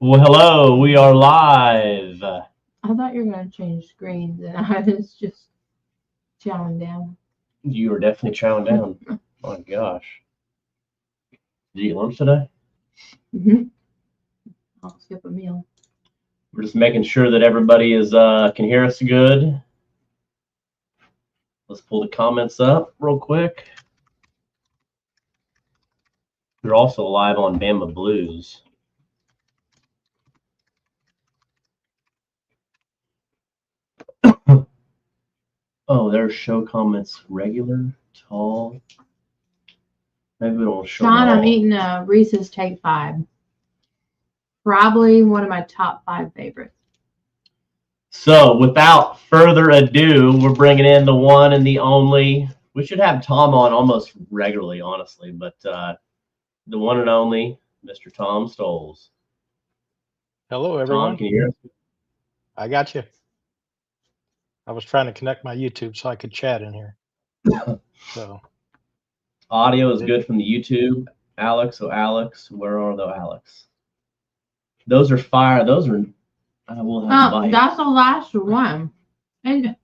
Well, hello, we are live. I thought you were going to change screens, and I was just chowing down. You are definitely chowing down. My gosh. Did you eat lunch today? Mm-hmm. I'll skip a meal. We're just making sure that everybody is can hear us good. Let's pull the comments up real quick. We're also live on Bama Blues. Oh, there's show comments regular, tall. Maybe we don't show Sean, them I'm all. eating a Reese's Take 5. Probably one of my top 5 favorites. So, without further ado, we're bringing in the one and the only. We should have Tom on almost regularly, honestly, but the one and only Mr. Tom Stoles. Hello, Tom, everyone. can you hear us? I got you. I was trying to connect my YouTube so I could chat in here. So Audio is good from the YouTube. Alex, where are the Alex? Those are fire. Those are. I will have Oh, bite. that's the last one. And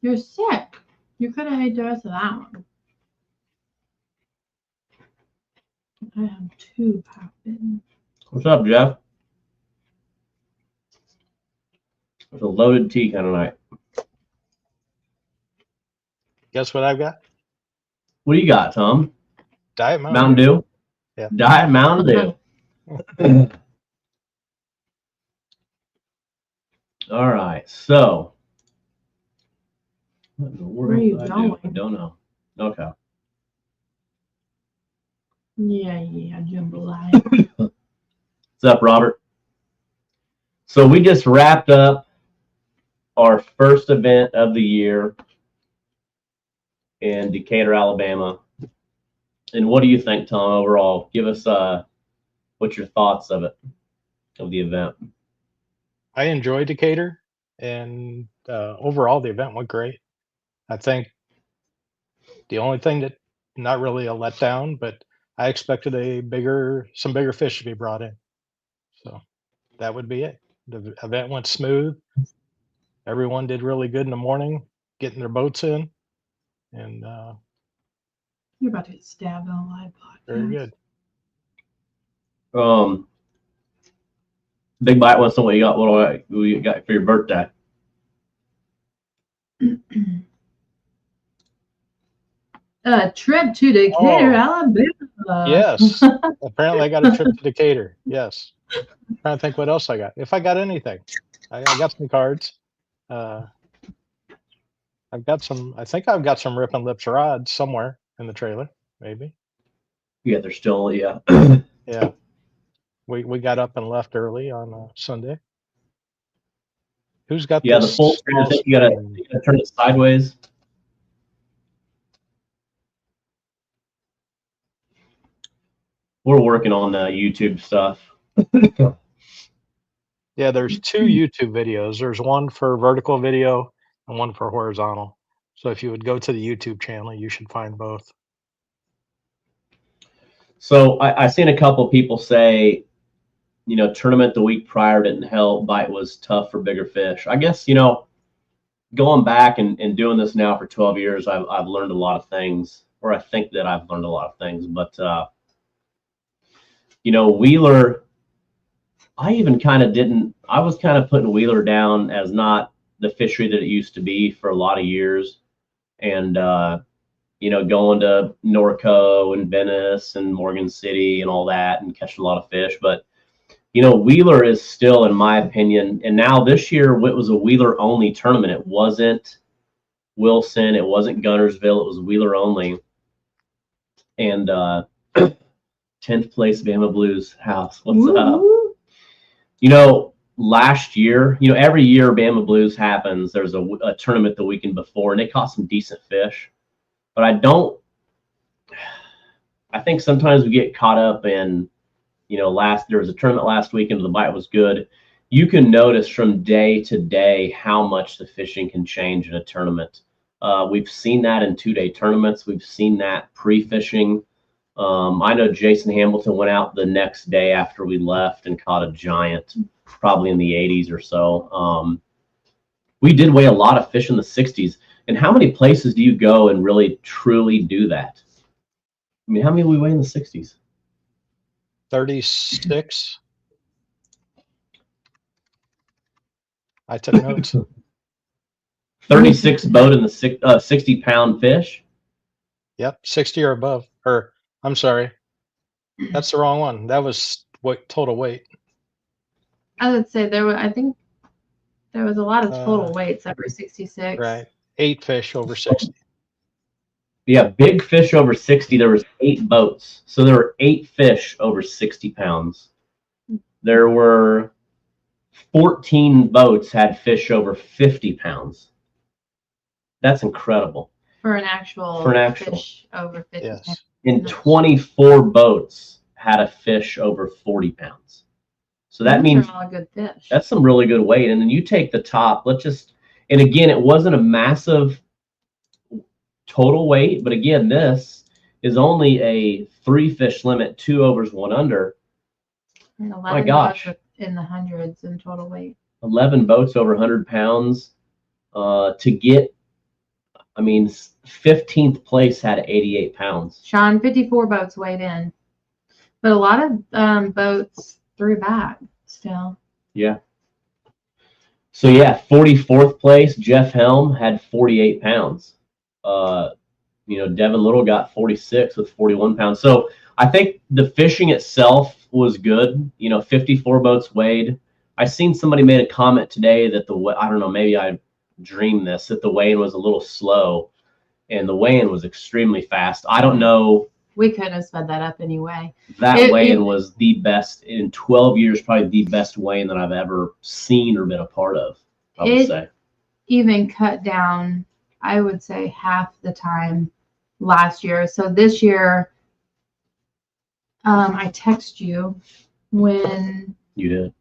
you're sick. You could have ate the rest of that one. I have 2 popping. What's up, Jeff? It's a loaded tea kind of night. guess what I've got? What do you got, Tom? Diet Mountain Dew? Yeah. Diet Mountain Dew. All right, so what in the world Where are you did I going? do? I don't know. Okay. Yeah, jambalaya. What's up, Robert? So we just wrapped up our first event of the year in Decatur, Alabama. And what do you think, Tom, overall? Give us what's your thoughts of it, of the event? I enjoyed Decatur, and overall the event went great. I think the only thing that not really a letdown, but I expected some bigger fish to be brought in. So that would be it. The event went smooth. Everyone did really good in the morning, getting their boats in, and You're about to get stabbed on a live podcast. very good. Big Bite wants to know what you got for your birthday. A trip to Decatur, Alabama. Yes. Apparently I got a trip to Decatur. Yes. I'm trying to think what else I got. If I got anything. I got some cards. I think I've got some Rip and Lips rods somewhere in the trailer, maybe. Yeah, they're still, yeah. Yeah. We got up and left early on Sunday. Who's got Yeah, this the full screen, I small think you gotta screen? turn it sideways. We're working on the YouTube stuff. Yeah, there's 2 YouTube videos. There's one for vertical video and one for horizontal. So if you would go to the YouTube channel, you should find both. So I seen a couple people say, tournament the week prior didn't help. Bite was tough for bigger fish. I guess, going back and doing this now for 12 years, I've learned a lot of things, or I think that I've learned a lot of things. But, Wheeler, I even kind of didn't, I was kind of putting Wheeler down as not the fishery that it used to be for a lot of years. And, going to Norco and Venice and Morgan City and all that and catching a lot of fish. But, Wheeler is still, in my opinion, and now this year it was a Wheeler only tournament. It wasn't Wilson, it wasn't Guntersville, it was Wheeler only. And 10th place Bama Blues house. What's up? Last year, every year Bama Blues happens, there's a tournament the weekend before, and they caught some decent fish. But I think sometimes we get caught up in, there was a tournament last weekend, the bite was good. You can notice from day to day how much the fishing can change in a tournament. We've seen that in 2-day tournaments. We've seen that pre-fishing. I know Jason Hamilton went out the next day after we left and caught a giant, probably in the 80s or so. We did weigh a lot of fish in the 60s. And how many places do you go and really truly do that? I mean, how many we weigh in the 60s? 36. I took notes. 36 boat in the 60-pound fish. Yep, 60 or above. Or I'm sorry, that's the wrong one. That was what total weight. I would say I think there was a lot of total weights over 66. Right, 8 fish over 60. Yeah, big fish over 60. There was 8 boats, so there were 8 fish over 60 pounds. There were 14 boats had fish over 50 pounds. That's incredible. For an actual fish over 50 Yes. pounds. And 24 boats had a fish over 40 pounds. So that Those means are all good fish. that's some really good weight. And then you take the top, and again, it wasn't a massive total weight, but again, this is only a 3 fish limit, 2 overs, 1 under. And 11 My gosh. boats in the hundreds in total weight. 11 boats over 100 pounds to get, 15th place had 88 pounds. Sean, 54 boats weighed in, but a lot of boats threw back still. Yeah. So yeah, 44th place, Jeff Helm had 48 pounds. Devin Little got 46 with 41 pounds. So I think the fishing itself was good. 54 boats weighed. I seen somebody made a comment today that I don't know, maybe I dreamed this, that the weigh-in was a little slow, and the weigh-in was extremely fast. I don't know. We couldn't have sped that up anyway. That weigh-in was the best in 12 years, probably the best weigh-in that I've ever seen or been a part of, I would say. Even cut down, I would say, half the time last year. So this year, I text you when You did.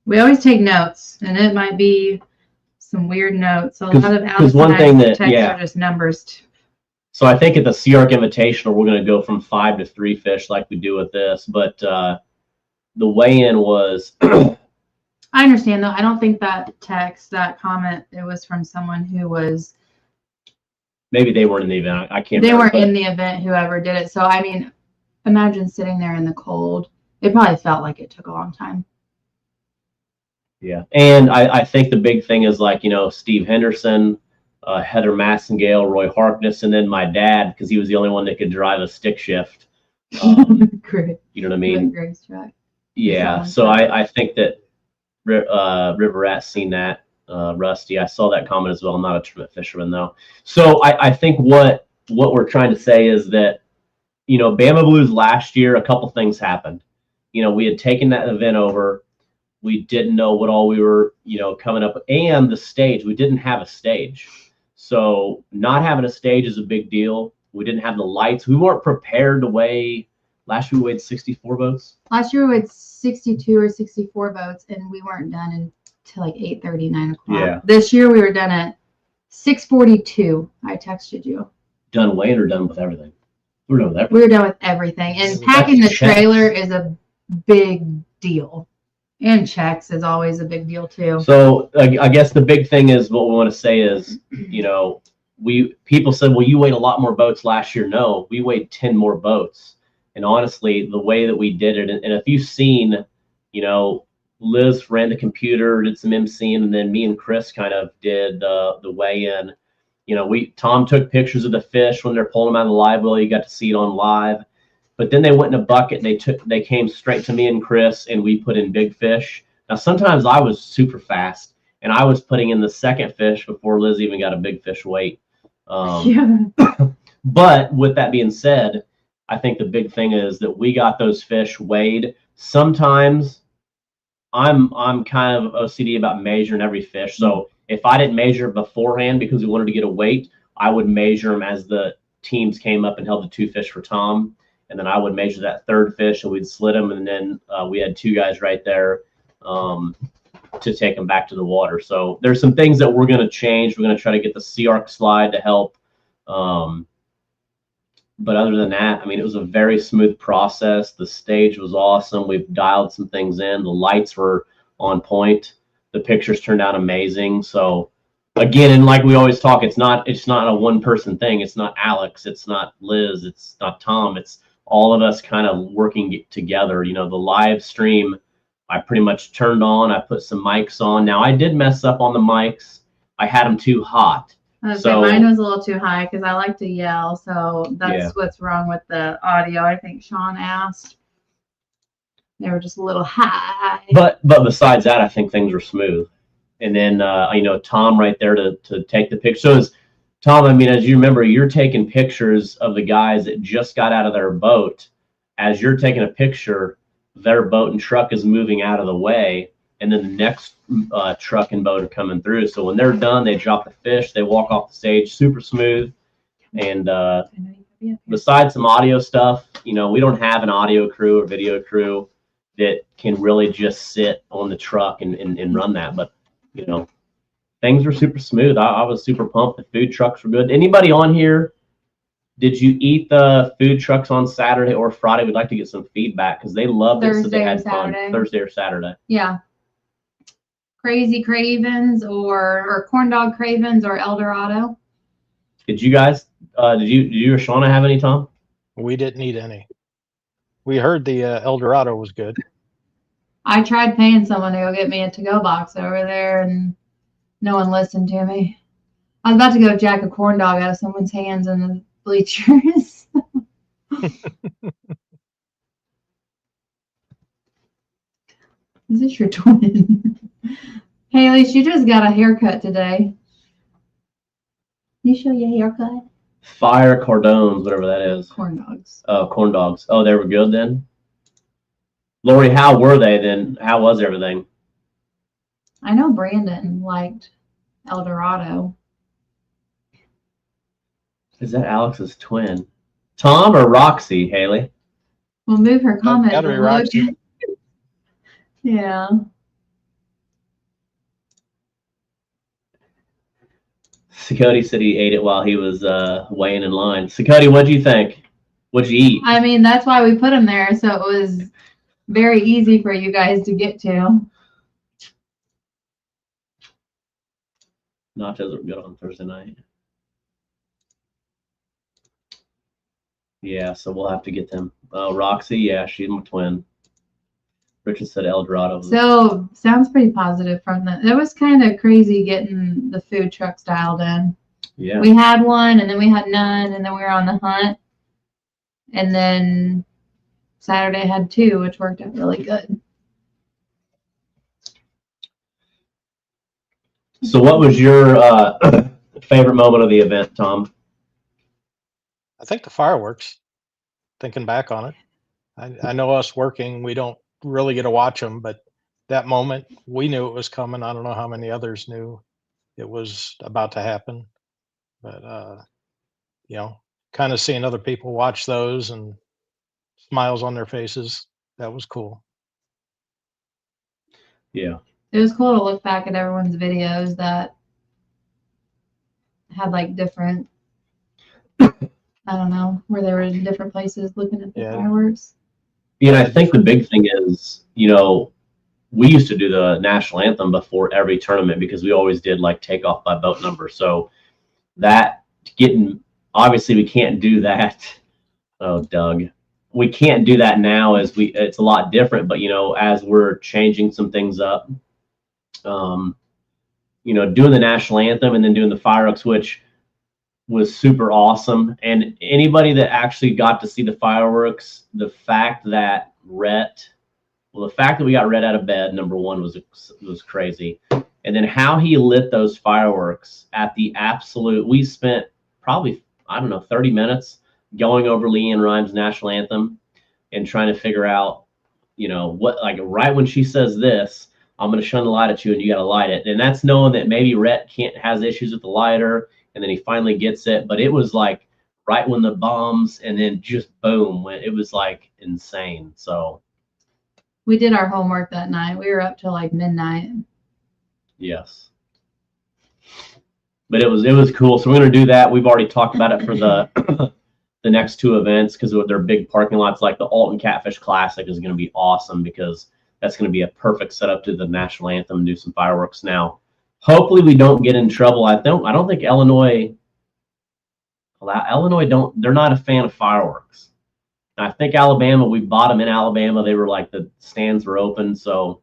we always take notes, and it might be some weird notes. A lot of Alex one and thing I's that- texts yeah. are just numbers. So I think at the Sea Arc Invitational, we're going to go from 5 to 3 fish like we do with this. But the weigh-in was I understand, though. I don't think that comment, it was from someone who was. maybe they weren't in the event. I can't. They remember, weren't but- in the event, whoever did it. So, imagine sitting there in the cold. It probably felt like it took a long time. Yeah, and I think the big thing is Steve Henderson, Heather Massengale, Roy Harkness, and then my dad, because he was the only one that could drive a stick shift. Great. You know what I mean? Great track. Yeah. So I think that River Rat's seen that. Rusty, I saw that comment as well. I'm not a tournament fisherman though. So I think what we're trying to say is that, Bama Blues last year, a couple things happened. We had taken that event over. We didn't know what all we were, coming up, and the stage, we didn't have a stage. So not having a stage is a big deal. We didn't have the lights. We weren't prepared to weigh. Last year we weighed 64 boats. Last year we had 62 or 64 boats, and we weren't done until like 8:30, 9 o'clock. Yeah. This year we were done at 6:42. I texted you. Done weighing or done with everything? We're done with everything. We were done with everything, and That's packing the checks. trailer is a big deal, and checks is always a big deal too. So I guess the big thing is what we want to say is, people said, well, you weighed a lot more boats last year. No, we weighed 10 more boats. And honestly, the way that we did it, and if you've seen, Liz ran the computer, did some emceeing, and then me and Chris kind of did the weigh-in. Tom took pictures of the fish when they're pulling them out of the live well. You got to see it on live. But then they went in a bucket and they came straight to me and Chris, and we put in big fish. Now, sometimes I was super fast, and I was putting in the second fish before Liz even got a big fish weight. Yeah. But with that being said, I think the big thing is that we got those fish weighed. Sometimes I'm kind of OCD about measuring every fish. So if I didn't measure beforehand because we wanted to get a weight, I would measure them as the teams came up and held the 2 fish for Tom. And then I would measure that third fish, and we'd slit them. And then we had 2 guys right there to take them back to the water. So there's some things that we're going to change. We're going to try to get the Sea Arc slide to help but other than that, I mean, it was a very smooth process. The stage was awesome. We've dialed some things in. The lights were on point. The pictures turned out amazing. So again, and like we always talk, it's not a one person thing. It's not Alex. It's not Liz. It's not Tom. It's all of us kind of working together. You know, the live stream, I pretty much turned on. I put some mics on. Now I did mess up on the mics. I had them too hot. So mine was a little too high because I like to yell. So that's Yeah. what's wrong with the audio. I think Sean asked. They were just a little high. But besides that, I think things were smooth. And then you know, Tom right there to take the picture. So Tom, I mean, as you remember, you're taking pictures of the guys that just got out of their boat. As you're taking a picture, their boat and truck is moving out of the way, and then the next truck and boat are coming through. So when they're done, they drop the fish, they walk off the stage, super smooth. And besides some audio stuff, you know, we don't have an audio crew or video crew that can really just sit on the truck and run that. But, you know, things were super smooth. I was super pumped. The food trucks were good. Anybody on here, did you eat the food trucks on Saturday or Friday? We'd like to get some feedback because they loved it. So they had fun. Thursday or Saturday. Yeah. Crazy Cravens or Corn Dog Cravens or El Dorado. Did you guys, did you or Shauna have any, Tom? We didn't eat any. We heard the El Dorado was good. I tried paying someone to go get me a to-go box over there, and no one listened to me. I was about to go jack a corn dog out of someone's hands in the bleachers. Is this your twin? Haley, she just got a haircut today. You show your haircut? Fire cordones, whatever that is. Corn dogs. Oh, corn dogs. Oh, they were good then? Lori, how were they then? How was everything? I know Brandon liked El Dorado. Is that Alex's twin? Tom or Roxy, Haley? We'll move her comment. Gotta be Roxy. Yeah. Cody said he ate it while he was weighing in line. Cody, what'd you think? What'd you eat? I mean, that's why we put him there, so it was very easy for you guys to get to. Nachos were good on Thursday night. Yeah, so we'll have to get them. Roxy, yeah, she's my twin. Richard said El Dorado. So sounds pretty positive from that. It was kind of crazy getting the food trucks dialed in. Yeah. We had one, and then we had none, and then we were on the hunt. And then Saturday had two, which worked out really good. So what was your favorite moment of the event, Tom? I think the fireworks, thinking back on it. I know us working, we don't really get to watch them, but that moment, we knew it was coming. I don't know how many others knew it was about to happen. But, you know, kind of seeing other people watch those and smiles on their faces, that was cool. Yeah. It was cool to look back at everyone's videos that had like different, I don't know, where they were in different places looking at the fireworks. You know, I think the big thing is, you know, we used to do the national anthem before every tournament because we always did like takeoff by boat number. So that obviously we can't do that. Oh, Doug. We can't do that now it's a lot different, but you know, as we're changing some things up, you know, doing the national anthem and then doing the fireworks, which was super awesome. And anybody that actually got to see the fireworks, the fact that the fact that we got Rhett out of bed, number one, was crazy. And then how he lit those fireworks at the absolute, we spent probably, I don't know, 30 minutes going over LeAnn Rimes' national anthem and trying to figure out, you know, what, like right when she says this, I'm going to shine the light at you and you got to light it. And that's knowing that maybe Rhett has issues with the lighter and then he finally gets it. But it was like right when the bombs and then just boom, it was like insane. So we did our homework that night. We were up till like midnight. Yes. But it was cool. So we're going to do that. We've already talked about it for the the next two events because they're big parking lots. Like the Alton Catfish Classic is going to be awesome because that's going to be a perfect setup to the national anthem and do some fireworks. Now, hopefully we don't get in trouble. I don't think Illinois they're not a fan of fireworks. And I think Alabama, we bought them in Alabama. They were like the stands were open, so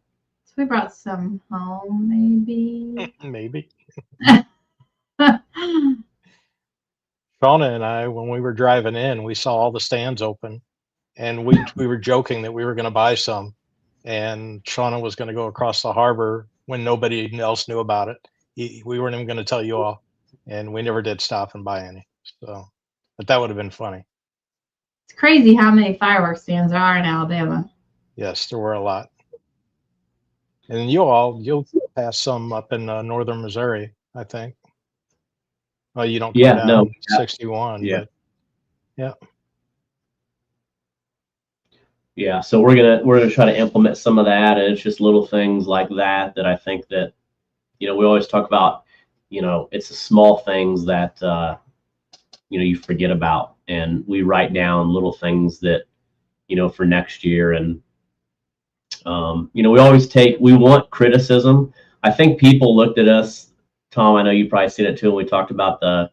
we brought some home, maybe. Maybe. Shauna and I, when we were driving in, we saw all the stands open, and we were joking that we were going to buy some, and Shauna was going to go across the harbor when nobody else knew about it. We weren't even going to tell you all, and we never did stop and buy any. So, but that would have been funny. It's crazy how many fireworks stands there are in Alabama. Yes, there were a lot. And you'll pass some up in northern Missouri, I think. Well, you don't go Yeah, down no, 61, yeah. but yeah. Yeah, so we're gonna try to implement some of that, and it's just little things like that I think that, we always talk about, it's the small things that you forget about, and we write down little things that, for next year, and we want criticism. I think people looked at us, Tom, I know you probably seen it too, and we talked about the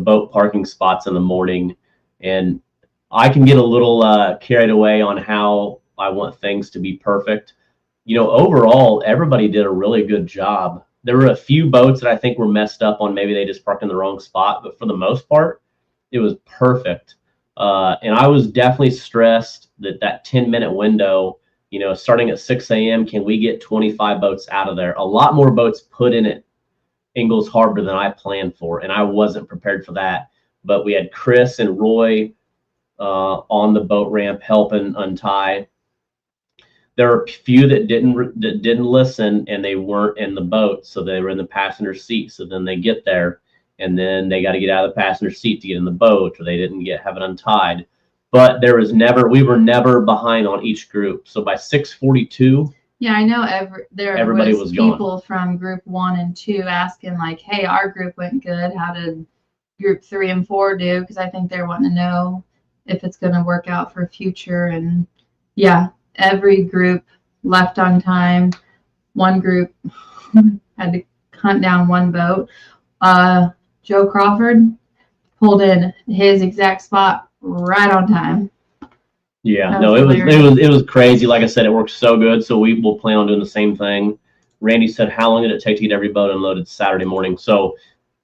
boat parking spots in the morning, and I can get a little carried away on how I want things to be perfect. Overall, everybody did a really good job. There were a few boats that I think were messed up on, maybe they just parked in the wrong spot, but for the most part, it was perfect. And I was definitely stressed that 10-minute window, starting at 6 a.m., can we get 25 boats out of there? A lot more boats put in at Ingalls Harbor than I planned for, and I wasn't prepared for that. But we had Chris and Roy on the boat ramp helping untie. There were a few that didn't listen, and they weren't in the boat, so they were in the passenger seat. So then they get there, and then they got to get out of the passenger seat to get in the boat, or they didn't have it untied. But we were never behind on each group. So by 6:42. Yeah, I know everybody was people gone. from group 1 and 2 asking like, hey, our group went good. How did group 3 and 4 do? Because I think they're wanting to know if it's going to work out for future. And yeah, every group left on time. One group had to hunt down one boat. Joe Crawford pulled in his exact spot right on time. Yeah, no, it was crazy. Like I said, it worked so good. So we will plan on doing the same thing. Randy said, how long did it take to get every boat unloaded Saturday morning? So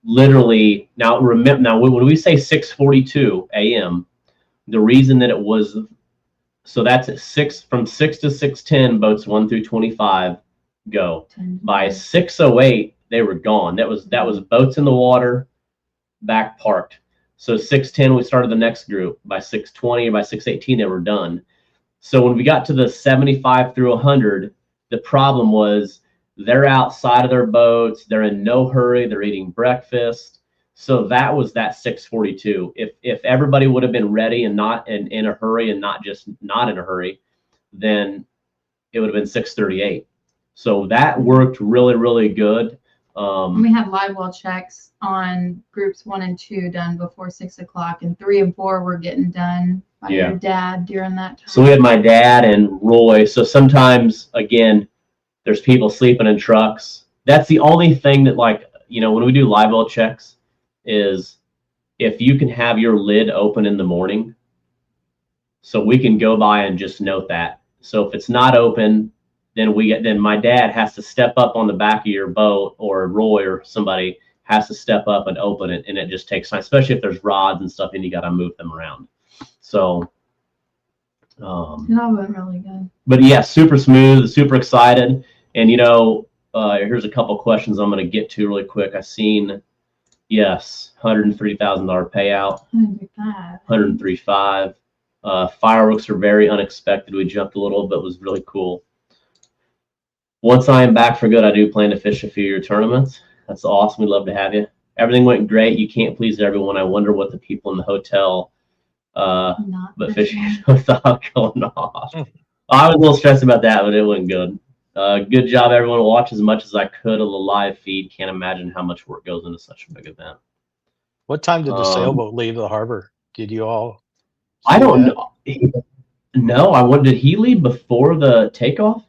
literally, now when we say 6:42 a.m., the reason that it was, so that's at from 6 to 6:10, boats 1 through 25 go. By 6:08, they were gone. That was boats in the water, back parked. So 6:10, we started the next group. By 6:20 or by 6:18, they were done. So when we got to the 75 through 100, the problem was they're outside of their boats. They're in no hurry. They're eating breakfast. So that was that 6:42. If everybody would have been ready and not in a hurry and not in a hurry, then it would have been 6:38. So that worked really, really good. We had live well checks on groups 1 and 2 done before 6 o'clock, and 3 and 4 were getting done by your dad during that time. So we had my dad and Roy. So sometimes, again, there's people sleeping in trucks. That's the only thing that, when we do live well checks, is if you can have your lid open in the morning, so we can go by and just note that. So if it's not open, then my dad has to step up on the back of your boat, or Roy or somebody has to step up and open it, and it just takes time, especially if there's rods and stuff and you got to move them around. So it all went really good. But yeah, super smooth, super excited. And here's a couple questions I'm going to get to really quick. I seen, yes, $103,000 payout, 103.5. Fireworks are very unexpected. We jumped a little, but it was really cool. Once I am back for good, I do plan to fish a few of your tournaments. That's awesome. We'd love to have you. Everything went great. You can't please everyone. I wonder what the people in the hotel, but fishing without going off. I was a little stressed about that, but it went good. Good job, everyone. Watch as much as I could of the live feed. Can't imagine how much work goes into such a big event. What time did the sailboat leave the harbor? Did you all? I see don't that? know. No, I what did he leave before the takeoff?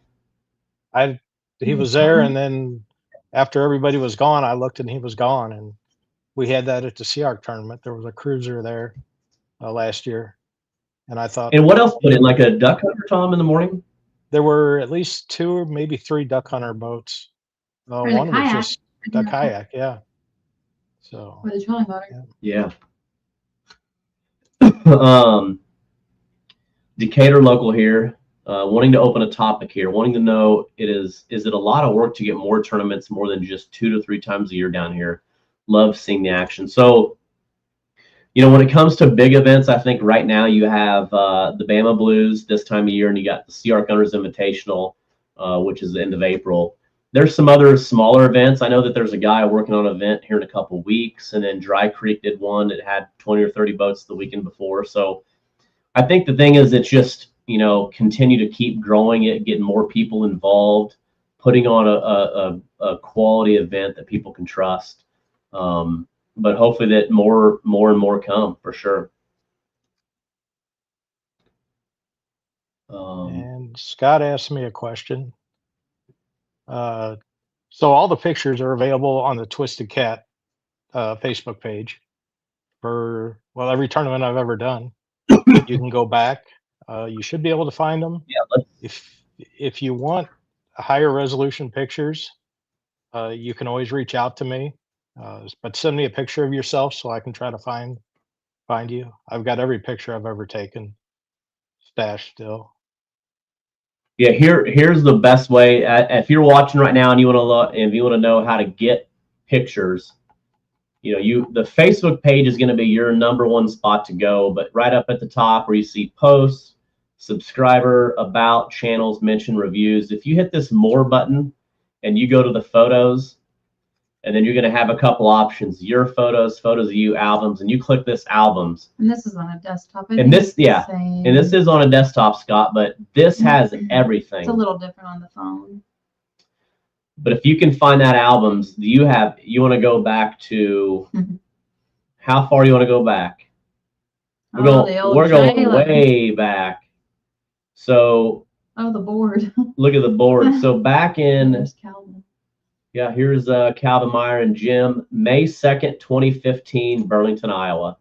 He was there, and then after everybody was gone, I looked and he was gone. And we had that at the Sea Arc tournament. There was a cruiser there last year, and I thought And what else put in, like a duck hunter, Tom, in the morning? there were at least 2 or maybe 3 duck hunter boats. Or the One was kayak. just a kayak, yeah. So Or the trolling motor. Yeah. Decatur local here, wanting to open a topic here, wanting to know is it a lot of work to get more tournaments more than just 2 to 3 times a year down here? Love seeing the action. So, when it comes to big events, I think right now you have the Bama Blues this time of year, and you got the Sea Arc Hunters Invitational, which is the end of April. There's some other smaller events. I know that there's a guy working on an event here in a couple of weeks, and then Dry Creek did one that had 20 or 30 boats the weekend before. So I think the thing is, it's just, continue to keep growing it, getting more people involved, putting on a quality event that people can trust. But hopefully that more and more come for sure. and Scott asked me a question. So all the pictures are available on the Twisted Cat Facebook page for every tournament I've ever done. You can go back. You should be able to find them. Yeah, If you want higher resolution pictures, you can always reach out to me. But send me a picture of yourself so I can try to find you. I've got every picture I've ever taken stashed still. Yeah, here's the best way. If you're watching right now and you want to look, and if you want to know how to get pictures, the Facebook page is going to be your number one spot to go. But right up at the top where you see posts, subscriber, about, channels, mention, reviews, if you hit this more button and you go to the photos, and then you're going to have a couple options: your photos of you, albums, and you click this albums. And this is on a desktop. And this is on a desktop, Scott, but this has everything. It's a little different on the phone. But if you can find that albums, you want to go back to how far you want to go back? We're going way back. So the board. Look at the board. So back in There's Calvin. Yeah, here's Calvin Meyer and Jim, May 2nd, 2015, Burlington, Iowa.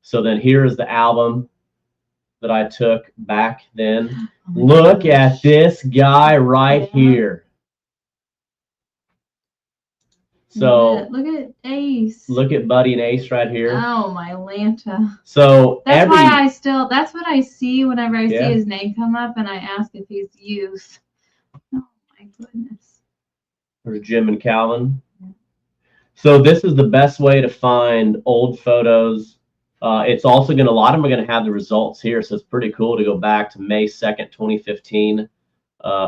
So then here is the album that I took back then. Look at this guy right here. So look at Ace. Look at Buddy and Ace right here. Oh my Lanta. So that's what I see whenever I see his name come up and I ask if he's youth. Oh my goodness. There's Jim and Calvin. So this is the best way to find old photos. It's also a lot of them are going to have the results here. So it's pretty cool to go back to May 2nd, 2015.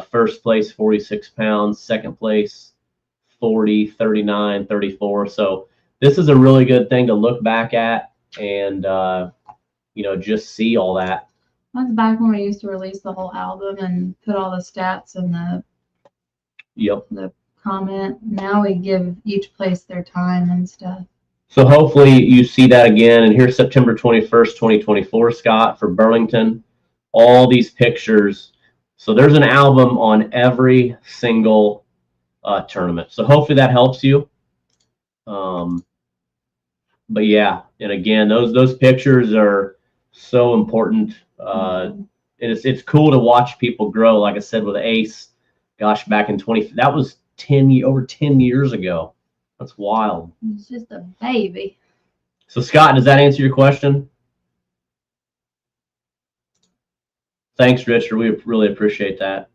First place, 46 pounds. Second place, 40, 39, 34. So this is a really good thing to look back at and, just see all that. That's back when we used to release the whole album and put all the stats in the comment. Now we give each place their time and stuff. So hopefully you see that again. And here's September 21st, 2024, Scott, for Burlington. All these pictures. So there's an album on every single tournament. So hopefully that helps you. But yeah, and again, those pictures are so important. And it's cool to watch people grow. Like I said, with Ace, gosh, back in that was over 10 years ago. That's wild. It's just a baby. So Scott, does that answer your question? Thanks, Richard. We really appreciate that.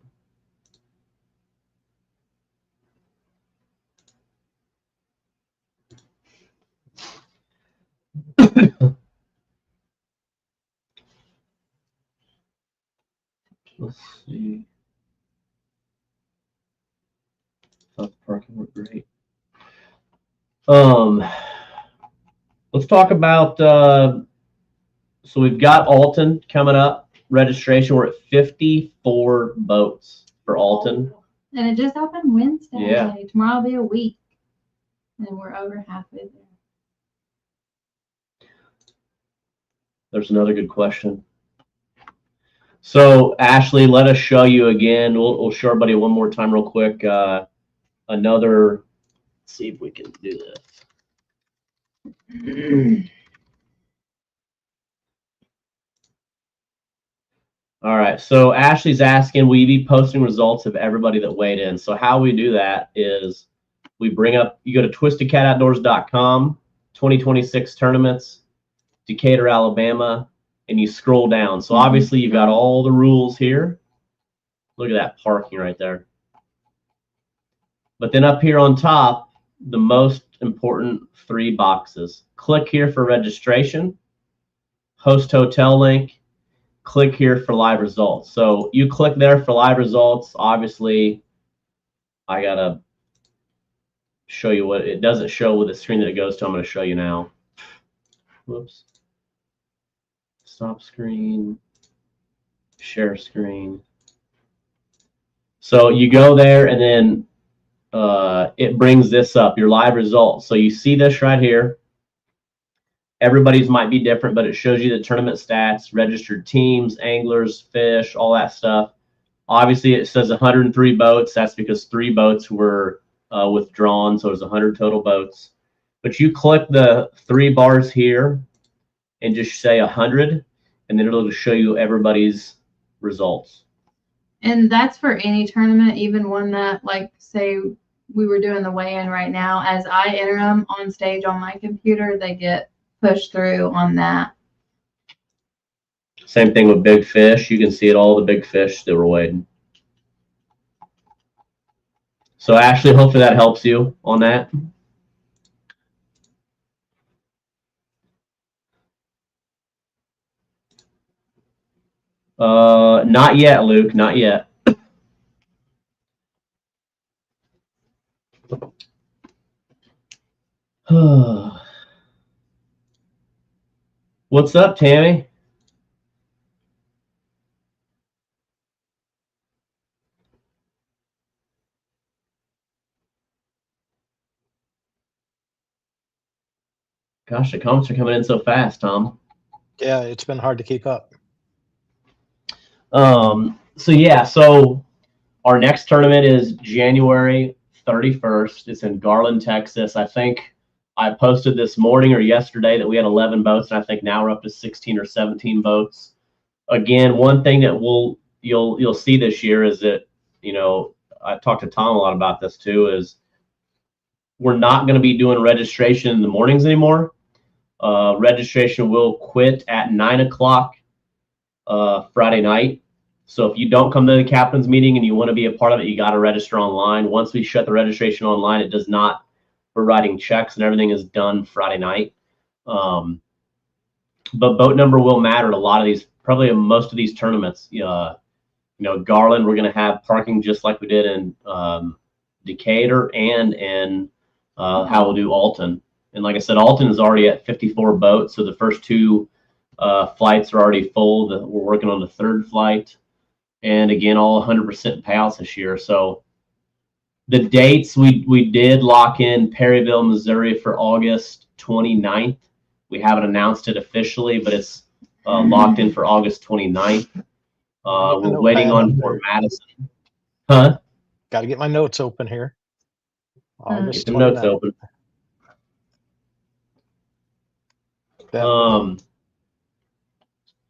Let's see. Thought the parking looked great. Let's talk about. So we've got Alton coming up. Registration. We're at 54 boats for Alton. And it just happened Wednesday. Yeah. Tomorrow will be a week, and we're over halfway there. There's another good question. So Ashley, let us show you again. We'll show everybody one more time real quick. Let's see if we can do this. All right, so Ashley's asking, will you be posting results of everybody that weighed in? So how we do that is we bring up, you go to twistedcatoutdoors.com, 2026 tournaments, Decatur, Alabama, and you scroll down. So obviously you've got all the rules here. Look at that parking right there. But then up here on top, the most important 3 boxes. Click here for registration, host hotel link, click here for live results. So you click there for live results. Obviously, I gotta show you what it doesn't show with the screen that it goes to. I'm going to show you now. Whoops. Stop screen, share screen. So you go there and then it brings this up, your live results. So you see this right here. Everybody's might be different, but it shows you the tournament stats, registered teams, anglers, fish, all that stuff. Obviously, it says 103 boats. That's because 3 boats were withdrawn, so there's 100 total boats. But you click the 3 bars here and just say 100, and then it'll show you everybody's results. And that's for any tournament, even one that, like, say we were doing the weigh-in right now. As I enter them on stage on my computer, they get pushed through on that. Same thing with big fish. You can see it, all the big fish that were weighed. So Ashley, hopefully that helps you on that. Not yet, Luke, not yet. What's up, Tammy? Gosh, the comments are coming in so fast, Tom. Yeah, it's been hard to keep up. So our next tournament is January 31st. It's in Garland, Texas. I think I posted this morning or yesterday that we had 11 boats, and I think now we're up to 16 or 17 boats. Again, one thing that you'll see this year is that, you know, I talked to Tom a lot about this too, is we're not going to be doing registration in the mornings anymore. Registration will quit at 9 o'clock Friday night. So if you don't come to the captain's meeting and you want to be a part of it, you got to register online. Once we shut the registration online, it does not, for writing checks and everything is done Friday night. But boat number will matter at a lot of these, probably most of these tournaments. You know, Garland, we're going to have parking just like we did in Decatur and in how we'll do Alton. And like I said, Alton is already at 54 boats. So the first 2 flights are already full. We're working on the 3rd flight. And again, all 100% payouts this year. So the dates, we did lock in Perryville, Missouri for August 29th. We haven't announced it officially, but it's locked in for August 29th. We're waiting on Fort Madison. Huh? Got to get my notes open here. Get the notes open.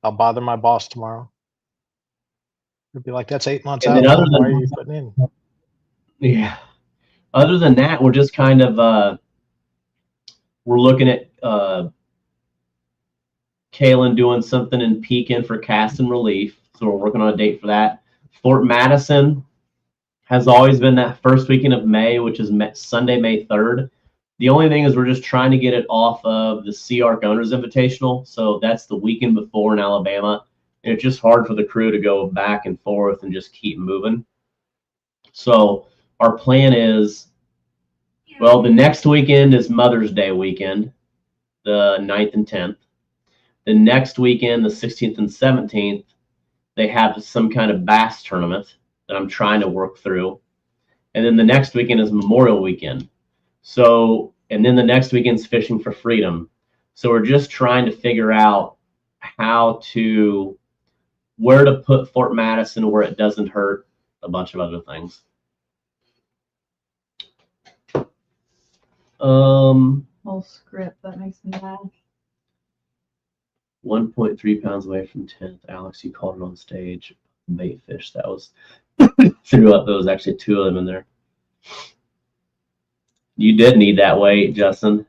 I'll bother my boss tomorrow. He'll be like, "That's 8 months out. Why are you putting in?" Yeah. Other than that, we're just kind of we're looking at Kalen doing something in Pekin for cast and relief. So we're working on a date for that. Fort Madison has always been that first weekend of May, which is Sunday, May 3rd. The only thing is we're just trying to get it off of the Sea Arc Owners Invitational. So that's the weekend before in Alabama. And it's just hard for the crew to go back and forth and just keep moving. So our plan is, well, the next weekend is Mother's Day weekend, the 9th and 10th. The next weekend, the 16th and 17th, they have some kind of bass tournament that I'm trying to work through. And then the next weekend is Memorial Weekend. So, and then the next weekend's Fishing for Freedom. So we're just trying to figure out where to put Fort Madison where it doesn't hurt, a bunch of other things. Whole script, that makes me laugh. 1.3 pounds away from 10th. Alex, you called it on stage. Bait fish. That was threw up. There was actually 2 of them in there. You did need that weight, Justin.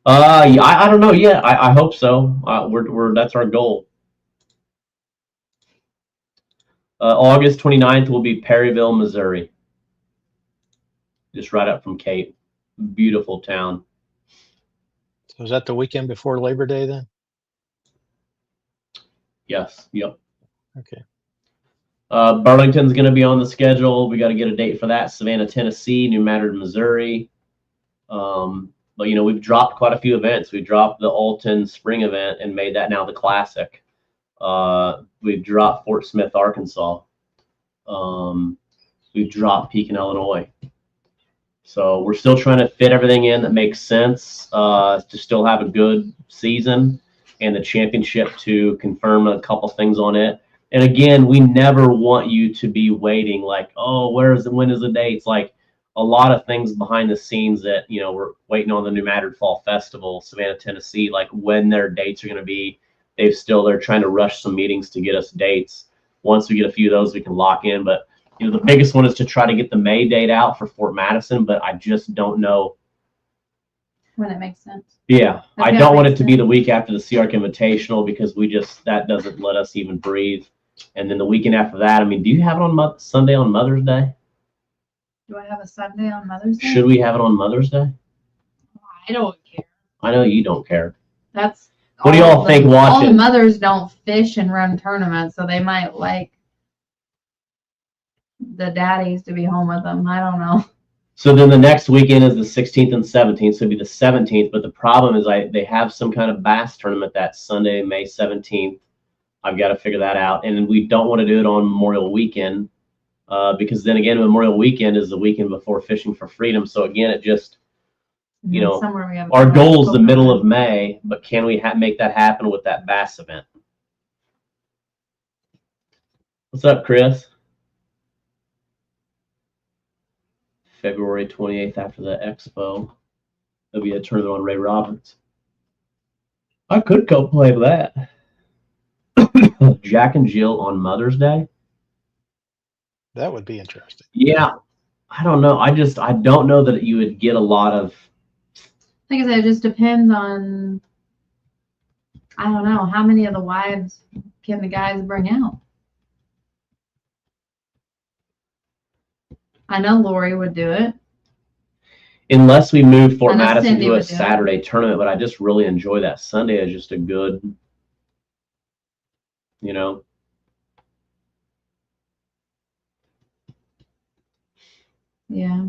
Yeah, I don't know yet. I hope so. That's our goal. August 29th will be Perryville, Missouri. Just right up from Cape. Beautiful town. So is that the weekend before Labor Day then? Yes. Yep. Okay. Burlington's going to be on the schedule. We got to get a date for that. Savannah, Tennessee, New Madrid, Missouri. But we've dropped quite a few events. We dropped the Alton Spring event and made that now the Classic. We've dropped Fort Smith, Arkansas. We've dropped Pekin, Illinois. So we're still trying to fit everything in that makes sense to still have a good season and the championship to confirm a couple things on it. And again, we never want you to be waiting like, oh, when is the date? It's like a lot of things behind the scenes that, we're waiting on the New Madrid Fall Festival, Savannah, Tennessee, like when their dates are going to be. They're trying to rush some meetings to get us dates. Once we get a few of those, we can lock in. But, the biggest one is to try to get the May date out for Fort Madison, but I just don't know when it makes sense. Yeah, That's I gotta don't want make it to be sense. the week after the CRC Invitational because that doesn't let us even breathe. And then the weekend after that, I mean, do you have it on Sunday on Mother's Day? Do I have a Sunday on Mother's Day? Should we have it on Mother's Day? I don't care. I know you don't care. That's What do y'all think All the watching? mothers don't fish and run tournaments, so they might like the daddies to be home with them. I don't know. So then the next weekend is the 16th and 17th, so it'll be the 17th. But the problem is they have some kind of bass tournament that Sunday, May 17th. I've got to figure that out. And we don't want to do it on Memorial Weekend because then again, Memorial Weekend is the weekend before Fishing for Freedom. So again, it just, And then somewhere we have our goal is the middle of May, but can we make that happen with that bass event? What's up, Chris? February 28th after the expo. There'll be a tournament on Ray Roberts. I could go play that. Jack and Jill on Mother's Day. That would be interesting. Yeah. I don't know. I don't know that you would get a lot of. Like I said, it just depends on, I don't know, how many of the wives can the guys bring out? I know Lori would do it. Unless we move Fort I know Madison Cindy to a would do it. Saturday tournament, but I just really enjoy that Sunday as just a good, Yeah.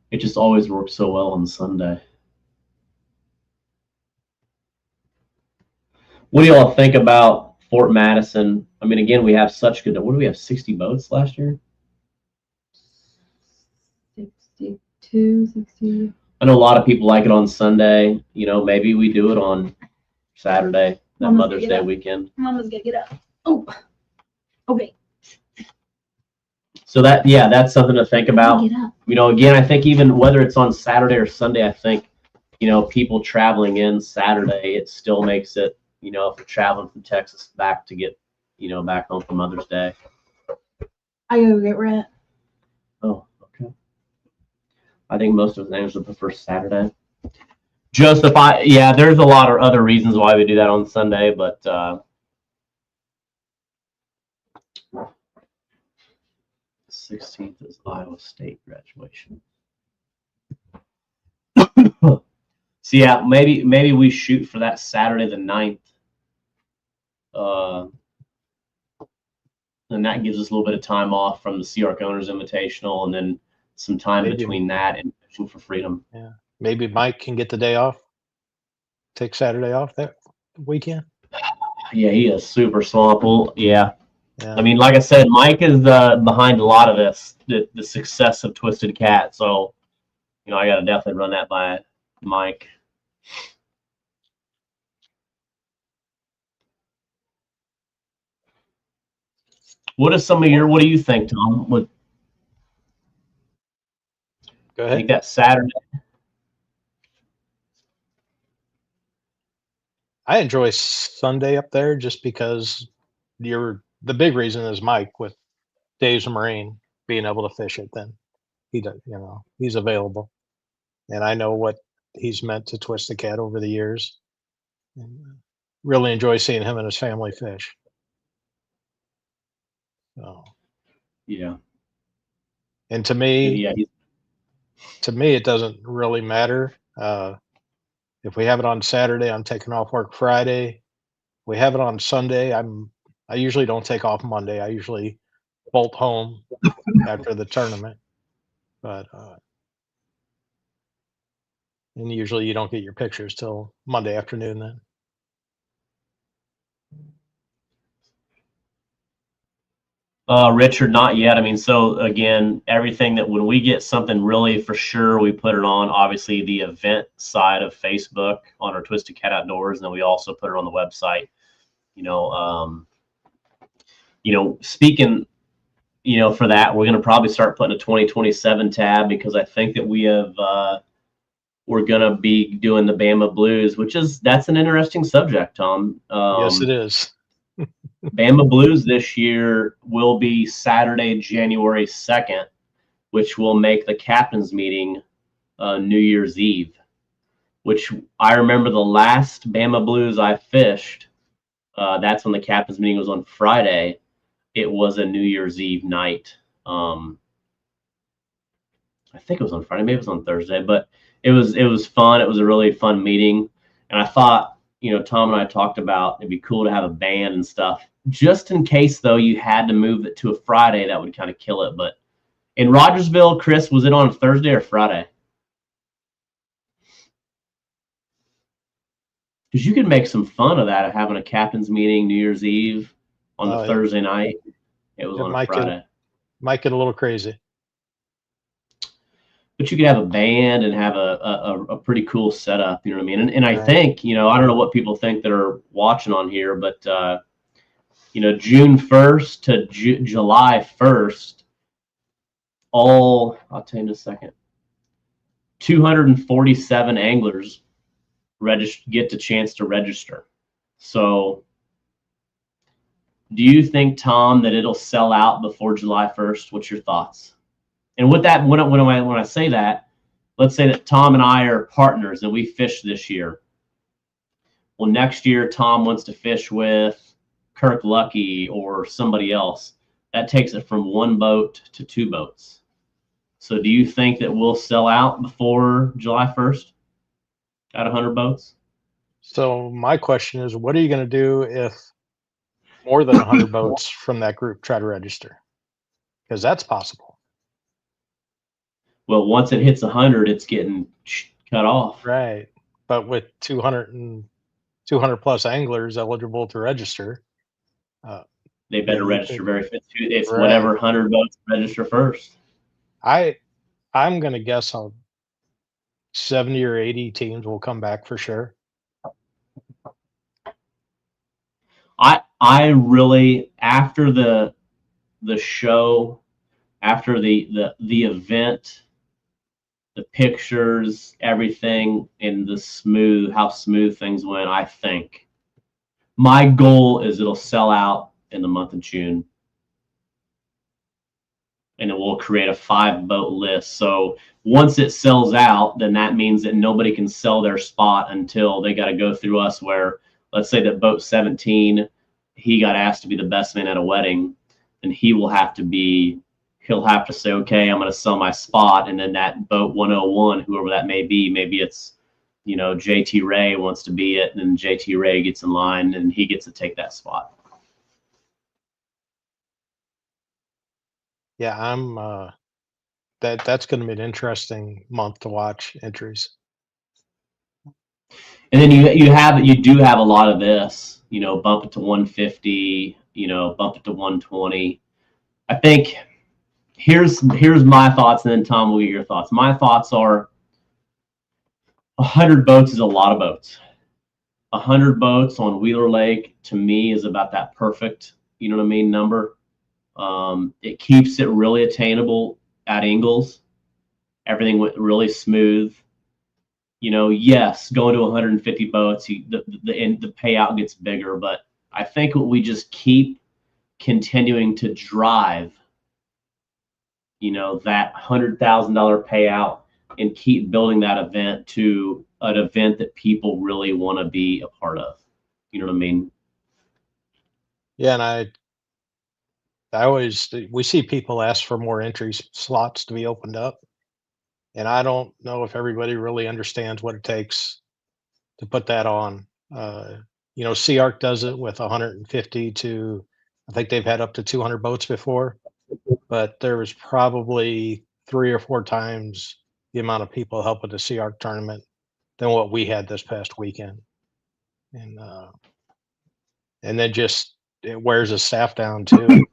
it just always works so well on Sunday. What do y'all think about Fort Madison? I mean, again, we have such good, what do we have, 60 boats last year? 62, 60. I know a lot of people like it on Sunday. Maybe we do it on Saturday, that Mama's Mother's get Day up. weekend. Mama's gonna get up. Oh, okay. So that's something to think about. Get up. Again, I think even whether it's on Saturday or Sunday, I think, people traveling in Saturday, it still makes it, if we're traveling from Texas back to get, back home for Mother's Day. I gotta get rent. Oh, okay. I think most of the names would prefer Saturday. Joseph, there's a lot of other reasons why we do that on Sunday, but 16th is Iowa State graduation. So yeah, maybe we shoot for that Saturday the 9th. And that gives us a little bit of time off from the CRC Owners Invitational and then some time Maybe. between that and Fishing for Freedom. Yeah. Maybe Mike can get the day off. Take Saturday off that weekend. Yeah, he is super swampable. Yeah. Yeah. I mean, like I said, Mike is behind a lot of this, the success of Twisted Cat. So, I got to definitely run that by Mike. What do you think, Tom? What, Go I ahead. think that Saturday. I enjoy Sunday up there just because the big reason is Mike with Dave's Marine being able to fish it. Then he does, he's available, and I know what he's meant to Twist the Cat over the years. And really enjoy seeing him and his family fish. So, Yeah. and to me, Yeah. it doesn't really matter. If we have it on Saturday, I'm taking off work Friday. If we have it on Sunday, I usually don't take off Monday. I usually bolt home after the tournament. But and usually you don't get your pictures till Monday afternoon then. Richard, not yet. I mean, so again, everything that when we get something really for sure, we put it on obviously the event side of Facebook on our Twisted Cat Outdoors, and then we also put it on the website. Speaking, for that, we're going to probably start putting a 2027 tab because I think that we're going to be doing the Bama Blues, that's an interesting subject, Tom. Yes, it is. Bama Blues this year will be Saturday, January 2nd, which will make the captain's meeting New Year's Eve, which I remember the last Bama Blues I fished. That's when the captain's meeting was on Friday. It was a New Year's Eve night. I think it was on Friday, maybe it was on Thursday, but it was fun. It was a really fun meeting. And I thought, Tom and I talked about it'd be cool to have a band and stuff. Just in case, though, you had to move it to a Friday, that would kind of kill it. But in Rogersville, Chris, was it on Thursday or Friday? Because you could make some fun of that, of having a captain's meeting New Year's Eve on the Thursday night. It was on a Friday. Might get a little crazy. But you could have a band and have a pretty cool setup, you know what I mean? And I think, I don't know what people think that are watching on here, but, June 1st to July 1st, I'll tell you in a second, 247 anglers get the chance to register. So do you think, Tom, that it'll sell out before July 1st? What's your thoughts? And with that, when I say that, let's say that Tom and I are partners and we fish this year. Well, next year, Tom wants to fish with Kirk Lucky or somebody else. That takes it from one boat to two boats. So do you think that we'll sell out before July 1st at 100 boats? So my question is, what are you going to do if more than 100 boats from that group try to register? Because that's possible. Well, once it hits 100, it's getting cut off. Right. But with 200 plus anglers eligible to register, they better register very fast. It's right. Whatever 100 boats register first. I'm going to guess 70 or 80 teams will come back for sure. I really, after the show, after the event, the pictures, everything, and how smooth things went, I think my goal is it'll sell out in the month of June. And then we'll create a 5-boat list. So once it sells out, then that means that nobody can sell their spot until they got to go through us, where let's say that boat 17, he got asked to be the best man at a wedding, and he'll have to say, okay, I'm going to sell my spot. And then that boat 101, whoever that may be, maybe it's, JT Ray wants to be it, and then JT Ray gets in line and he gets to take that spot. Yeah, that's going to be an interesting month to watch entries. And then you do have a lot of this, bump it to 150, bump it to 120. I think here's my thoughts, and then Tom will get your thoughts. My thoughts are, 100 boats is a lot of boats. 100 boats on Wheeler Lake to me is about that perfect, you know what I mean, number. It keeps it really attainable at Ingalls. Everything went really smooth. You know, yes, going to 150 boats, the payout gets bigger, but I think we just keep continuing to drive, you know, that $100,000 payout and keep building that event to an event that people really want to be a part of. You know what I mean? Yeah, and I always we see people ask for more entry slots to be opened up, and I don't know if everybody really understands what it takes to put that on. You know, Sea Arc does it with 150 to, I think they've had up to 200 boats before, but there was probably 3 or 4 times the amount of people helping the Sea Arc tournament than what we had this past weekend, and then just it wears the staff down too. You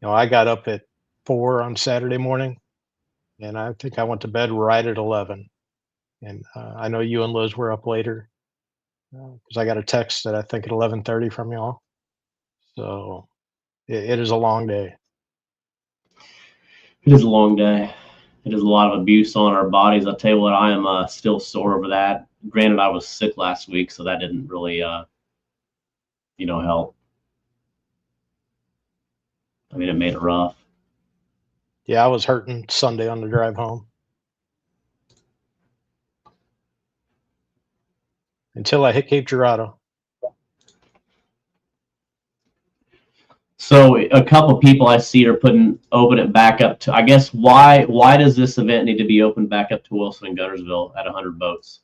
know, I got up at 4 on Saturday morning, and I think I went to bed right at 11. And I know you and Liz were up later because I got a text at I think at 11:30 from y'all. So it is a long day. It is a long day. It is a lot of abuse on our bodies. I'll tell you what, I am still sore over that. Granted, I was sick last week, so that didn't really, you know, help. I mean, it made it rough. Yeah, I was hurting Sunday on the drive home until I hit Cape Girardeau. So a couple people I see are open it back up to. I guess why does this event need to be opened back up to Wilson and Guntersville at 100 boats?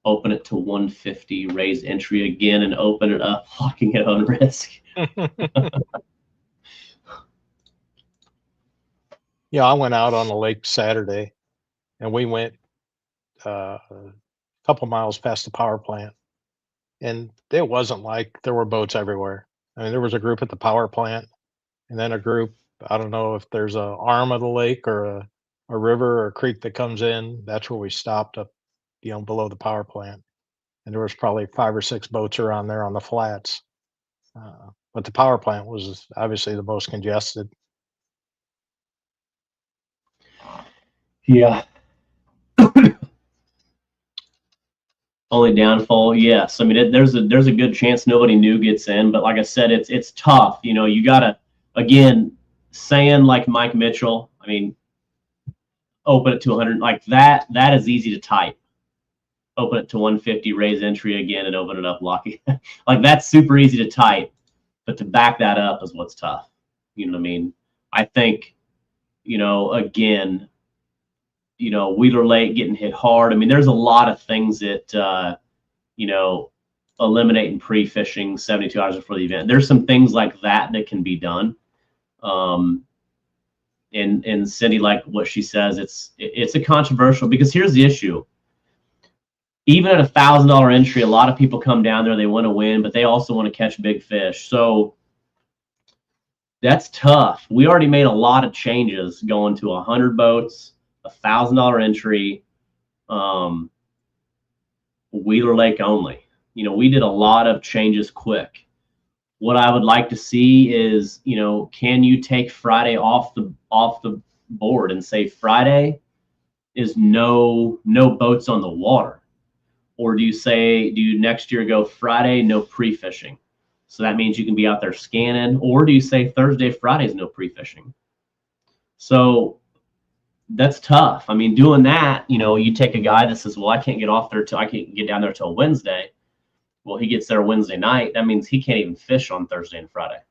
Open it to 150, raise entry again, and open it up, locking it on risk. Yeah, I went out on the lake Saturday, and we went a couple miles past the power plant, and it wasn't like there were boats everywhere. I mean, there was a group at the power plant, and then a group. I don't know if there's a arm of the lake or a river or a creek that comes in. That's where we stopped up, you know, below the power plant, and there was probably 5 or 6 boats around there on the flats. But the power plant was obviously the most congested. Yeah. Only downfall, yes. I mean, there's a good chance nobody new gets in, but like I said, it's tough. You know, you gotta, again, saying like Mike Mitchell. I mean, open it to 100 like that. That is easy to type. Open it to 150, raise entry again, and open it up, locking. Like that's super easy to type, but to back that up is what's tough. You know what I mean? I think, you know, again, you know, Wheeler Lake getting hit hard. I mean, there's a lot of things that, you know, eliminating pre-fishing 72 hours before the event. There's some things like that that can be done. And Cindy, like what she says, it's a controversial because here's the issue. Even at $1,000 entry, a lot of people come down there, they want to win, but they also want to catch big fish. So that's tough. We already made a lot of changes going to 100 boats, $1,000 entry, Wheeler Lake only. You know, we did a lot of changes quick. What I would like to see is, you know, can you take Friday off the board and say Friday is no boats on the water? Or do you next year go Friday, no pre-fishing? So that means you can be out there scanning. Or do you say Thursday, Friday is no pre-fishing? So that's tough. I mean, doing that, you know, you take a guy that says, well, I can't get down there till Wednesday. Well, he gets there Wednesday night. That means he can't even fish on Thursday and Friday.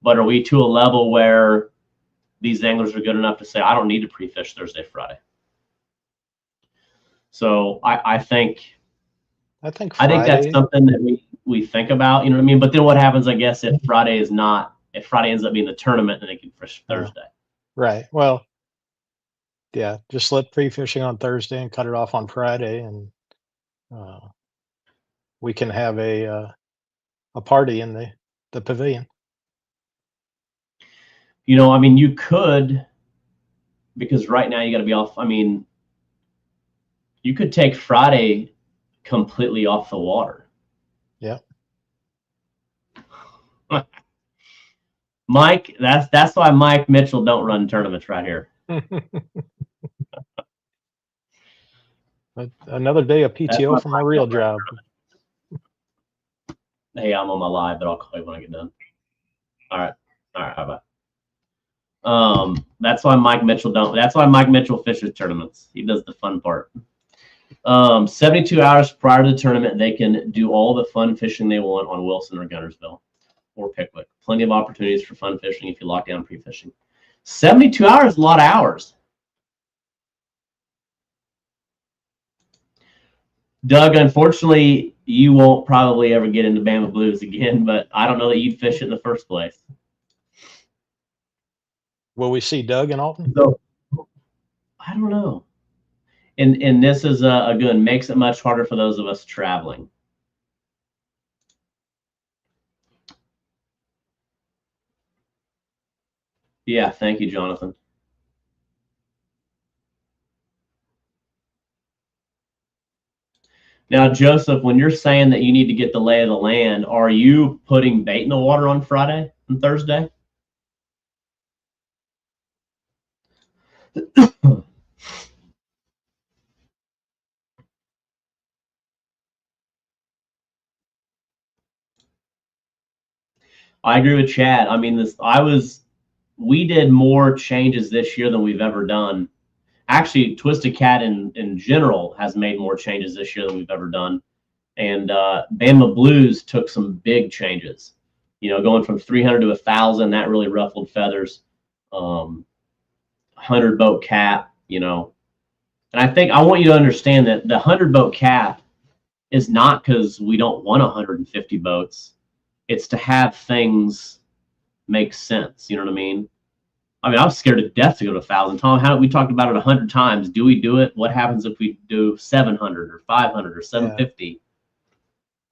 But are we to a level where these anglers are good enough to say, I don't need to pre-fish Thursday, Friday? So I think that's something that we think about, you know what I mean? But then what happens, I guess, if Friday ends up being the tournament and they can fish Thursday? Right. Well, yeah, just let pre-fishing on Thursday and cut it off on Friday, and we can have a party in the pavilion. You know, I mean, you could because right now you got to be off. I mean, you could take Friday completely off the water. Yeah. Mike, that's why Mike Mitchell don't run tournaments right here. Another day of PTO for my real job. Hey, I'm on my live, but I'll call you when I get done. All right, bye. That's why Mike Mitchell fishes tournaments. He does the fun part. 72 hours prior to the tournament, they can do all the fun fishing they want on Wilson or Guntersville or Pickwick. Plenty of opportunities for fun fishing if you lock down pre-fishing. 72 hours is a lot of hours. Doug, unfortunately, you won't probably ever get into Bama Blues again, but I don't know that you'd fish it in the first place. Will we see Doug in Alton? So, I don't know. And this is again makes it much harder for those of us traveling. Yeah, thank you, Jonathan. Now, Joseph, when you're saying that you need to get the lay of the land, are you putting bait in the water on Friday and Thursday? I agree with Chad. I mean, we did more changes this year than we've ever done. Actually, Twisted Cat in general has made more changes this year than we've ever done. And Bama Blues took some big changes. You know, going from 300 to 1,000, that really ruffled feathers. 100 boat cap, you know. And I think I want you to understand that the 100 boat cap is not because we don't want 150 boats. It's to have things make sense. You know what I mean? I mean, I was scared to death to go to 1,000. Tom, we talked about it 100 times. Do we do it? What happens if we do 700 or 500 or 750? Yeah.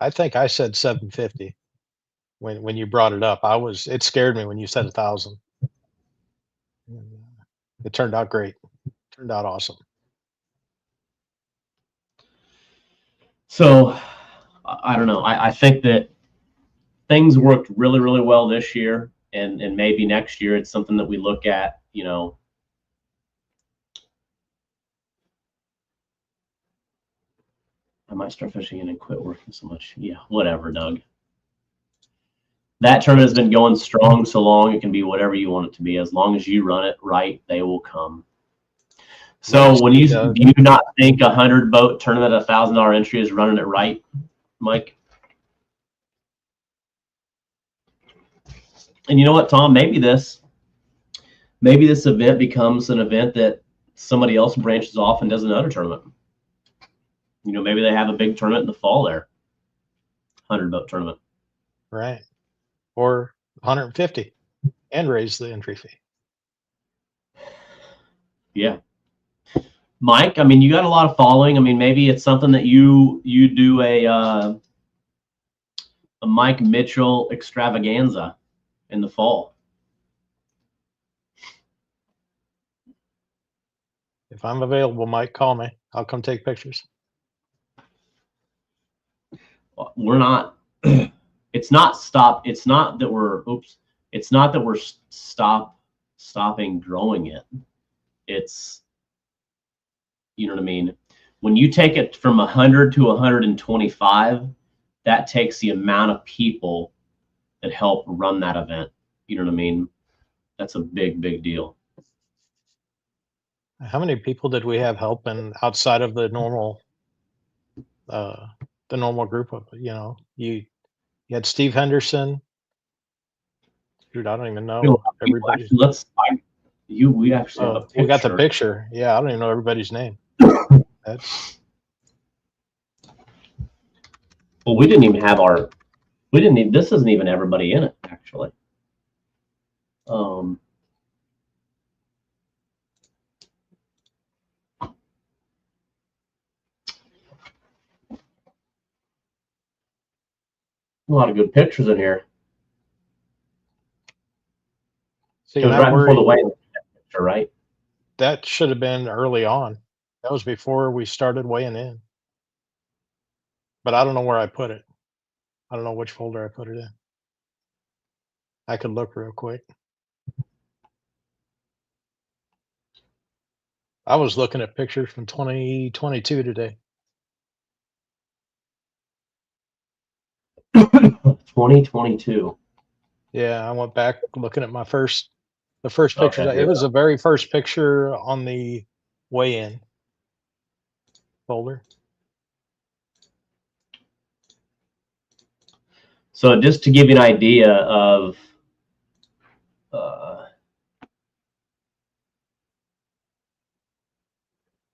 I think I said 750 when you brought it up. It scared me when you said 1,000. It turned out great. It turned out awesome. So I don't know. I think that things worked really, really well this year, and maybe next year it's something that we look at, you know. I might start fishing in and quit working so much. Yeah, whatever, Doug. That tournament has been going strong so long, it can be whatever you want it to be. As long as you run it right, they will come. So when you do you not think 100 boat tournament at $1,000 entry is running it right, Mike? And you know what, Tom? Maybe this event becomes an event that somebody else branches off and does another tournament. You know, maybe they have a big tournament in the fall there. 100 boat tournament. Right. Or 150 and raise the entry fee. Yeah. Mike, I mean, you got a lot of following. I mean, maybe it's something that you do a Mike Mitchell extravaganza in the fall. If I'm available, Mike, call me. I'll come take pictures. We're not. It's not stop. It's not that we're. Oops. It's not that we're stopping growing it. It's, you know what I mean? When you take it from 100 to 125, that takes the amount of people that help run that event. You know what I mean? That's a big, big deal. How many people did we have helping outside of the normal group of, you know, you had Steve Henderson. Dude, I don't even know everybody. We actually have a picture. We got the picture. Yeah, I don't even know everybody's name. That's well, we didn't even this isn't even everybody in it, actually. A lot of good pictures in here. so It was right before the wedding picture, right? that should have been early on. That was before we started weighing in. But I don't know where I put it. I don't know which folder I put it in. I could look real quick. I was looking at pictures from 2022 today. 2022. Yeah, I went back looking at the first pictures. Okay, It was the very first picture on the weigh-in folder. So just to give you an idea of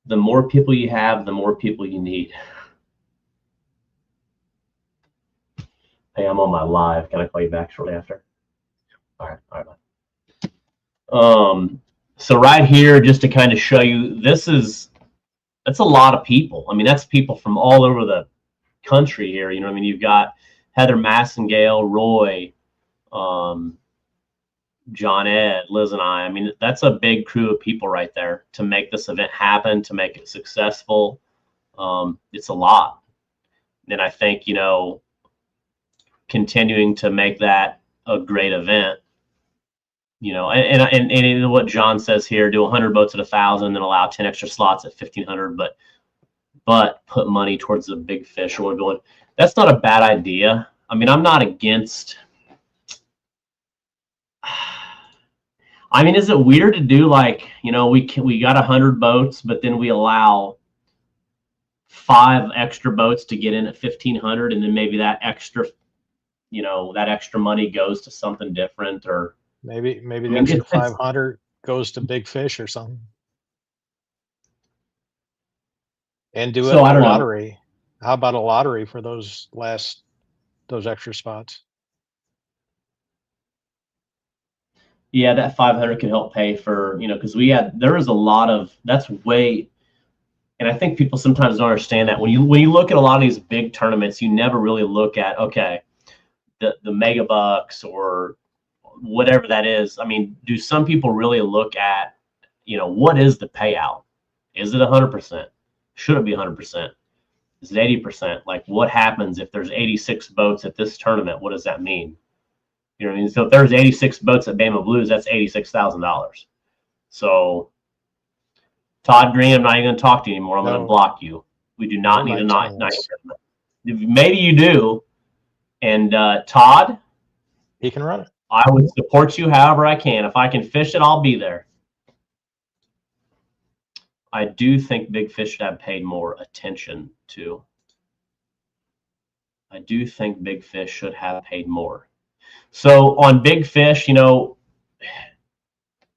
the more people you have, the more people you need. Hey, I'm on my live. Can I call you back shortly after? All right, bye. So right here, just to kind of show you, that's a lot of people. I mean, that's people from all over the country here. You know what I mean? You've got Heather Massengale, Roy, John Ed, Liz, and I. I mean, that's a big crew of people right there to make this event happen, to make it successful. It's a lot. And I think, you know, continuing to make that a great event, you know, and what John says here, do 100 boats at 1,000, then allow 10 extra slots at 1,500, but put money towards the big fish or going. That's not a bad idea. I mean, I'm not against. I mean, is it weird to do, like, you know, we got 100 boats, but then we allow 5 extra boats to get in at 1,500, and then maybe that extra, you know, that extra money goes to something different, or maybe the extra 500 goes to big fish or something. And do it So, I don't know. lottery. How about a lottery for those extra spots? Yeah, that 500 can help pay for, you know, because there was a lot of, that's way, and I think people sometimes don't understand that when you look at a lot of these big tournaments, you never really look at, okay, the mega bucks or whatever that is. I mean, do some people really look at, you know, what is the payout? Is it 100%? Should it be 100%? Is it 80%? Like, what happens if there's 86 boats at this tournament? What does that mean? You know what I mean? So if there's 86 boats at Bama Blues, that's $86,000. So, Todd Green, I'm not even going to talk to you anymore. I'm going to block you. We do not need a night tournament. Maybe you do. And Todd, he can run it. I would support you however I can. If I can fish it, I'll be there. I do think big fish should have paid more attention to. I do think big fish should have paid more. So on big fish, you know,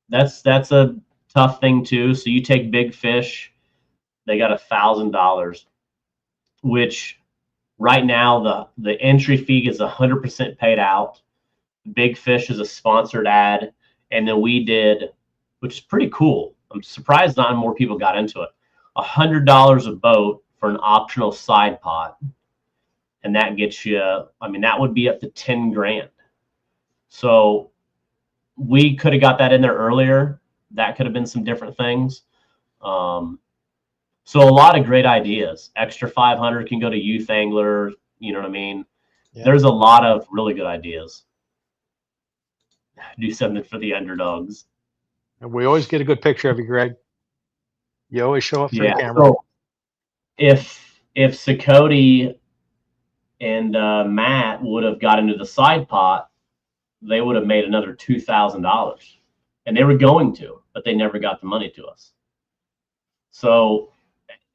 that's a tough thing too. So you take big fish, they got $1,000, which right now the entry fee is 100% paid out. Big fish is a sponsored ad, and then we did, which is pretty cool. I'm surprised not more people got into it. $100 a boat for an optional side pot, and that gets you. I mean, that would be up to 10 grand. So we could have got that in there earlier. That could have been some different things. So a lot of great ideas. Extra 500 can go to youth anglers. You know what I mean? Yeah. There's a lot of really good ideas. Do something for the underdogs. And we always get a good picture of you, Greg. You always show up for the camera. So if Sakoti and Matt would have got into the side pot, they would have made another $2,000, and they were going to, but they never got the money to us. So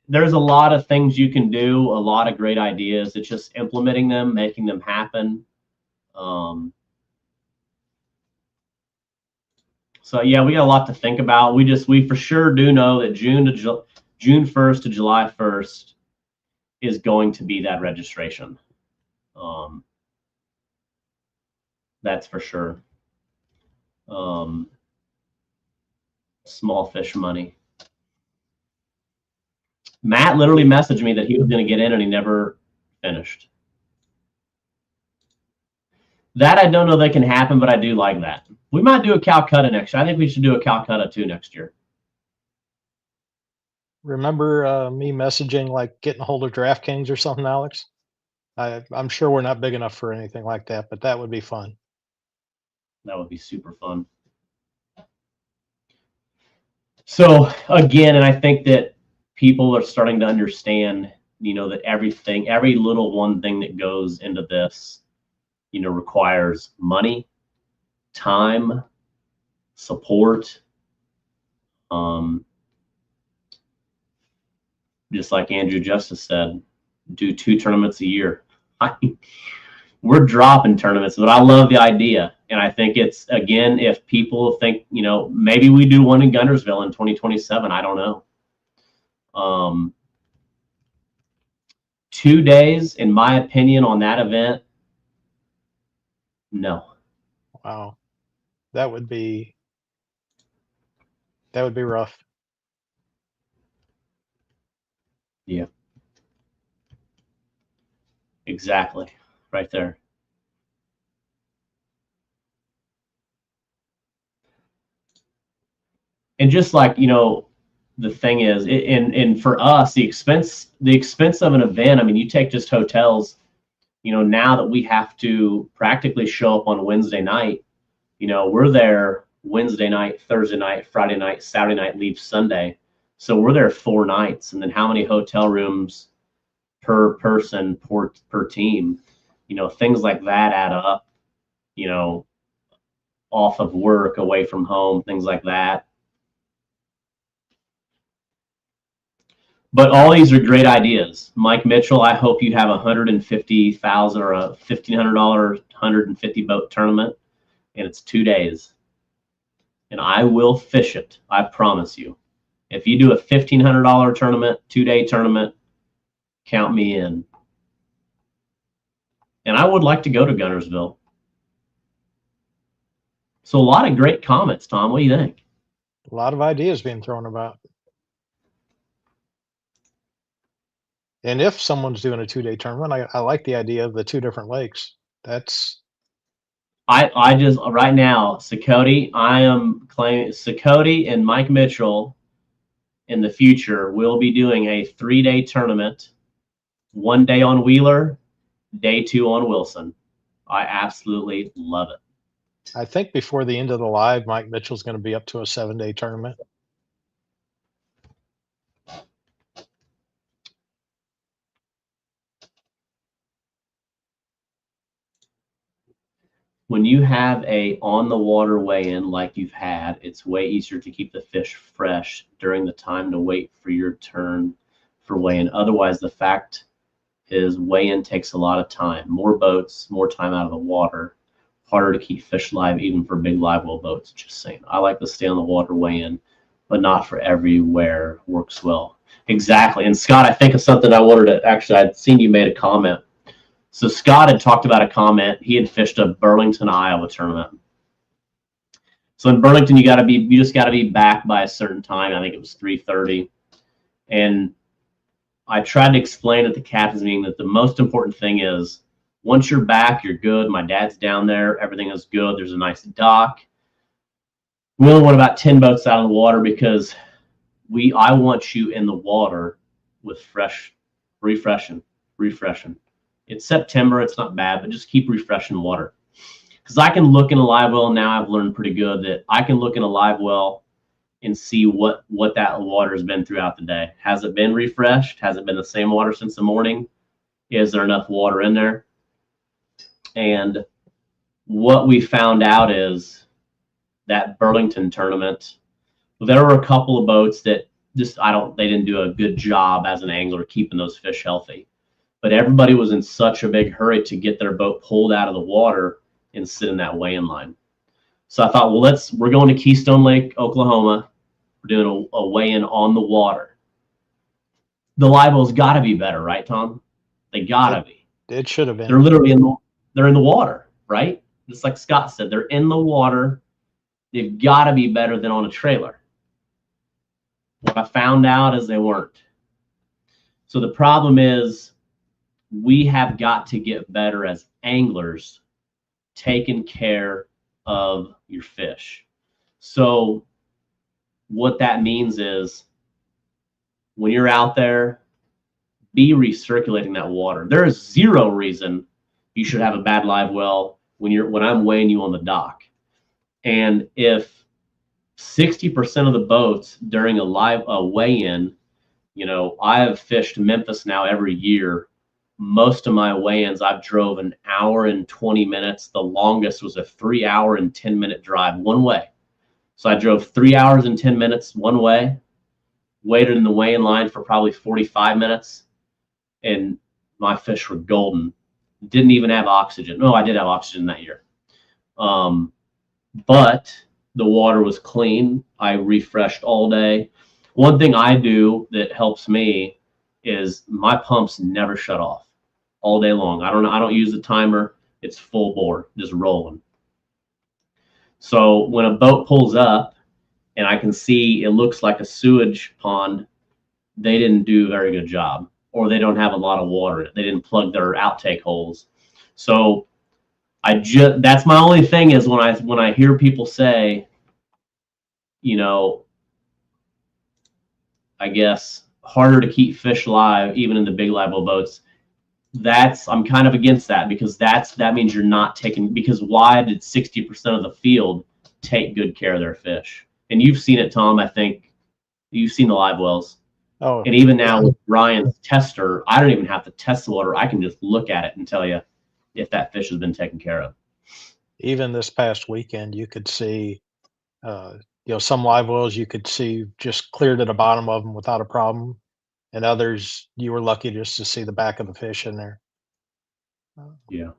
there's a lot of things you can do, a lot of great ideas. It's just implementing them, making them happen. So yeah, we got a lot to think about. We for sure do know that June 1st to July 1st is going to be that registration. That's for sure. Small fish money. Matt literally messaged me that he was going to get in and he never finished. That I don't know that can happen, but I do like that. We might do a Calcutta next year. I think we should do a Calcutta too next year. remember me messaging like getting a hold of DraftKings or something, Alex? I'm sure we're not big enough for anything like that, but that would be fun. That would be super fun. So again, and I think that people are starting to understand, that every little one thing that goes into this, requires money, time, support. Just like Andrew Justice said, do 2 tournaments a year. We're dropping tournaments, but I love the idea. And I think it's, again, if people think, maybe we do one in Guntersville in 2027. I don't know. 2 days, in my opinion, on that event, no. Wow. That would be rough. Yeah. Exactly. Right there. And just like, the thing is, and for us, the expense of an event, I mean, you take just hotels, now that we have to practically show up on Wednesday night, we're there Wednesday night, Thursday night, Friday night, Saturday night, leave Sunday. So we're there 4 nights. And then how many hotel rooms per person per team? Things like that add up, off of work, away from home, things like that. But all these are great ideas. Mike Mitchell, I hope you have $150,000 or a $1,500 150 boat tournament, and it's 2 days. And I will fish it. I promise you. If you do a $1,500 tournament, 2-day tournament, count me in. And I would like to go to Guntersville. So a lot of great comments, Tom. What do you think? A lot of ideas being thrown about. And if someone's doing a 2-day tournament, I like the idea of the 2 different lakes. That's I just right now, Sakoti, I am claiming Sakoti and Mike Mitchell in the future will be doing a 3-day tournament, 1 day on Wheeler, day 2 on Wilson. I absolutely love it. I think before the end of the live, Mike Mitchell's going to be up to a 7-day tournament. When you have a on the water weigh-in like you've had, it's way easier to keep the fish fresh during the time to wait for your turn for weigh-in. Otherwise, the fact is weigh-in takes a lot of time. More boats, more time out of the water. Harder to keep fish live, even for big live well boats. Just saying. I like to stay on the water weigh-in, but not for everywhere. Works well. Exactly. And Scott, I think of something I wanted to actually, I'd seen you made a comment. So Scott had talked about a comment. He had fished a Burlington, Iowa tournament. So in Burlington, you just got to be back by a certain time. I think it was 3:30. And I tried to explain at the captain's meeting that the most important thing is once you're back, you're good. My dad's down there. Everything is good. There's a nice dock. We only want about 10 boats out of the water because I want you in the water with refreshing. It's September. It's not bad, but just keep refreshing water. Because I can look in a live well now. I've learned pretty good that I can look in a live well and see what that water has been throughout the day. Has it been refreshed? Has it been the same water since the morning? Is there enough water in there? And what we found out is that Burlington tournament, there were a couple of boats that they didn't do a good job as an angler keeping those fish healthy. But everybody was in such a big hurry to get their boat pulled out of the water and sit in that weigh-in line. So I thought, well, we're going to Keystone Lake, Oklahoma. We're doing a weigh-in on the water. The live well's got to be better, right, Tom? They gotta be. It should have been. They're literally they're in the water, right? Just like Scott said, they're in the water. They've got to be better than on a trailer. What I found out is they weren't. So the problem is, we have got to get better as anglers taking care of your fish. So what that means is when you're out there, be recirculating that water. There is zero reason you should have a bad live well when I'm weighing you on the dock. And if 60% of the boats during a weigh-in, I have fished Memphis now every year. Most of my weigh-ins, I've drove an hour and 20 minutes. The longest was a 3-hour and 10-minute drive one way. So I drove 3 hours and 10 minutes one way, waited in the weigh-in line for probably 45 minutes, and my fish were golden. Didn't even have oxygen. No, I did have oxygen that year. But the water was clean. I refreshed all day. One thing I do that helps me is my pumps never shut off all day long. I don't use the timer. It's full bore, just rolling. So when a boat pulls up and I can see it looks like a sewage pond, they didn't do a very good job, or they don't have a lot of water in it. They didn't plug their outtake holes. So that's my only thing is when I hear people say, I guess harder to keep fish alive even in the big live well boats. I'm kind of against that, because that means you're not taking, because why did 60% of the field take good care of their fish? And you've seen it, Tom. I think you've seen the live wells. Oh, and even now with Ryan's tester, I don't even have to test the water. I can just look at it and tell you if that fish has been taken care of. even this past weekend, you could see, some live wells you could see just clear to the bottom of them without a problem, and others you were lucky just to see the back of the fish in there. Yeah.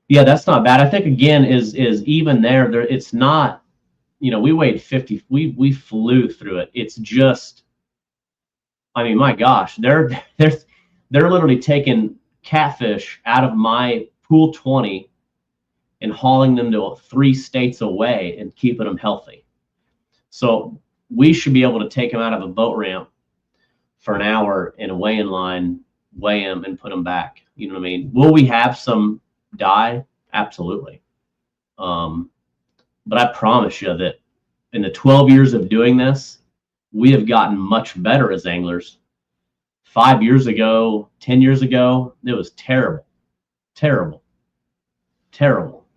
Yeah, that's not bad. I think again is even there. It's not. We weighed 50. We flew through it. It's just. I mean, my gosh, they're literally taking catfish out of my pool 20 and hauling them to 3 states away and keeping them healthy. So we should be able to take them out of a boat ramp for an hour in a weigh-in line, weigh them, and put them back. You know what I mean? Will we have some die? Absolutely. But I promise you that in the 12 years of doing this, we have gotten much better as anglers. 5 years ago, 10 years ago, it was terrible, terrible, terrible.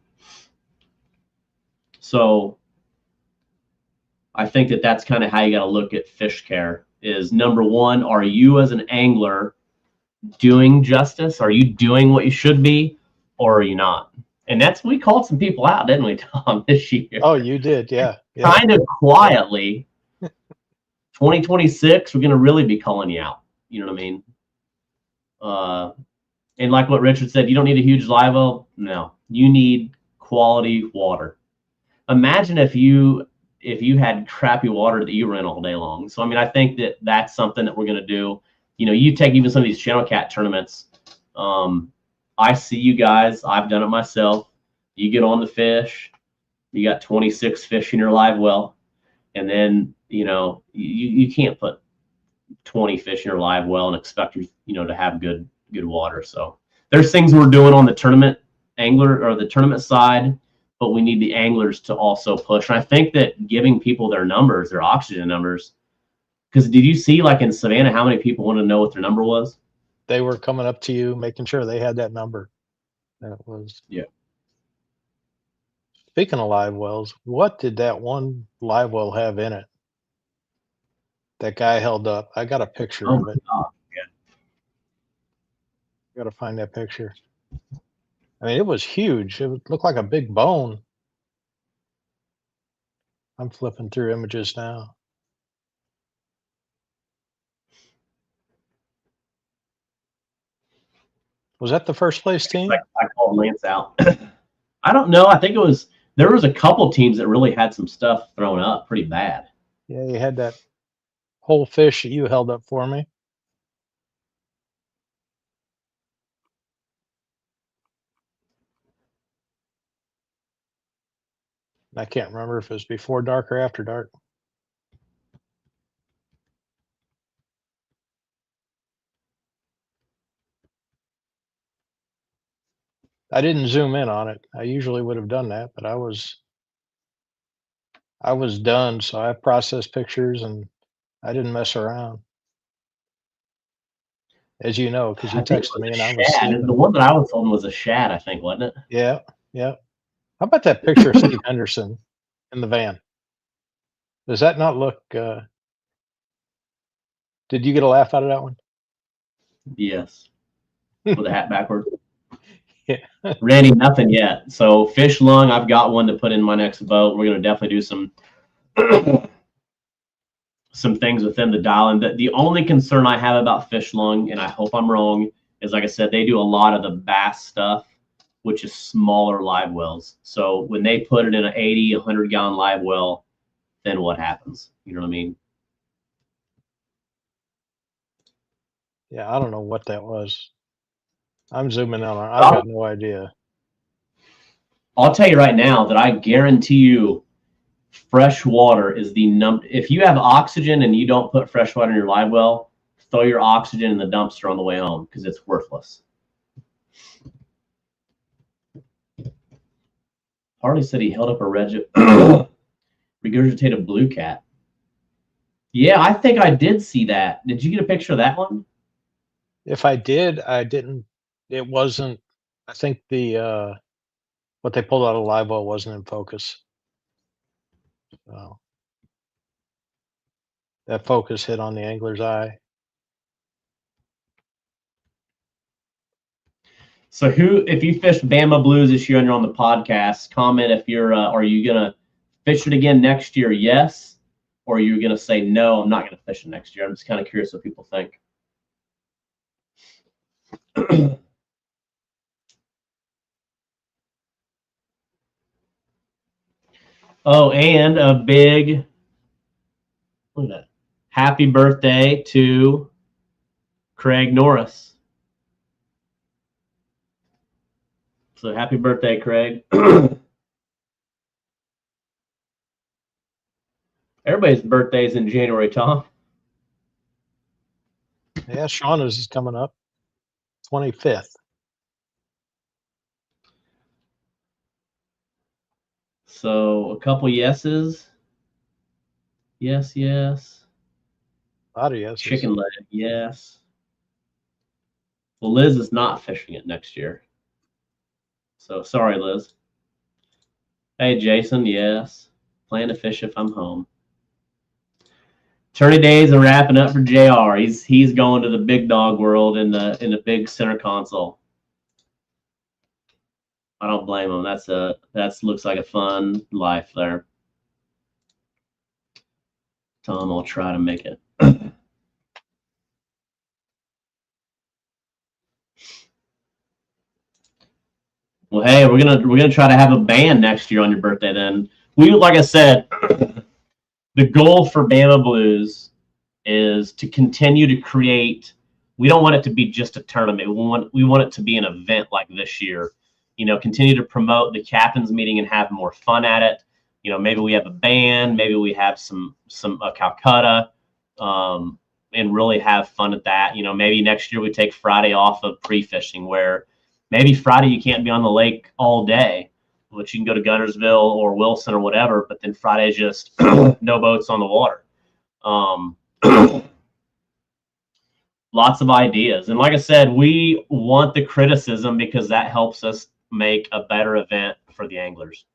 So I think that's kind of how you got to look at fish care. Is number one, are you as an angler doing justice? Are you doing what you should be, or are you not? And we called some people out, didn't we, Tom, this year? Oh, you did, yeah. Kind of quietly. 2026, we're going to really be calling you out. You know what I mean? And like what Richard said, you don't need a huge live well. No, you need quality water. Imagine if you had crappy water that you ran all day long. So I mean, I think that's something that we're going to do. You take even some of these channel cat tournaments. I see you guys. I've done it myself. You get on the fish. You got 26 fish in your live well, and then you can't put 20 fish in your live well and expect to have good water. So there's things we're doing on the tournament angler or the tournament side, but we need the anglers to also push. And I think that giving people their numbers, their oxygen numbers, because did you see like in Savannah how many people wanted to know what their number was? They were coming up to you, making sure they had that number. That was. Yeah. Speaking of live wells, what did that one live well have in it? That guy held up. I got a picture of it. God, yeah. Got to find that picture. I mean, it was huge. It looked like a big bone. I'm flipping through images now. Was that the first place team? I called Lance out. I don't know. I think there was a couple teams that really had some stuff thrown up pretty bad. Yeah, you had that whole fish that you held up for me. I can't remember if it was before dark or after dark. I didn't zoom in on it. I usually would have done that, but I was done, so I processed pictures and I didn't mess around. As you know, because you I think it texted was me a and I was shad. The sleeping. one that I was holding was a shad, I think, wasn't it? Yeah, yeah. How about that picture of Steve Henderson in the van? Does that not look, did you get a laugh out of that one? Yes. With the hat backward. Yeah. Randy, nothing yet. So fish lung, I've got one to put in my next boat. We're gonna definitely do some some things with them to dial in. The only concern I have about fish lung, and I hope I'm wrong, is like I said, they do a lot of the bass stuff, which is smaller live wells. So when they put it in an 80, 100 gallon live well, then what happens? You know what I mean? Yeah, I don't know what that was. I'm zooming in on it. I've got no idea. I'll tell you right now that I guarantee you fresh water is the if you have oxygen and you don't put fresh water in your live well, throw your oxygen in the dumpster on the way home because it's worthless. Harley said he held up a regurgitated blue cat. Yeah, I think I did see that. Did you get a picture of that one? If I did, I didn't. It wasn't. I think the what they pulled out of live well wasn't in focus. So that focus hit on the angler's eye. So if you fished Bama Blues this year and you're on the podcast, comment if you're, are you going to fish it again next year? Yes. Or are you going to say, no, I'm not going to fish it next year? I'm just kind of curious what people think. Oh, and a big, look at that. Happy birthday to Craig Norris. So happy birthday, Craig. Everybody's birthday's in January, Tom. Yeah, Shauna's is coming up, 25th. So a couple yeses. Yes, yes. A lot of yeses. Chicken leg, yes. Well, Liz is not fishing it next year. So sorry, Liz. Hey, Jason, yes. Plan to fish if I'm home. Tourney days are wrapping up for JR. He's going to the big dog world in the big center console. I don't blame him. That looks like a fun life there. Tom, I'll try to make it. Well, hey, we're gonna try to have a band next year on your birthday. Then like I said, the goal for Bama Blues is to continue to create. We don't want it to be just a tournament. We want it to be an event like this year. You know, continue to promote the captain's meeting and have more fun at it. You know, maybe we have a band, maybe we have some Calcutta, and really have fun at that. You know, maybe next year we take Friday off of pre-fishing, where maybe Friday you can't be on the lake all day, but you can go to Guntersville or Wilson or whatever. But then Friday is just no boats on the water. Lots of ideas, and like I said, we want the criticism because that helps us make a better event for the anglers.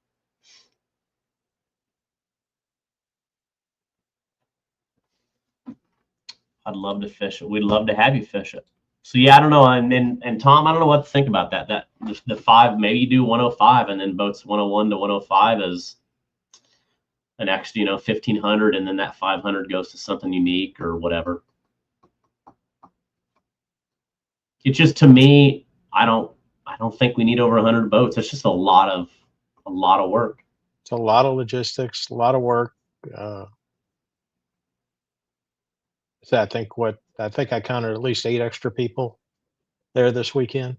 I'd love to fish it. We'd love to have you fish it. So yeah, I don't know. And Tom, I don't know what to think about that. That the 5, maybe you do 105 and then boats 101 to 105 is an extra, 1,500, and then that 500 goes to something unique or whatever. It's just, to me, I don't think we need over 100 boats. It's just a lot of work. It's a lot of logistics, a lot of work. So I think I counted at least 8 extra people there this weekend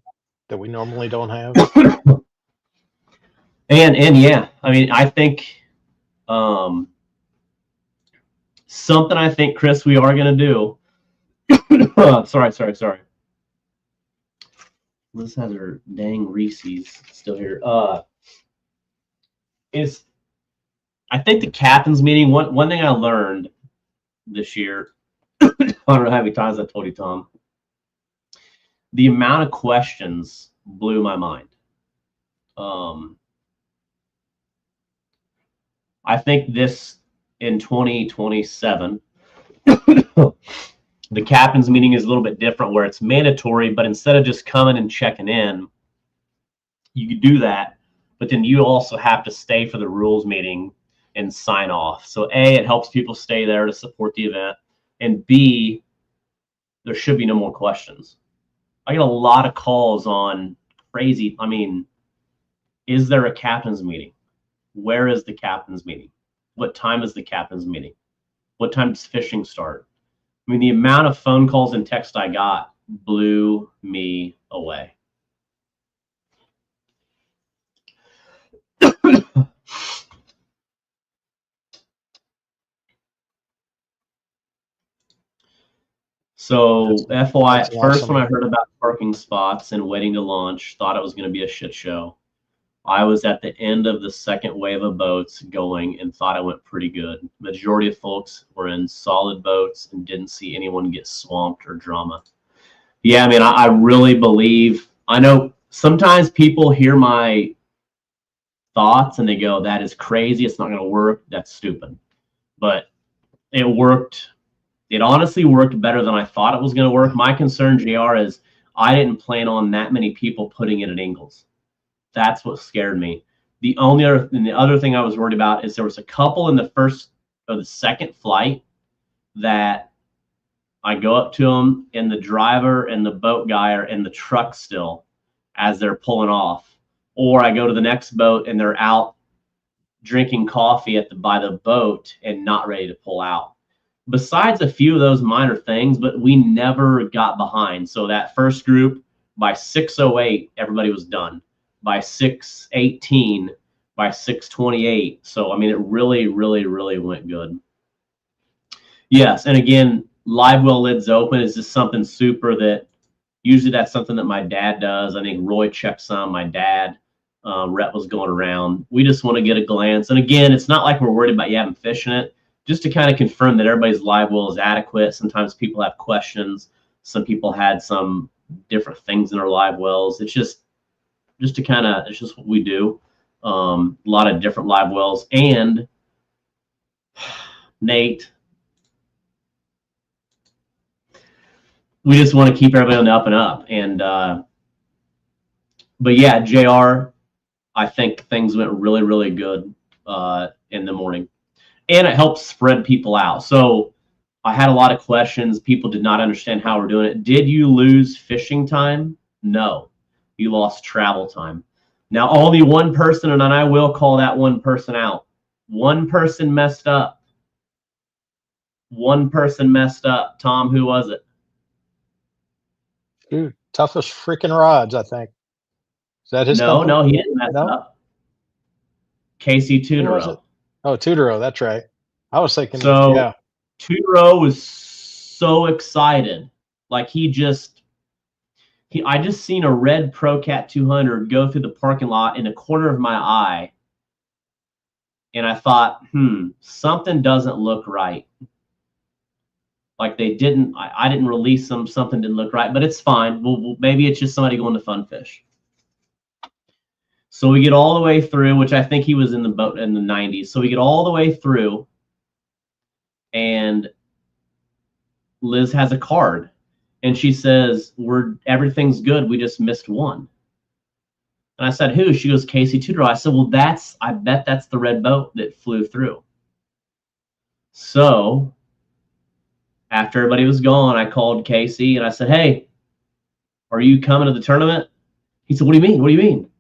that we normally don't have. And yeah, I mean, I think something I think, Chris, we are going to do. Sorry. Liz has her dang Reese's still here. Is I think the captain's meeting. One thing I learned this year. I don't know how many times I told you, Tom. The amount of questions blew my mind. I think this in 2027, the captain's meeting is a little bit different where it's mandatory, but instead of just coming and checking in, you could do that, but then you also have to stay for the rules meeting and sign off. So A, it helps people stay there to support the event, and B, there should be no more questions. I get a lot of calls on crazy. I mean, is there a captain's meeting? Where is the captain's meeting? What time is the captain's meeting? What time does fishing start? I mean, the amount of phone calls and text I got blew me away. So FYI, at first when I heard about parking spots and waiting to launch, thought it was going to be a shit show. I was at the end of the second wave of boats going and thought it went pretty good. Majority of folks were in solid boats and didn't see anyone get swamped or drama. Yeah, I mean, I really believe, I know sometimes people hear my thoughts and they go, that is crazy. It's not going to work. That's stupid. But it worked. It honestly worked better than I thought it was going to work. My concern, JR, is I didn't plan on that many people putting it at Ingalls. That's what scared me. The other thing I was worried about is there was a couple in the first or the second flight that I go up to them and the driver and the boat guy are in the truck still as they're pulling off. Or I go to the next boat and they're out drinking coffee by the boat and not ready to pull out. Besides a few of those minor things, but we never got behind. So that first group, by 6:08, everybody was done. By 6:18, by 6:28. So, I mean, it really, really, really went good. Yes, and again, live well lids open is just something super that usually that's something that my dad does. I think Roy checked some, my dad, Rhett was going around. We just want to get a glance. And again, it's not like we're worried about you having fish in it. Just to kind of confirm that everybody's live well is adequate. Sometimes people have questions. Some people had some different things in their live wells. It's just to kind of, it's just what we do. A lot of different live wells. And Nate, we just want to keep everybody on the up and up. And, but yeah, JR, I think things went really, really good in the morning. And it helps spread people out. So I had a lot of questions. People did not understand how we're doing it. Did you lose fishing time? No. You lost travel time. Now, only one person, and I will call that one person out. One person messed up. One person messed up. Tom, who was it? Dude, toughest freaking rods, I think. Is that his company? No, he didn't mess up. Casey Tudoro. Oh, Tudoro, that's right. I was thinking, so, yeah. Tudoro was so excited. Like I just seen a red ProCat 200 go through the parking lot in the corner of my eye. And I thought, something doesn't look right. Like I didn't release them. Something didn't look right, but it's fine. Maybe it's just somebody going to fun fish. So we get all the way through, which I think he was in the boat in the 90s. So we get all the way through, and Liz has a card, and she says, everything's good. We just missed one. And I said, who? She goes, Casey Tudor. I said, well, I bet that's the red boat that flew through. So after everybody was gone, I called Casey and I said, hey, are you coming to the tournament? He said, what do you mean? What do you mean?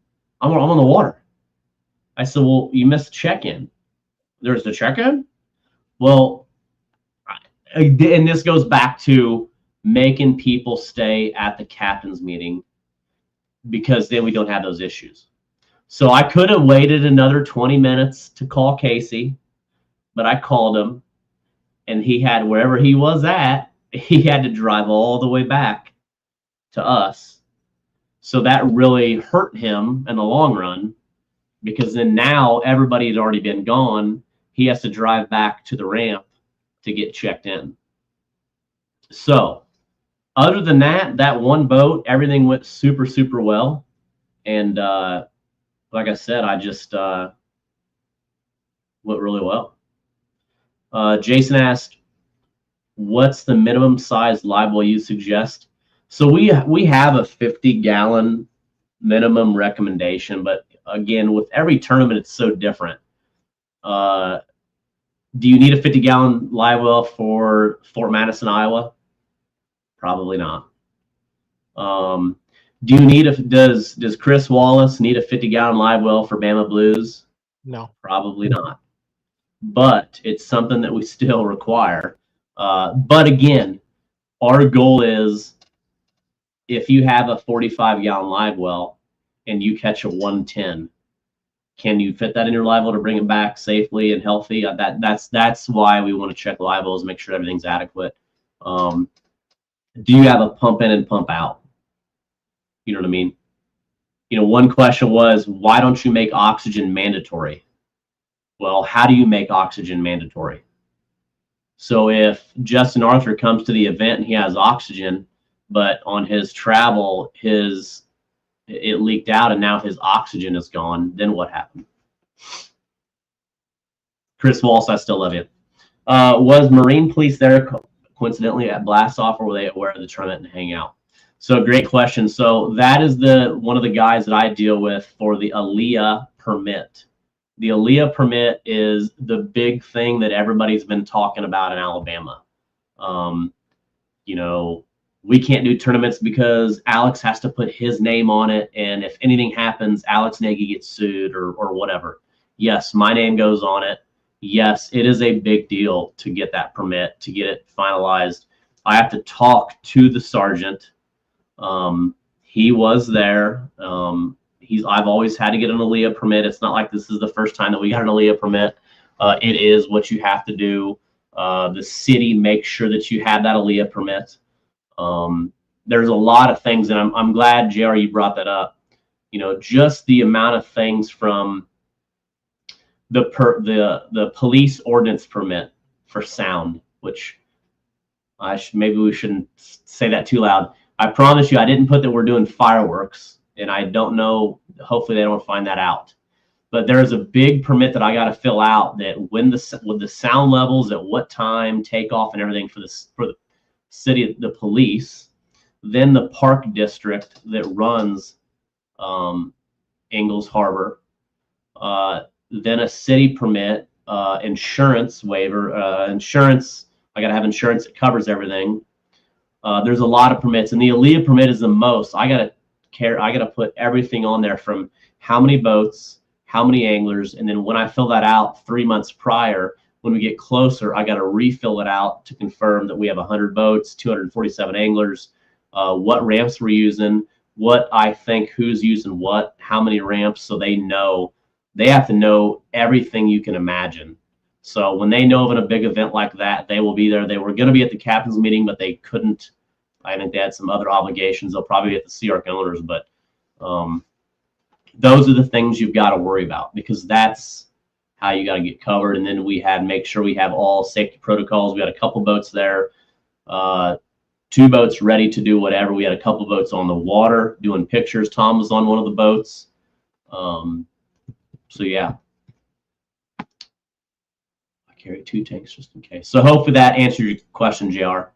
I'm on the water. I said, well, you missed check-in. There's the check-in? Well, and this goes back to making people stay at the captain's meeting because then we don't have those issues. So I could have waited another 20 minutes to call Casey, but I called him, and he had, wherever he was at, he had to drive all the way back to us. So that really hurt him in the long run, because then now everybody had already been gone. He has to drive back to the ramp to get checked in. So other than that, that one boat, everything went super, super well. And like I said, I just went really well. Jason asked, what's the minimum size live well you suggest? So we have a 50-gallon minimum recommendation, but again, with every tournament, it's so different. Do you need a 50-gallon live well for Fort Madison, Iowa? Probably not. Do you need does Chris Wallace need a 50-gallon live well for Bama Blues? No. Probably not. But it's something that we still require. But again, our goal is, if you have a 45-gallon live well and you catch a 110, can you fit that in your live well to bring it back safely and healthy? That's why we want to check live wells, make sure everything's adequate. Do you have a pump in and pump out? You know what I mean? You know, one question was, why don't you make oxygen mandatory? Well, how do you make oxygen mandatory? So if Justin Arthur comes to the event and he has oxygen, but on his travel, it leaked out and now his oxygen is gone, then what happened? Chris Walsh, I still love you. Was Marine Police there coincidentally at Blast Off, or were they aware of the tournament and hang out? So great question. So that is one of the guys that I deal with for the ALEA permit. The ALEA permit is the big thing that everybody's been talking about in Alabama. You know, we can't do tournaments because Alex has to put his name on it, and if anything happens, Alex Nagy gets sued or whatever. Yes, my name goes on it. Yes, it is a big deal to get that permit, to get it finalized. I have to talk to the sergeant. He was there. I've always had to get an ALEA permit. It's not like this is the first time that we got an ALEA permit. It is what you have to do. The city makes sure that you have that ALEA permit. There's a lot of things, and I'm glad, JR, you brought that up. You know, just the amount of things from the police ordinance permit for sound, which maybe we shouldn't say that too loud. I promise you, I didn't put that we're doing fireworks, and I don't know. Hopefully, they don't find that out. But there is a big permit that I got to fill out that with the sound levels, at what time, takeoff, and everything for the city, the police, then the park district that runs Ingalls Harbor, then a city permit, insurance waiver, insurance. I got to have insurance that covers everything. There's a lot of permits, and the ALEA permit is the most. I got to put everything on there, from how many boats, how many anglers, and then when I fill that out 3 months prior, when we get closer, I got to refill it out to confirm that we have 100 boats, 247 anglers, what ramps we're using, what I think who's using what, how many ramps, so they know. They have to know everything you can imagine. So when they know of a big event like that, they will be there. They were going to be at the captain's meeting, but they couldn't. I think they had some other obligations. They'll probably be at the Sea Arc owners, but those are the things you've got to worry about, because that's how you got to get covered. And then make sure we have all safety protocols. We had a couple boats there, 2 boats ready to do whatever. We had a couple boats on the water doing pictures. Tom was on one of the boats. So yeah, I carry 2 tanks just in case. So hopefully that answered your question, JR.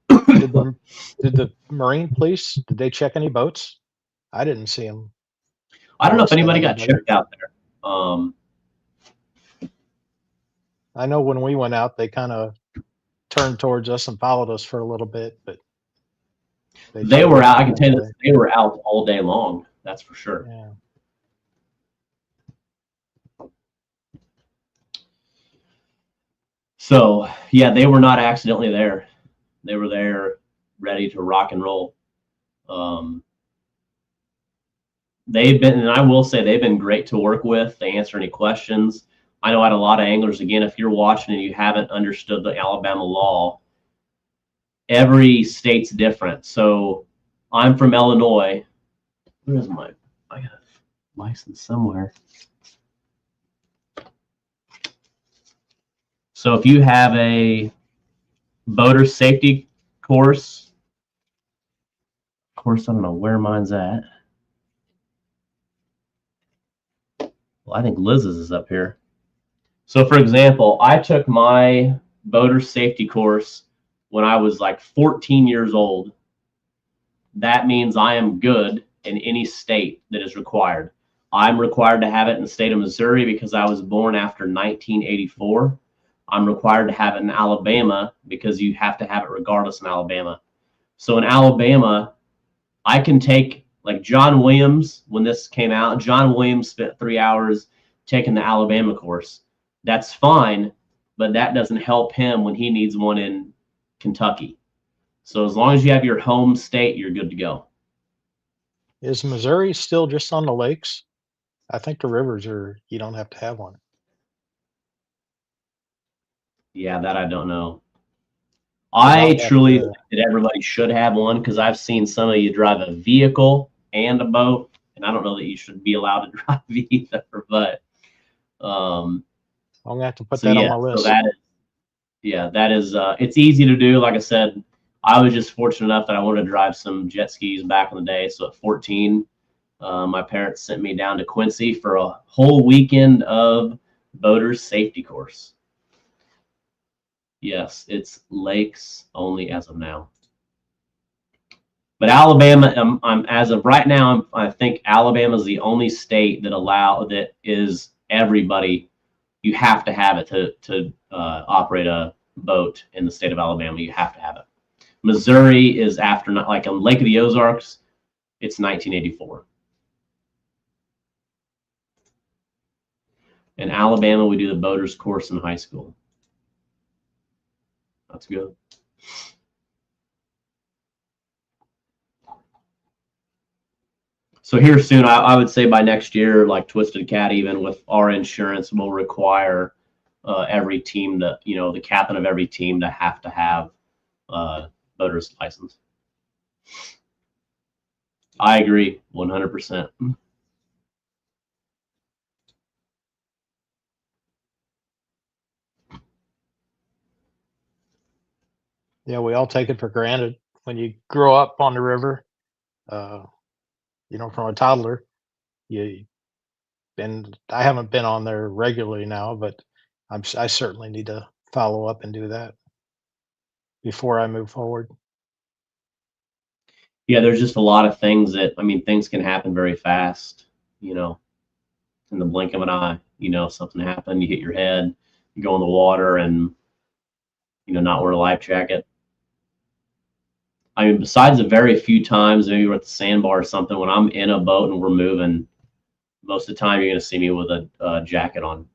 Did the Marine Police, did they check any boats? I didn't see them. I don't know if anybody got checked out there. I know when we went out, they kind of turned towards us and followed us for a little bit, but they were out. I can tell you this, they were out all day long. That's for sure. Yeah. So yeah, they were not accidentally there. They were there ready to rock and roll. They've been, and I will say, they've been great to work with. They answer any questions. I know I had a lot of anglers. Again, if you're watching and you haven't understood the Alabama law, every state's different. So I'm from Illinois. Where is my? I got a license somewhere. So if you have a boater safety course, of course, I don't know where mine's at. Well, I think Liz's is up here. So for example, I took my boater safety course when I was like 14 years old. That means I am good in any state that is required. I'm required to have it in the state of Missouri because I was born after 1984. I'm required to have it in Alabama because you have to have it regardless in Alabama. So in Alabama, I can take, like John Williams, when this came out, John Williams spent 3 hours taking the Alabama course. That's fine, but that doesn't help him when he needs one in Kentucky. So as long as you have your home state, you're good to go. Is Missouri still just on the lakes? I think the rivers are, you don't have to have one. Yeah, that I don't know. I'll I have truly to- think that everybody should have one because I've seen some of you drive a vehicle and a boat, and I don't know that you should be allowed to drive either. But I'm gonna have to put so that yeah, on my so list. that is it's easy to do. Like I said, I was just fortunate enough that I wanted to drive some jet skis back in the day. So at 14, my parents sent me down to Quincy for a whole weekend of boaters safety course. Yes, it's lakes only as of now. But Alabama, I'm as of right now, I think Alabama is the only state that is everybody. You have to have it to operate a boat in the state of Alabama. You have to have it. Missouri is after, like on Lake of the Ozarks, it's 1984. In Alabama, we do the boaters course in high school. That's good. So here soon, I would say by next year, like Twisted Cat, even with our insurance, will require every team to, the captain of every team to have boater's license. I agree 100%. Yeah, we all take it for granted when you grow up on the river. From a toddler, and I haven't been on there regularly now, but I certainly need to follow up and do that before I move forward. Yeah, there's just a lot of things things can happen very fast, in the blink of an eye. Something happened, you hit your head, you go in the water and, not wear a life jacket. Besides the very few times, maybe we're at the sandbar or something, when I'm in a boat and we're moving, most of the time you're going to see me with a jacket on.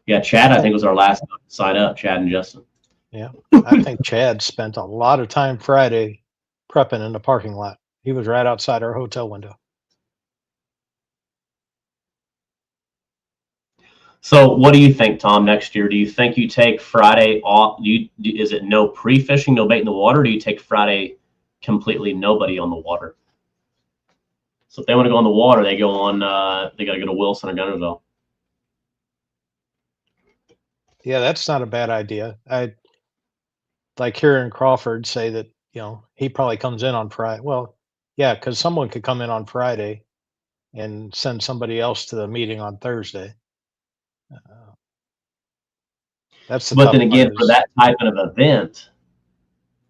Yeah, Chad, I think was our last sign up, Chad and Justin. Yeah, I think Chad spent a lot of time Friday prepping in the parking lot. He was right outside our hotel window. So what do you think, Tom, next year? Do you think you take Friday off? Is it no pre-fishing, no bait in the water? Or do you take Friday completely nobody on the water? So if they want to go on the water, they go on, they got to go to Wilson or Gunnersville. Yeah, that's not a bad idea. I like hearing Crawford say that, he probably comes in on Friday. Well, yeah, because someone could come in on Friday and send somebody else to the meeting on Thursday. That's the But tough then again, part for that type of event,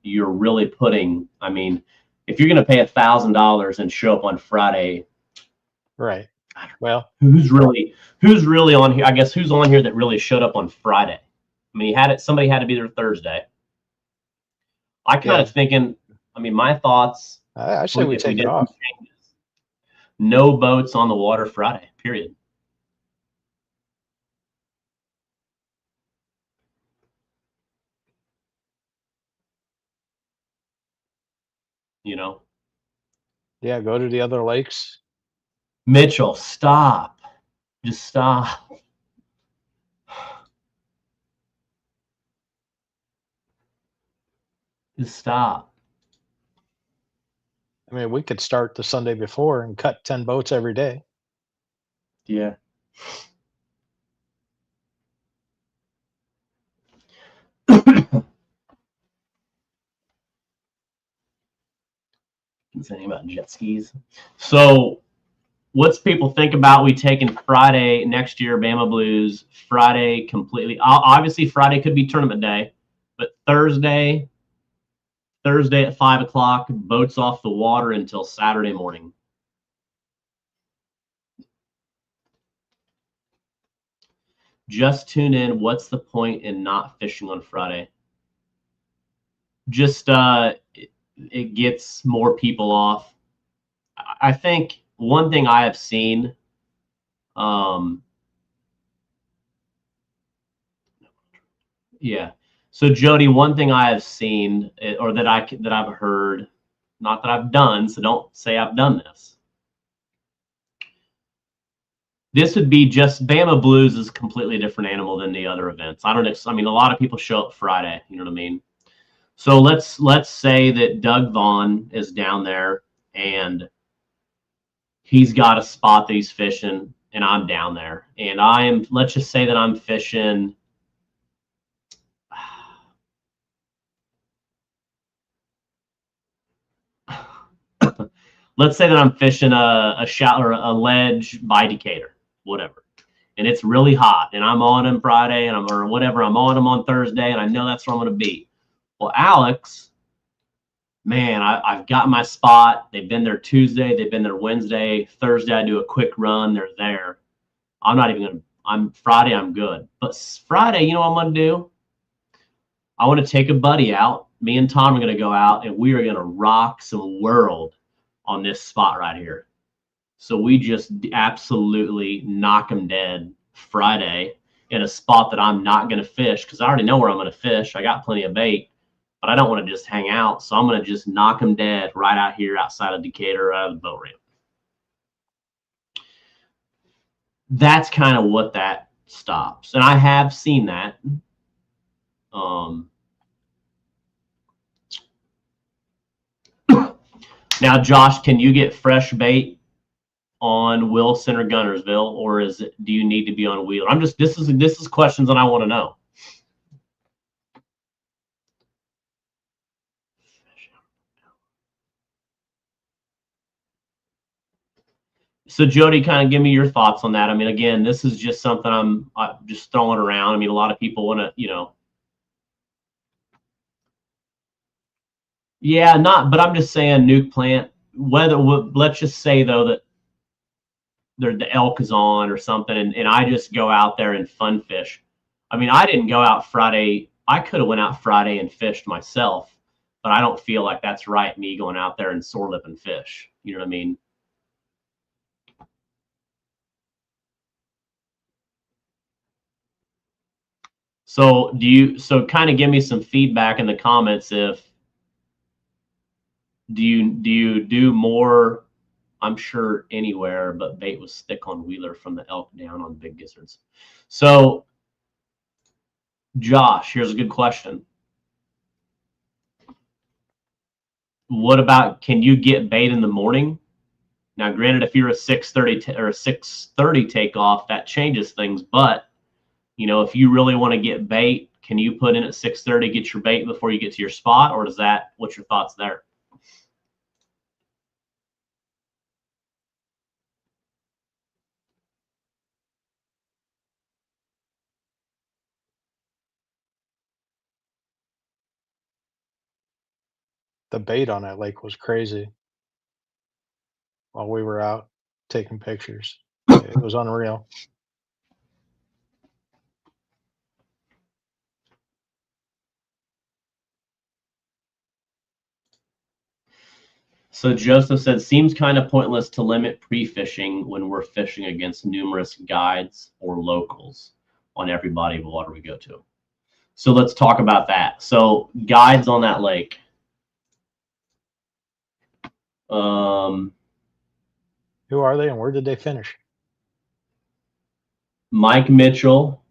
you're really putting, if you're going to pay $1,000 and show up on Friday, right. Well, who's really on here? I guess who's on here that really showed up on Friday? Somebody had to be there Thursday. I kind of thinking, my thoughts. I say we take it off. No boats on the water Friday, period. Yeah, go to the other lakes. Mitchell, stop. Just stop. Just stop. I mean, we could start the Sunday before and cut 10 boats every day. Yeah. Anything about jet skis. So what's people think about we taking Friday next year, Bama Blues, Friday completely. Obviously, Friday could be tournament day, but Thursday at 5 o'clock, boats off the water until Saturday morning. Just tune in. What's the point in not fishing on Friday? Just it gets more people off. I think one thing I have seen, yeah. So Jody, one thing I have seen, or that I've heard, not that I've done, so don't say I've done this. This would be just Bama Blues is a completely different animal than the other events. I mean, a lot of people show up Friday. You know what I mean? So let's say that Doug Vaughn is down there and he's got a spot that he's fishing, and I'm down there, and let's just say that I'm fishing. Let's say that I'm fishing a shallow or a ledge by Decatur, whatever, and it's really hot, and I'm on him Friday, and I'm on him on Thursday, and I know that's where I'm going to be. Well, Alex, man, I've got my spot. They've been there Tuesday, they've been there Wednesday, Thursday. I do a quick run. They're there. I'm not even going to. Friday. I'm good, but Friday, you know what I'm going to do? I want to take a buddy out. Me and Tom are going to go out, and we are going to rock some world on this spot right here. So we just absolutely knock them dead Friday in a spot that I'm not going to fish because I already know where I'm going to fish. I got plenty of bait, but I don't want to just hang out. So I'm going to just knock them dead right out here outside of Decatur, out of the boat ramp. That's kind of what that stops. And I have seen that. Now, Josh, can you get fresh bait on Wilson or Gunnersville, or do you need to be on Wheeler? This is questions that I want to know. So Jody, kind of give me your thoughts on that. I mean, again, this is just something I'm just throwing around. I mean, a lot of people want to, yeah, but I'm just saying nuke plant, let's just say though that the elk is on or something, and I just go out there and fun fish. I mean, I didn't go out Friday. I could have went out Friday and fished myself, but I don't feel like that's right, me going out there and sore lip and fish. You know what I mean? So kind of give me some feedback in the comments if do you do more? I'm sure anywhere, but bait was thick on Wheeler from the elk down on big gizzards. So Josh, here's a good question. What about, can you get bait in the morning? Now, granted, if you're a 6:30 or a 6:30 takeoff, that changes things. But if you really want to get bait, can you put in at 6:30, get your bait before you get to your spot, or what's your thoughts there? The bait on that lake was crazy while we were out taking pictures. It was unreal. So Joseph said, seems kind of pointless to limit pre-fishing when we're fishing against numerous guides or locals on every body of water we go to. So let's talk about that. So guides on that lake. Who are they and where did they finish? Mike Mitchell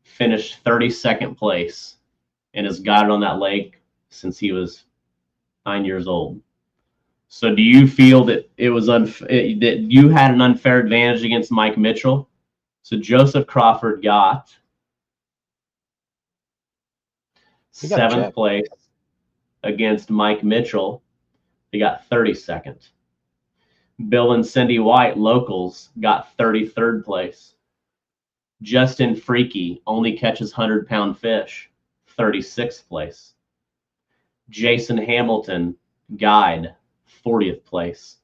finished 32nd place and has guided on that lake since he was 9 years old. So do you feel that it was that you had an unfair advantage against Mike Mitchell? So Joseph Crawford got He got 7th checked. place against Mike Mitchell. He got 32nd. Bill and Cindy White, locals, got 33rd place. Justin Freaky only catches 100-pound fish, 36th place. Jason Hamilton, guide, 40th place.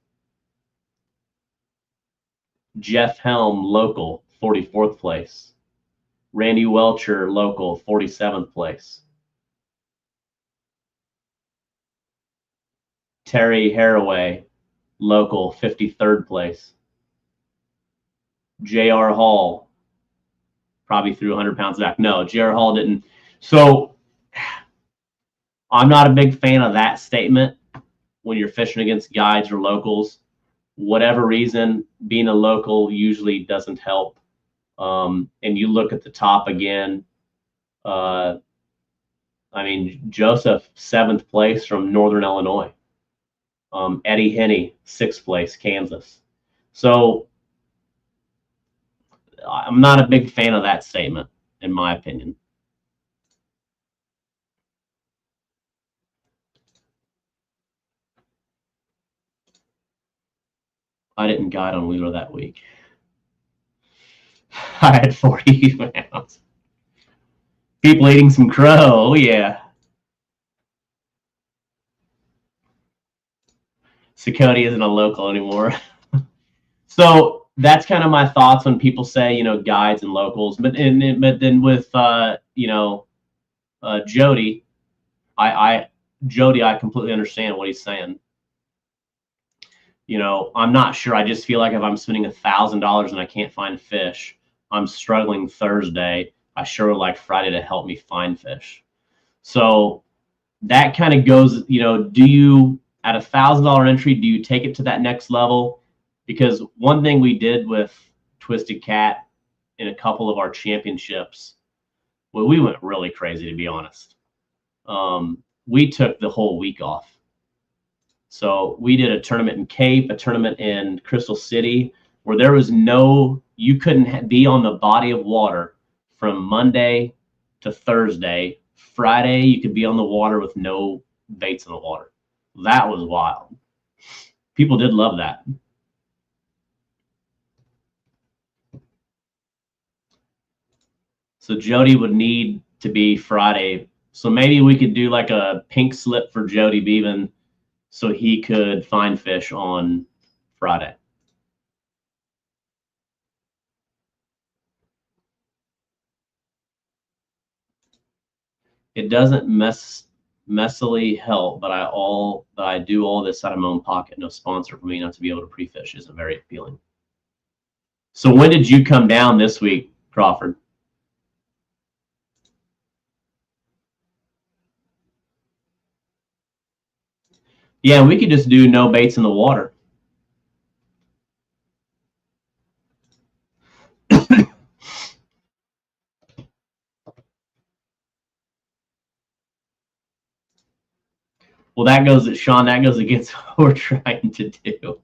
Jeff Helm, local, 44th place. Randy Welcher, local, 47th place. Terry Haraway, local, 53rd place. J.R. Hall probably threw 100 pounds back. No, J.R. Hall didn't. So I'm not a big fan of that statement when you're fishing against guides or locals. Whatever reason, being a local usually doesn't help. And you look at the top again. I mean, Joseph, 7th place from Northern Illinois. Eddie Henney, 6th place, Kansas. So I'm not a big fan of that statement, in my opinion. I didn't guide on Wheeler that week. I had 40 pounds. People eating some crow, oh yeah. Sakoti isn't a local anymore. So that's kind of my thoughts when people say, you know, guides and locals. But then with Jody, I completely understand what he's saying. You know, I'm not sure. I just feel like if I'm spending $1,000 and I can't find fish, I'm struggling Thursday. I sure would like Friday to help me find fish. So that kind of goes, you know, do you, at $1,000 entry, do you take it to that next level? Because one thing we did with Twisted Cat in a couple of our championships, well, we went really crazy, to be honest. We took the whole week off. So we did a tournament in Cape, a tournament in Crystal City, where there was you couldn't be on the body of water from Monday to Thursday. Friday, you could be on the water with no baits in the water. That was wild. People did love that. So Jody would need to be Friday. So maybe we could do like a pink slip for Jody Bevan so he could find fish on Friday. It doesn't messily help, but I do all this out of my own pocket. No sponsor for me not to be able to pre-fish isn't very appealing. So when did you come down this week, Crawford? Yeah, we could just do no baits in the water. Well, that goes against what we're trying to do.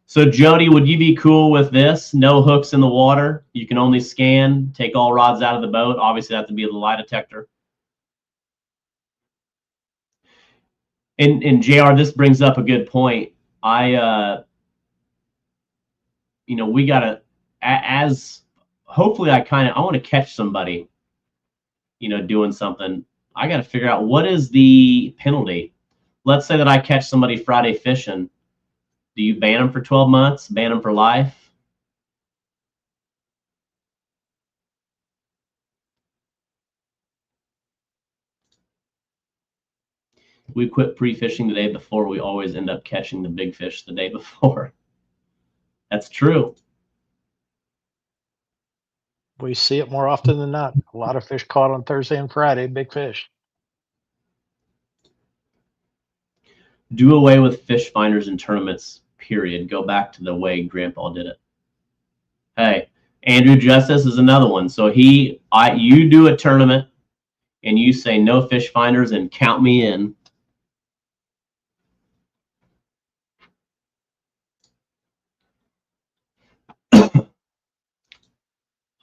So Jody, would you be cool with this? No hooks in the water. You can only scan, take all rods out of the boat. Obviously, that have to be the lie detector. And JR, this brings up a good point. We gotta, hopefully I want to catch somebody, doing something. I got to figure out what is the penalty. Let's say that I catch somebody Friday fishing. Do you ban them for 12 months? Ban them for life? We quit pre-fishing the day before. We always end up catching the big fish the day before. That's true. We see it more often than not. A lot of fish caught on Thursday and Friday, big fish. Do away with fish finders in tournaments, period. Go back to the way Grandpa did it. Hey, Andrew Justice is another one. So you do a tournament and you say no fish finders and count me in.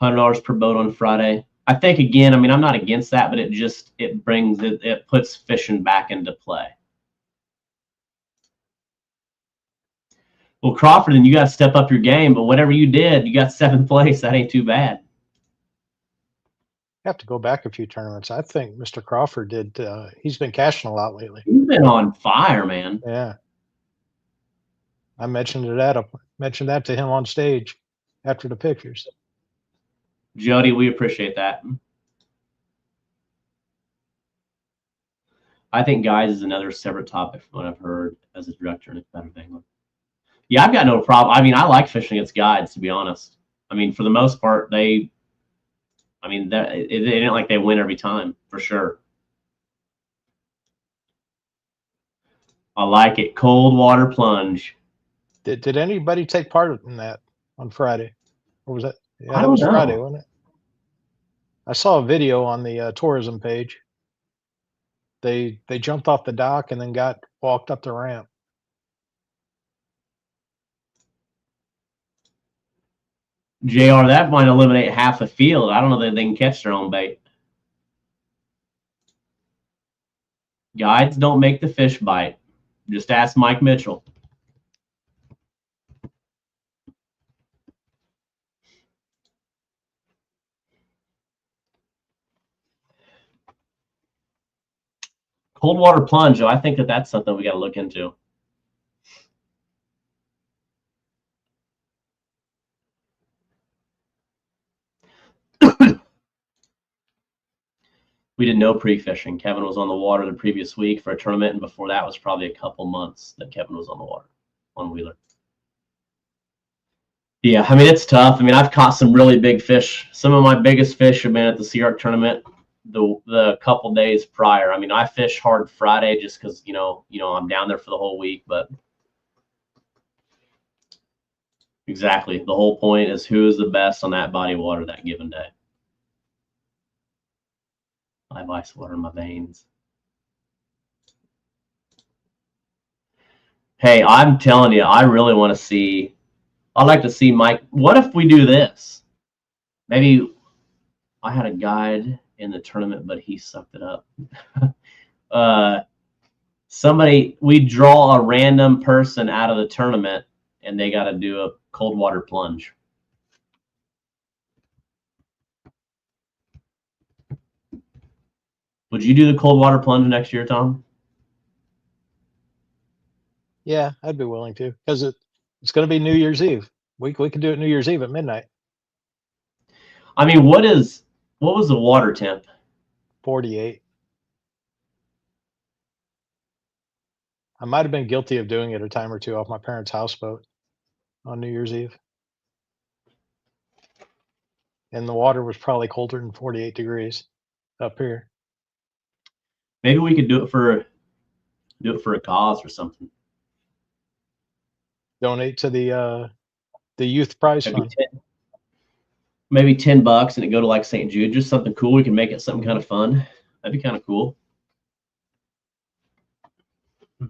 $100 per boat on Friday. I think, again, I mean, I'm not against that, but it puts fishing back into play. Well, Crawford, then you got to step up your game, but whatever you did, you got 7th place. That ain't too bad. You have to go back a few tournaments. I think Mr. Crawford did. He's been cashing a lot lately. You've been on fire, man. Yeah. I mentioned that to him on stage after the pictures. Jody, we appreciate that. I think guys is another separate topic from what I've heard as a director and a competitive angler. Yeah, I've got no problem. I mean, I like fishing against guides, to be honest. I mean, for the most part, it ain't like they win every time, for sure. I like it. Cold water plunge. Did anybody take part in that on Friday? Or was that? Yeah, I that was don't know. Friday, wasn't it? I saw a video on the tourism page. They jumped off the dock and then walked up the ramp. JR, that might eliminate half the field. I don't know that they can catch their own bait. Guides don't make the fish bite. Just ask Mike Mitchell. Cold water plunge, though, I think that's something we got to look into. We did no pre-fishing. Kevin was on the water the previous week for a tournament, and before that was probably a couple months that Kevin was on the water on Wheeler. Yeah, I mean, it's tough. I mean, I've caught some really big fish. Some of my biggest fish have been at the Sea Arc tournament the couple days prior. I mean, I fish hard Friday just because, you know, I'm down there for the whole week, but exactly. The whole point is who is the best on that body of water that given day. I have ice water in my veins. Hey, I'm telling you, I really want to see. I'd like to see Mike. What if we do this? Maybe I had a guide in the tournament, but he sucked it up. We draw a random person out of the tournament, and they got to do a cold water plunge. Would you do the cold water plunge next year, Tom? Yeah, I'd be willing to, because it's going to be New Year's Eve. We can do it New Year's Eve at midnight. I mean, what was the water temp? 48. I might have been guilty of doing it a time or two off my parents' houseboat on New Year's Eve. And the water was probably colder than 48 degrees up here. Maybe we could do it for a cause or something. Donate to the youth prize fund. Maybe $10 and it go to like St. Jude, just something cool. We can make it something kind of fun. That'd be kind of cool. And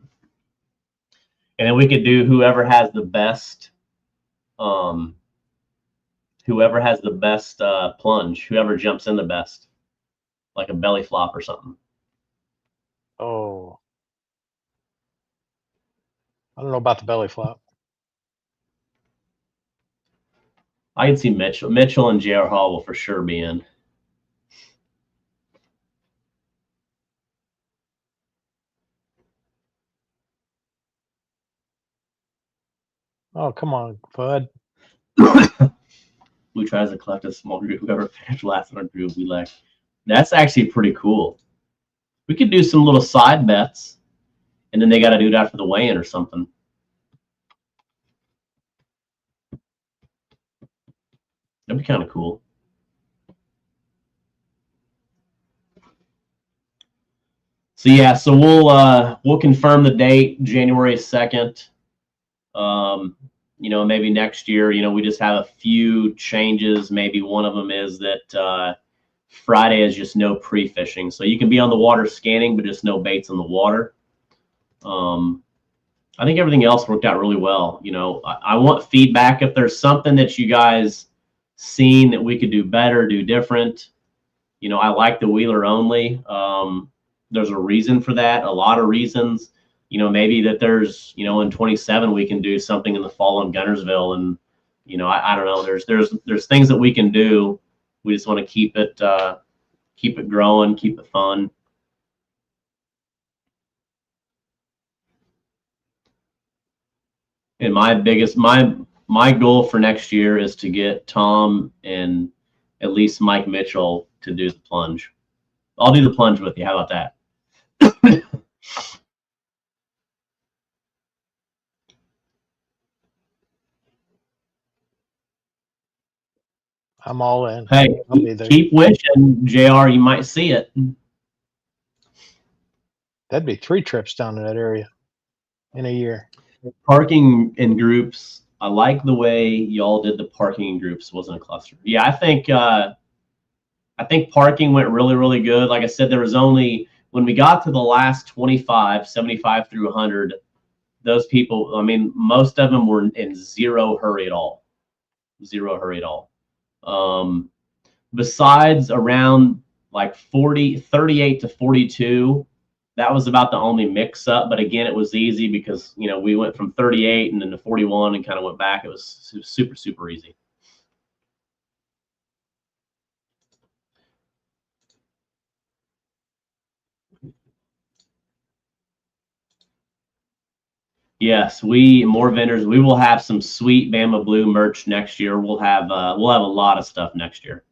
then we could do whoever has the best plunge, whoever jumps in the best, like a belly flop or something. Oh, I don't know about the belly flop. I can see Mitchell and J.R. Hall will for sure be in. Oh, come on, Bud. We try to collect a small group. Whoever finished last in our group, we like. That's actually pretty cool. We could do some little side bets, and then they got to do it after the weigh-in or something. That'd be kind of cool. So yeah, so we'll confirm the date, January 2nd. You know, maybe next year, you know, we just have a few changes. Maybe one of them is that Friday is just no pre-fishing. So you can be on the water scanning, but just no baits in the water. I think everything else worked out really well. You know, I want feedback. If there's something that you guys seen that we could do better, do different. You know, I like the Wheeler only. There's a reason for that, a lot of reasons. You know, maybe that there's, you know, in 27 we can do something in the fall in Guntersville, and you know, I don't know. There's things that we can do. We just want to keep it growing, keep it fun. And my goal for next year is to get Tom and at least Mike Mitchell to do the plunge. I'll do the plunge with you. How about that? I'm all in. Hey, I'll be there. keep wishing, JR, you might see it. That'd be 3 trips down to that area in a year. Parking in groups. I like the way y'all did the parking in groups. Wasn't a cluster. Yeah, I think parking went really, really good. Like I said, there was only, when we got to the last 25, 75 through 100, those people, I mean, most of them were in zero hurry at all. Zero hurry at all. Besides around like 38 to 42, that was about the only mix up. But again, it was easy because, you know, we went from 38 and then to 41 and kind of went back. It was super, super easy. Yes, more vendors. We will have some sweet Bama Blue merch next year. We'll have a lot of stuff next year.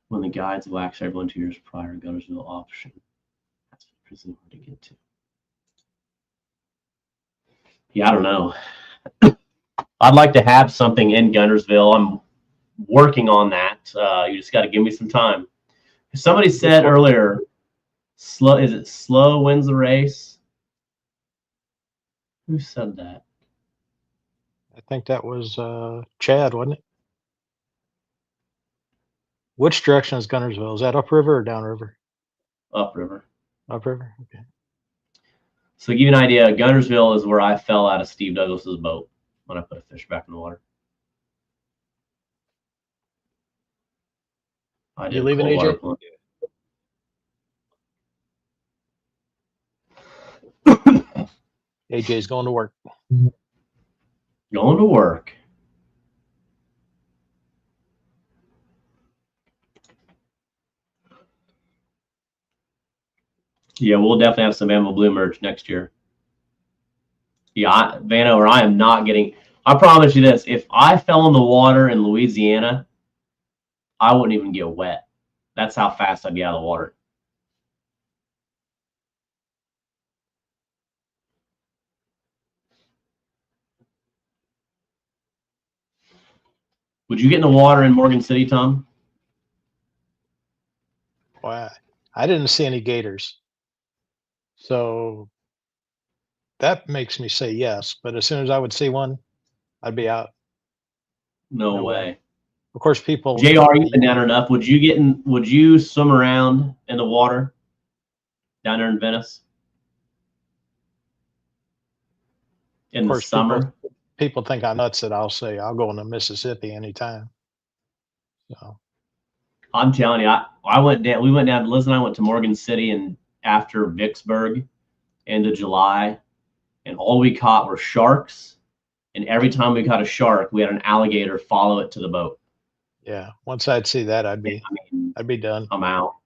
When the guides wax everyone 2 years prior, Guntersville option. That's pretty hard to get to. Yeah, I don't know. I'd like to have something in Guntersville. I'm working on that. You just got to give me some time. Somebody said earlier, slow wins the race? Who said that? I think that was Chad, wasn't it? Which direction is Guntersville? Is that upriver or downriver? Upriver. Upriver? Okay. So to give you an idea, Guntersville is where I fell out of Steve Douglas's boat when I put a fish back in the water. You leaving, AJ? AJ's going to work. Going to work. Yeah, we'll definitely have some Bama Blue merch next year. Yeah, Vanover, I am not getting. I promise you this: if I fell in the water in Louisiana, I wouldn't even get wet. That's how fast I'd be out of the water. Would you get in the water in Morgan City, Tom? Well, I didn't see any gators. So that makes me say yes. But as soon as I would see one, I'd be out. No way. Of course, people. JR, you've been down there enough. Would you swim around in the water down there in Venice in the summer? People think I'm nuts that I'll say I'll go into Mississippi anytime. So I'm telling you, I went down. We went down. Liz and I went to Morgan City and after Vicksburg, end of July, and all we caught were sharks. And every time we caught a shark, we had an alligator follow it to the boat. Yeah, once I'd see that, I'd be done. I'm out.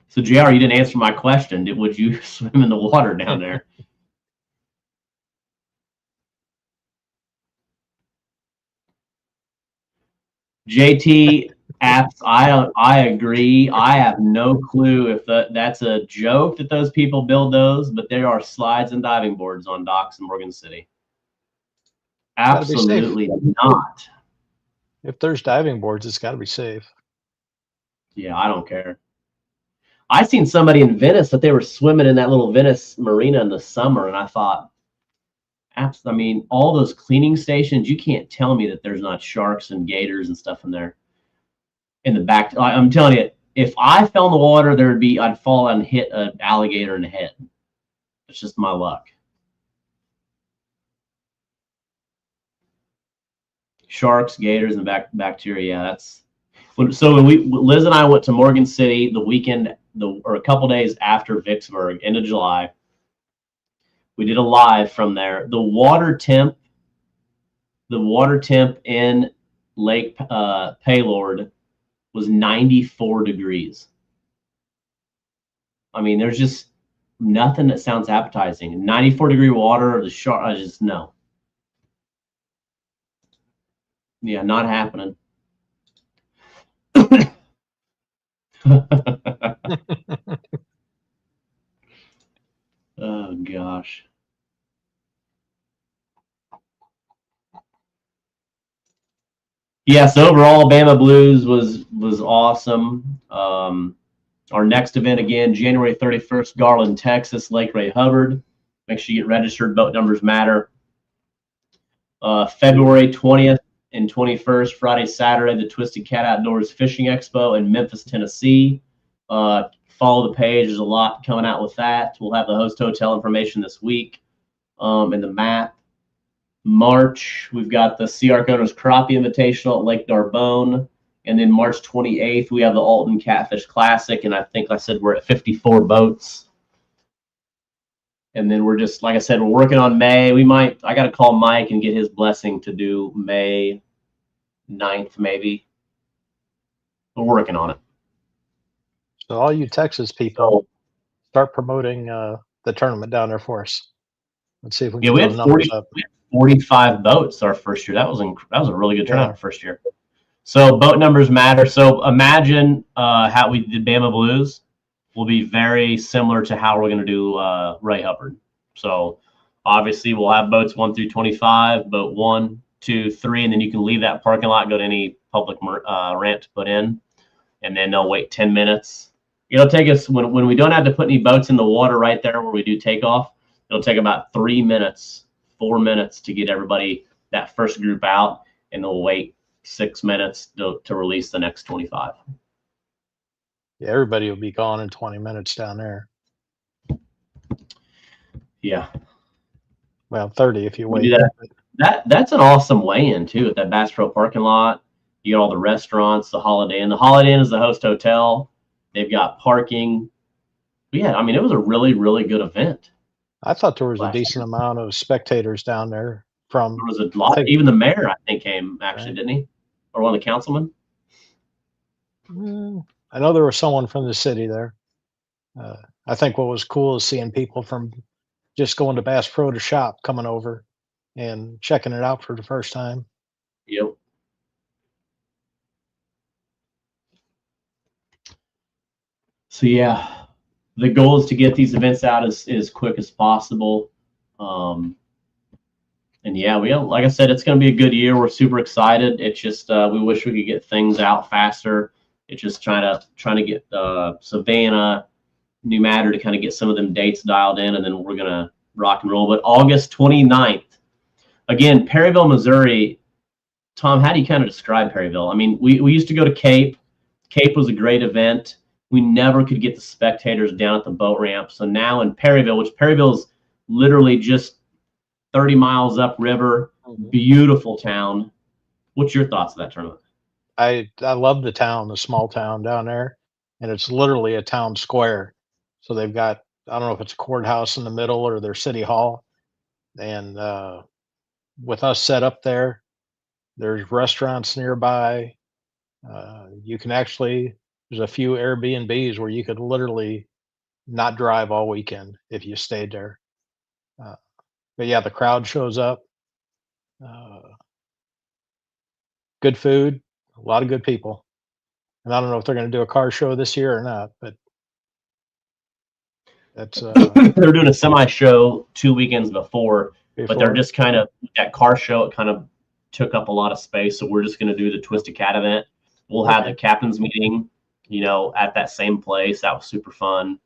So JR, you didn't answer my question. Would you swim in the water down there? JT asks, I agree. I have no clue if that's a joke that those people build those, but there are slides and diving boards on docks in Morgan City. Absolutely not. If there's diving boards, it's got to be safe. Yeah, I don't care. I seen somebody in Venice that they were swimming in that little Venice marina in the summer, and I thought, I mean, all those cleaning stations, you can't tell me that there's not sharks and gators and stuff in there. In the back, I'm telling you, if I fell in the water, I'd fall and hit an alligator in the head. It's just my luck. Sharks, gators, and bacteria. Yeah, that's so. When Liz and I went to Morgan City the weekend, or a couple days after Vicksburg, end of July. We did a live from there. The water temp in Lake Paylord was 94 degrees. I mean, there's just nothing that sounds appetizing. 94-degree water, the shark, I just no. Yeah, not happening. Oh gosh. Yes, overall, Bama Blues was awesome. Our next event again, January 31st, Garland, Texas, Lake Ray Hubbard. Make sure you get registered. Boat numbers matter. February 20th and 21st, Friday, Saturday, the Twisted Cat Outdoors Fishing Expo in Memphis, Tennessee. Follow the page. There's a lot coming out with that. We'll have the host hotel information this week and the map. March, we've got the Sea Arc Owners Crappie Invitational at Lake Narbonne. And then March 28th, we have the Alton Catfish Classic. And I think I said we're at 54 boats. And then we're just, like I said, we're working on May. I got to call Mike and get his blessing to do May 9th, maybe. We're working on it. So all you Texas people, start promoting the tournament down there for us. Let's see if we can we get had those numbers up. 45 boats our first year. That was a really good tournament first year. So boat numbers matter. So imagine how we did Bama Blues will be very similar to how we're going to do Ray Hubbard. So obviously we'll have boats 1 through 25, boat 1, 2, 3, and then you can leave that parking lot, go to any public ramp to put in, and then they'll wait 10 minutes. It'll take us, when we don't have to put any boats in the water right there where we do takeoff, it'll take about 3 minutes, 4 minutes to get everybody, that first group out, and they'll wait 6 minutes to release the next 25. Yeah, everybody will be gone in 20 minutes down there. Yeah. Well, 30 if you wait. That's an awesome weigh-in too at that Bass Pro parking lot. You got all the restaurants, the Holiday Inn. The Holiday Inn is the host hotel. They've got parking. But yeah, I mean, it was a really, really good event. I thought there was a decent amount of spectators down there. There was a lot. Even the mayor, I think, came actually, didn't he? Or one of the councilmen? I know there was someone from the city there. I think what was cool is seeing people from just going to Bass Pro to shop coming over and checking it out for the first time. Yep. So yeah, the goal is to get these events out as quick as possible. And yeah, like I said, it's going to be a good year. We're super excited. It's just we wish we could get things out faster. It's just trying to get Savannah, New Matter to kind of get some of them dates dialed in, and then we're going to rock and roll. But August 29th, again, Perryville, Missouri. Tom, how do you kind of describe Perryville? I mean, we used to go to Cape. Cape was a great event. We never could get the spectators down at the boat ramp. So now in Perryville, which Perryville is literally just 30 miles upriver, beautiful town. What's your thoughts of that tournament? I love the town, the small town down there, and it's literally a town square. So they've got, I don't know if it's a courthouse in the middle or their city hall. And with us set up there, there's restaurants nearby. You can actually, there's a few Airbnbs where you could literally not drive all weekend if you stayed there. But yeah, the crowd shows up. Good food, a lot of good people. And I don't know if they're going to do a car show this year or not, but that's they're doing a semi show 2 weekends before, but they're just kind of that car show. It kind of took up a lot of space, so we're just going to do the Twisted Cat event. We'll have the captain's meeting, at that same place. That was super fun.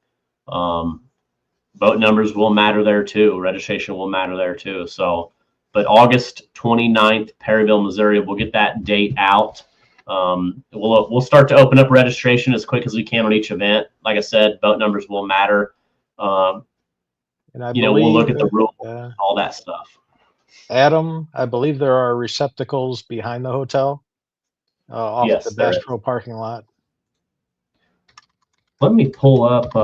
Boat numbers will matter there too. Registration will matter there too. So, but August 29th, Perryville, Missouri, we'll get that date out. We'll start to open up registration as quick as we can on each event. Like I said, boat numbers will matter. And I We'll look at the believe, rules, all that stuff. Adam, I believe there are receptacles behind the hotel, off Yes, the there Bass is. Pro parking lot. Let me pull up.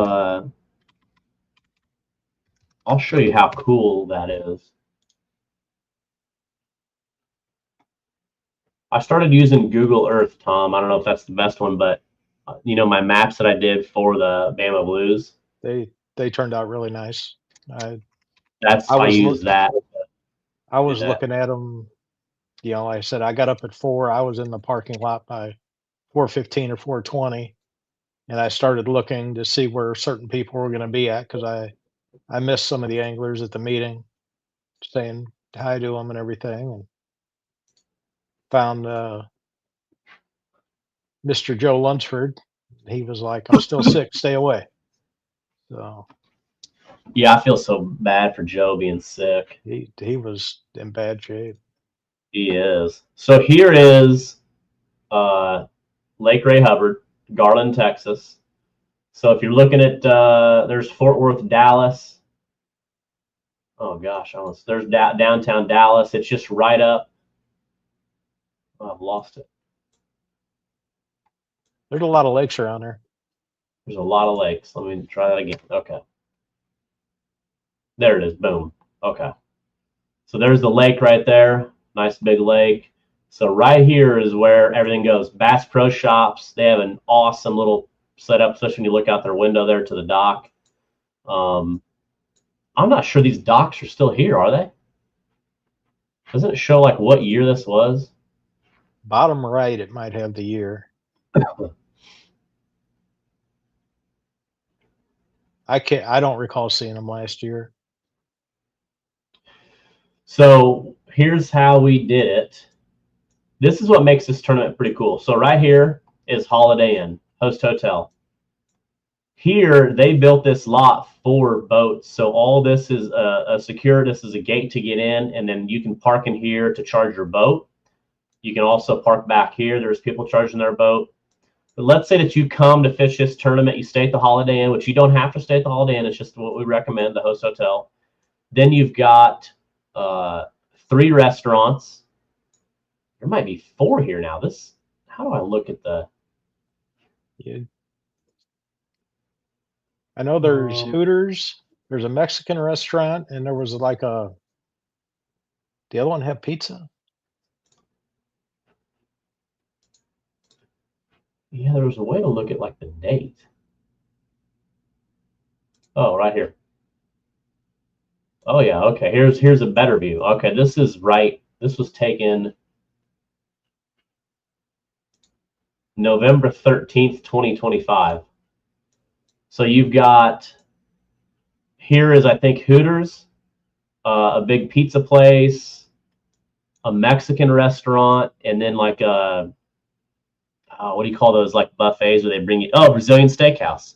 I'll show you how cool that is. I started using Google Earth, Tom. I don't know if that's the best one, but my maps that I did for the Bama Blues. They turned out really nice. I I use that. I was that. looking at them. Like I said, I got up at 4. I was in the parking lot by 4:15 or 4:20, and I started looking to see where certain people were going to be at, because I missed some of the anglers at the meeting, saying hi to them and everything, and found Mr. Joe Lunsford. He was like, "I'm still sick. Stay away." So Yeah, I feel so bad for Joe being sick. he was in bad shape. He is. So here is Lake Ray Hubbard, Garland, Texas. So if you're looking at, there's Fort Worth, Dallas. Oh gosh, there's downtown Dallas. It's just right up. Oh, I've lost it. There's a lot of lakes around there. There's a lot of lakes. Let me try that again. Okay. There it is. Boom. Okay. So there's the lake right there. Nice big lake. So right here is where everything goes. Bass Pro Shops. They have an awesome little setup, especially when you look out their window there to the dock. I'm not sure these docks are still here, are they? Doesn't it show like what year this was? Bottom right, it might have the year. I don't recall seeing them last year. So here's how we did it. This is what makes this tournament pretty cool. So right here is Holiday Inn, Host Hotel. Here, they built this lot for boats. So all this is this is a gate to get in, and then you can park in here to charge your boat. You can also park back here. There's people charging their boat. But let's say that you come to fish this tournament, you stay at the Holiday Inn, which you don't have to stay at the Holiday Inn. It's just what we recommend, the Host Hotel. Then you've got 3 restaurants. There might be 4 here now. How do I look at the? Yeah. I know there's Hooters. There's a Mexican restaurant, and there was like the other one have pizza. Yeah, there was a way to look at like the date. Oh, right here. Oh yeah, okay. Here's a better view. Okay, this is right. This was taken November 13th, 2025. So you've got, here is, I think, Hooters, a big pizza place, a Mexican restaurant, and then like what do you call those, like buffets where they bring you? Oh, Brazilian Steakhouse.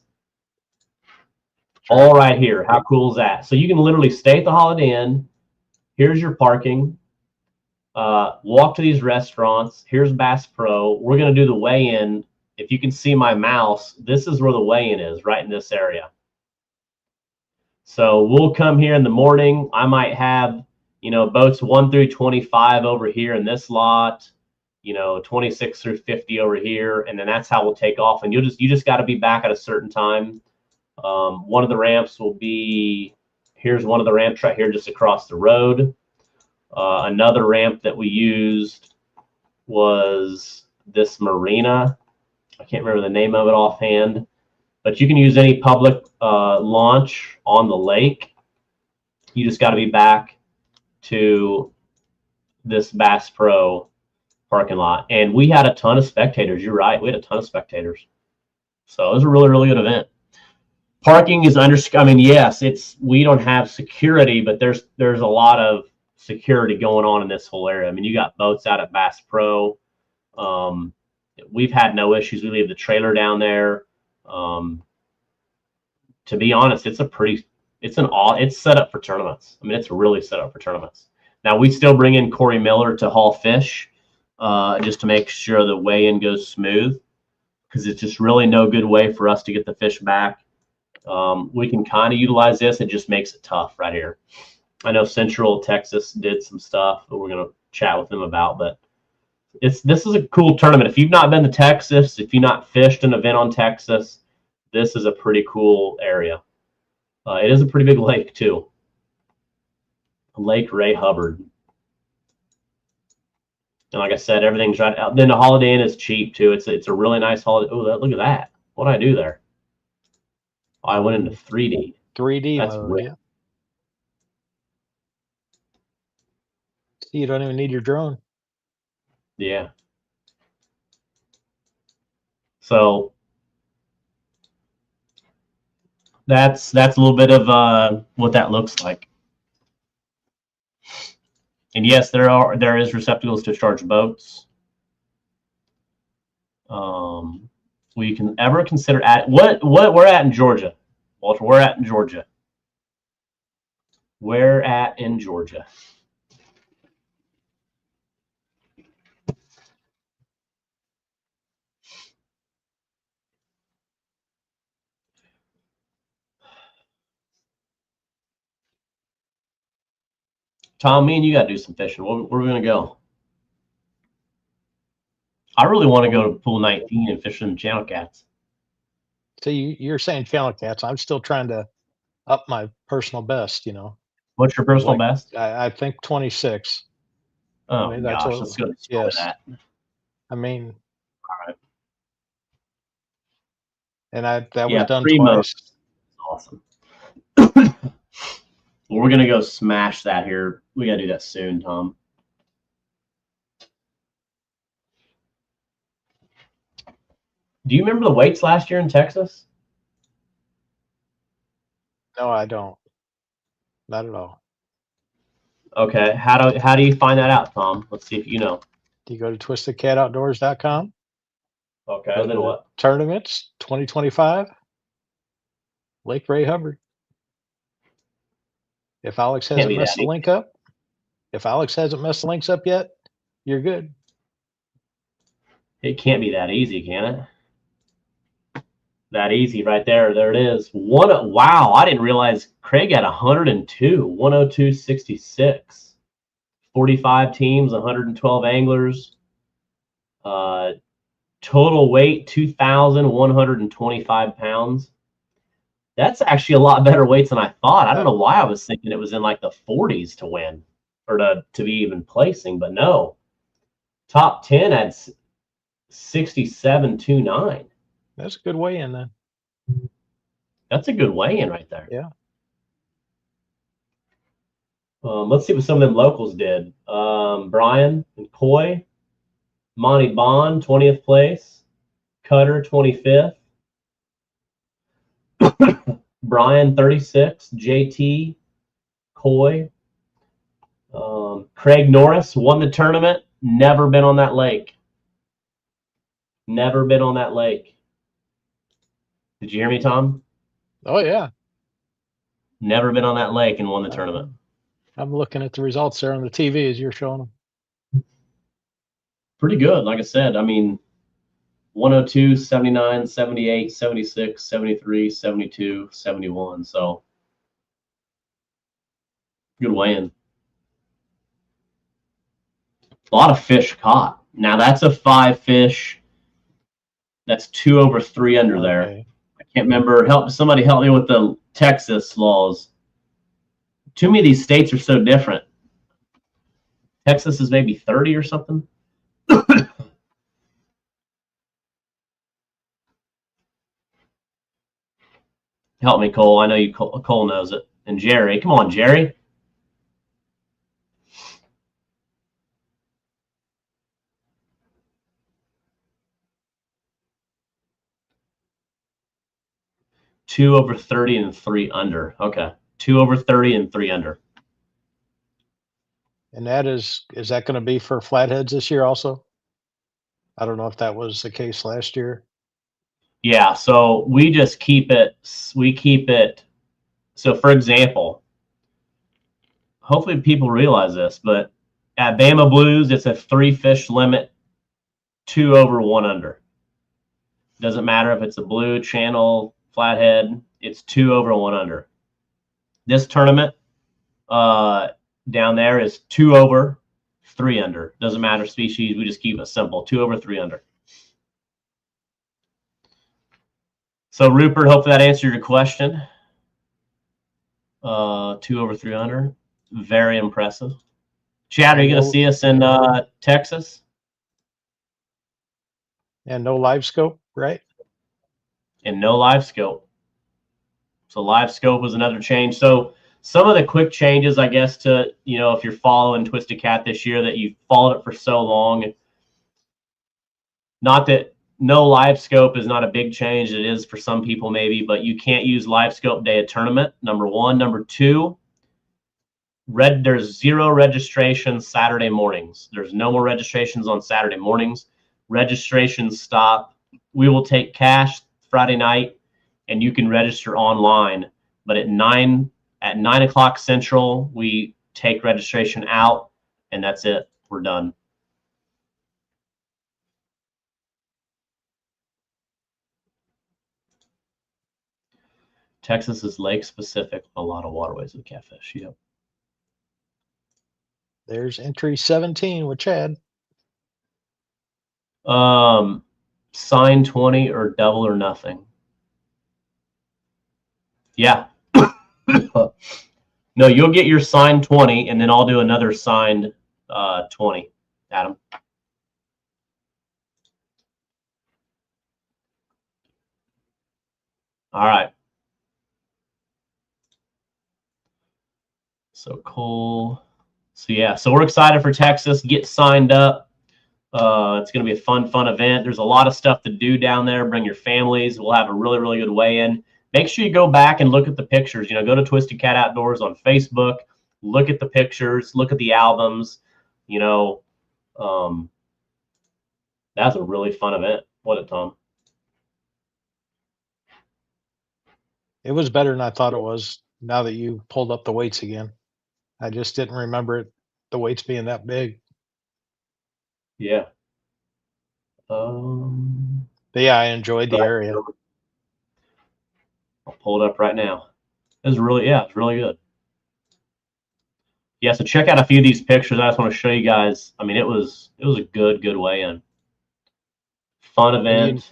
All right here. How cool is that? So you can literally stay at the Holiday Inn. Here's your parking. Walk to these restaurants. Here's Bass Pro. We're going to do the weigh-in. If you can see my mouse, this is where the weigh-in is, right in this area. So we'll come here in the morning. I might have, boats 1 through 25 over here in this lot, 26 through 50 over here, and then that's how we'll take off. And you just got to be back at a certain time. One of the ramps will be, here's one of the ramps right here just across the road. Another ramp that we used was this marina. I can't remember the name of it offhand, but you can use any public launch on the lake. You just got to be back to this Bass Pro parking lot. And we had a ton of spectators. You're right. We had a ton of spectators. So it was a really, really good event. Parking is yes, we don't have security, but there's a lot of security going on in this whole area. I mean, you got boats out at Bass Pro. We've had no issues. We leave the trailer down there. To be honest, it's set up for tournaments. I mean, it's really set up for tournaments. Now we still bring in Corey Miller to haul fish. just to make sure the weigh-in goes smooth, because it's just really no good way for us to get the fish back. We can kind of utilize this. It just makes it tough right here. I know Central Texas did some stuff that we're going to chat with them about, but this is a cool tournament. If you've not been to Texas, if you've not fished an event on Texas, this is a pretty cool area. It is a pretty big lake too. Lake Ray Hubbard. And like I said, everything's right out. Then the Holiday Inn is cheap too. It's a really nice holiday. Oh, look at that. What did I do there? Oh, I went into 3D. 3D That's mode, weird. yeah. See, you don't even need your drone. Yeah. So that's a little bit of what that looks like. And yes, there is receptacles to charge boats. We can ever consider at what we're at in Georgia, Walter. We're at in Georgia. Where at in Georgia? Tom, me and you got to do some fishing. Where are we going to go? I really want to go to pool 19 and fish some channel cats. See, you're saying channel cats. I'm still trying to up my personal best, you know. What's your personal Like, best? I think 26. Oh, I mean, that's gosh, what- let's go to yes. that. I mean, All right. and that Yeah, was done primo. twice. Awesome. Well, we're going to go smash that here. We got to do that soon, Tom. Do you remember the weights last year in Texas? No, I don't. Not at all. Okay. How do you find that out, Tom? Let's see if you know. Do you go to twistedcatoutdoors.com? Okay. Go Then to what? Tournaments 2025. Lake Ray Hubbard. If Alex Can't hasn't be messed that the link up, if Alex hasn't messed the links up yet, you're good. It can't be that easy, can it? That easy right there. There it is. Wow, I didn't realize Craig had 102, 102.66. 45 teams, 112 anglers. Total weight 2,125 pounds. That's actually a lot better weights than I thought. I don't know why I was thinking it was in like the 40s to win or to be even placing, but no. Top 10 at 67.29. That's a good weigh in then. That's a good weigh-in right there. Yeah. Let's see what some of them locals did. Brian and Coy, Monty Bond, 20th place. Cutter, 25th. Brian, 36. JT, Coy. Craig Norris won the tournament. Never been on that lake. Never been on that lake. Did you hear me, Tom? Oh, yeah. Never been on that lake and won the tournament. I'm looking at the results there on the TV as you're showing them. Pretty good. Like I said, I mean, 102, 79, 78, 76, 73, 72, 71. So good weigh-in. A lot of fish caught. Now that's a 5 fish. That's 2 over 3 under there. Okay. I can't remember. Somebody help me with the Texas laws. Too many of these states are so different. Texas is maybe 30 or something. Help me, Cole. I know you. Cole knows it. And Jerry. Come on, Jerry. Two over 30 and 3 under. Okay. 2 over 30 and 3 under. And that is that going to be for flatheads this year also? I don't know if that was the case last year. Yeah, so we just keep it. So for example, hopefully people realize this, but at Bama Blues, it's a 3 fish limit 2 over, 1 under. Doesn't matter if it's a blue, channel, flathead. It's 2 over, 1 under. This tournament down there is 2 over, 3 under. Doesn't matter species. We just keep it simple. 2 over, 3 under. So Rupert, hopefully that answered your question. 2 over, 3 under. Very impressive. Chad, are you going to see us in Texas? And no live scope, right? And no live scope. So live scope was another change. So some of the quick changes, I guess, to, you know, if you're following Twisted Cat this year, that you've followed it for so long, not that no live scope is not a big change. It is for some people maybe, but you can't use live scope day of tournament, number one. Number two, there's 0 registrations Saturday mornings. There's no more registrations on Saturday mornings. Registrations stop. We will take cash Friday night, and you can register online. But at 9 o'clock Central, we take registration out, and that's it. We're done. Texas is lake specific. A lot of waterways with catfish. Yep. There's entry 17 with Chad. Sign 20 or double or nothing. Yeah. No, you'll get your signed 20, and then I'll do another signed 20, Adam. All right. So Cole. So yeah, so we're excited for Texas. Get signed up. It's going to be a fun event. There's a lot of stuff to do down there. Bring your families. We'll have a really, really good weigh-in. Make sure you go back and look at the pictures. You know, go to Twisted Cat Outdoors on Facebook. Look at the pictures. Look at the albums. You know, that's a really fun event. Wasn't it, Tom? It was better than I thought it was now that you pulled up the weights again. I just didn't remember the weights being that big. Yeah. But yeah, I enjoyed the area. I'll pull it up right now. It was really, yeah, it's really good. Yeah, so check out a few of these pictures. I just want to show you guys. I mean, it was a good weigh-in. Fun event.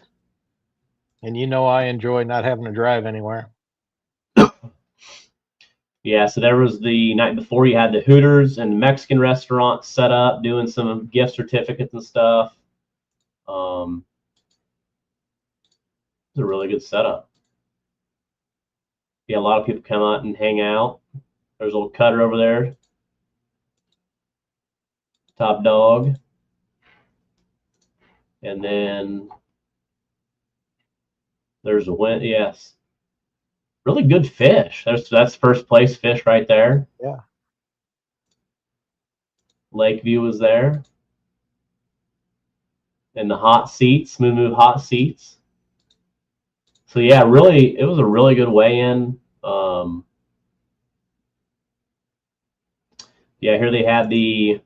And you know I enjoy not having to drive anywhere. Yeah, so there was the night before, you had the Hooters and Mexican restaurant set up, doing some gift certificates and stuff. It's a really good setup. Yeah, a lot of people come out and hang out. There's a little Cutter over there. Top Dog. And then there's a win. Yes. Really good fish. That's first place fish right there. Yeah. Lakeview was there. And the hot seats, Smooth Move hot seats. So yeah, really, it was a really good weigh-in. Yeah, here they had the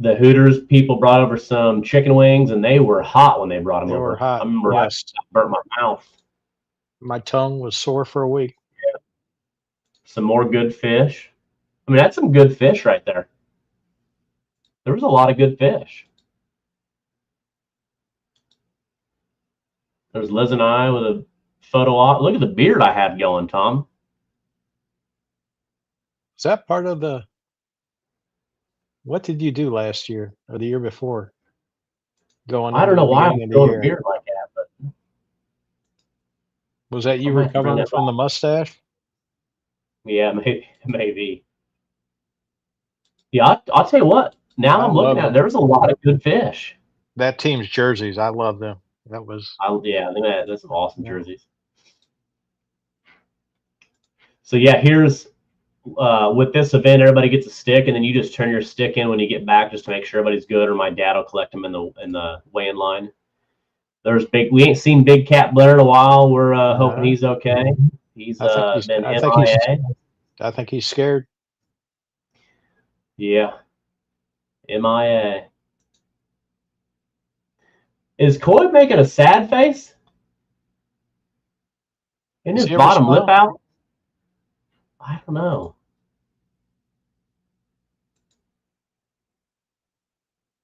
Hooters people brought over some chicken wings, and they were hot when they brought them over. They were hot. I remember yes. I burnt my mouth. My tongue was sore for a week. Yeah. Some more good fish. I mean, that's some good fish right there. There was a lot of good fish. There's Liz and I with a photo op. Look at the beard I had going, Tom. Is that part of the... What did you do last year or the year before? I don't know why I'm growing a beard like that, but was that you recovering from the mustache? Yeah, maybe. Yeah, I'll tell you what. Now I'm looking at it, there's a lot of good fish. That team's jerseys, I love them. That was... Yeah, I think that's some awesome jerseys. So yeah, here's with this event, everybody gets a stick, and then you just turn your stick in when you get back, just to make sure everybody's good, or my dad will collect them in the weigh-in line. We ain't seen Big Cat Blair in a while. We're hoping he's okay. He's been MIA. I think he's scared. Yeah, MIA. Is Coy making a sad face? Isn't Does his he ever bottom lip smile? out? I don't know.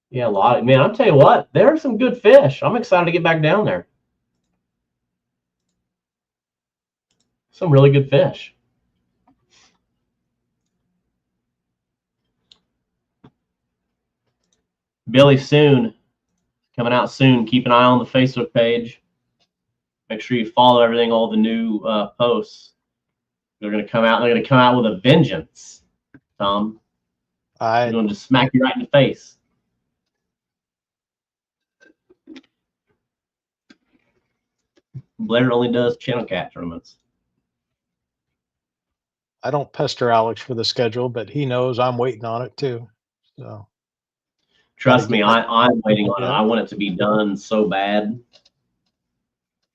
Yeah, a lot. Man, I'll tell you what, there are some good fish. I'm excited to get back down there. Some really good fish. Billy soon, coming out soon. Keep an eye on the Facebook page. Make sure you follow everything, all the new posts. They're going to come out. They're going to come out with a vengeance, Tom. They're going to just smack you right in the face. Blair only does channel cat tournaments. I don't pester Alex for the schedule, but he knows I'm waiting on it too. So trust me, I'm waiting on it. I want it to be done so bad.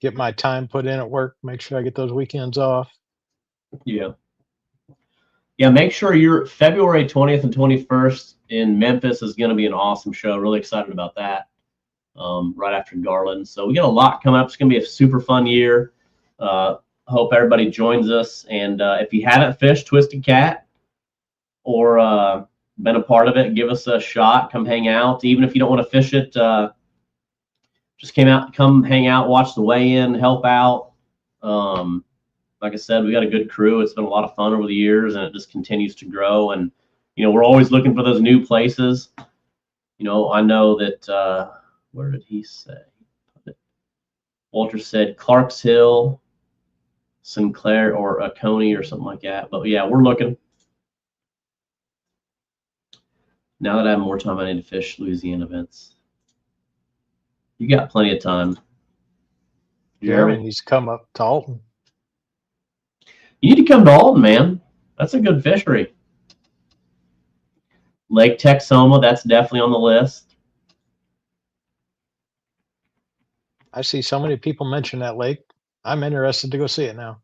Get my time put in at work. Make sure I get those weekends off. Yeah. Yeah, make sure you're February 20th and 21st in Memphis is going to be an awesome show. Really excited about that. Right after Garland. So we got a lot coming up. It's going to be a super fun year. Hope everybody joins us. And if you haven't fished Twisted Cat or been a part of it, give us a shot. Come hang out. Even if you don't want to fish it, just come hang out, watch the weigh-in, help out. Like I said, we got a good crew. It's been a lot of fun over the years, and it just continues to grow. And, we're always looking for those new places. I know that, where did he say? Walter said Clarks Hill, Sinclair, or Oconee or something like that. But, yeah, we're looking. Now that I have more time, I need to fish Louisiana events. You got plenty of time. Jeremy needs to come up to Alton. You need to come to Alton, man. That's a good fishery. Lake Texoma, that's definitely on the list. I see so many people mention that lake. I'm interested to go see it now.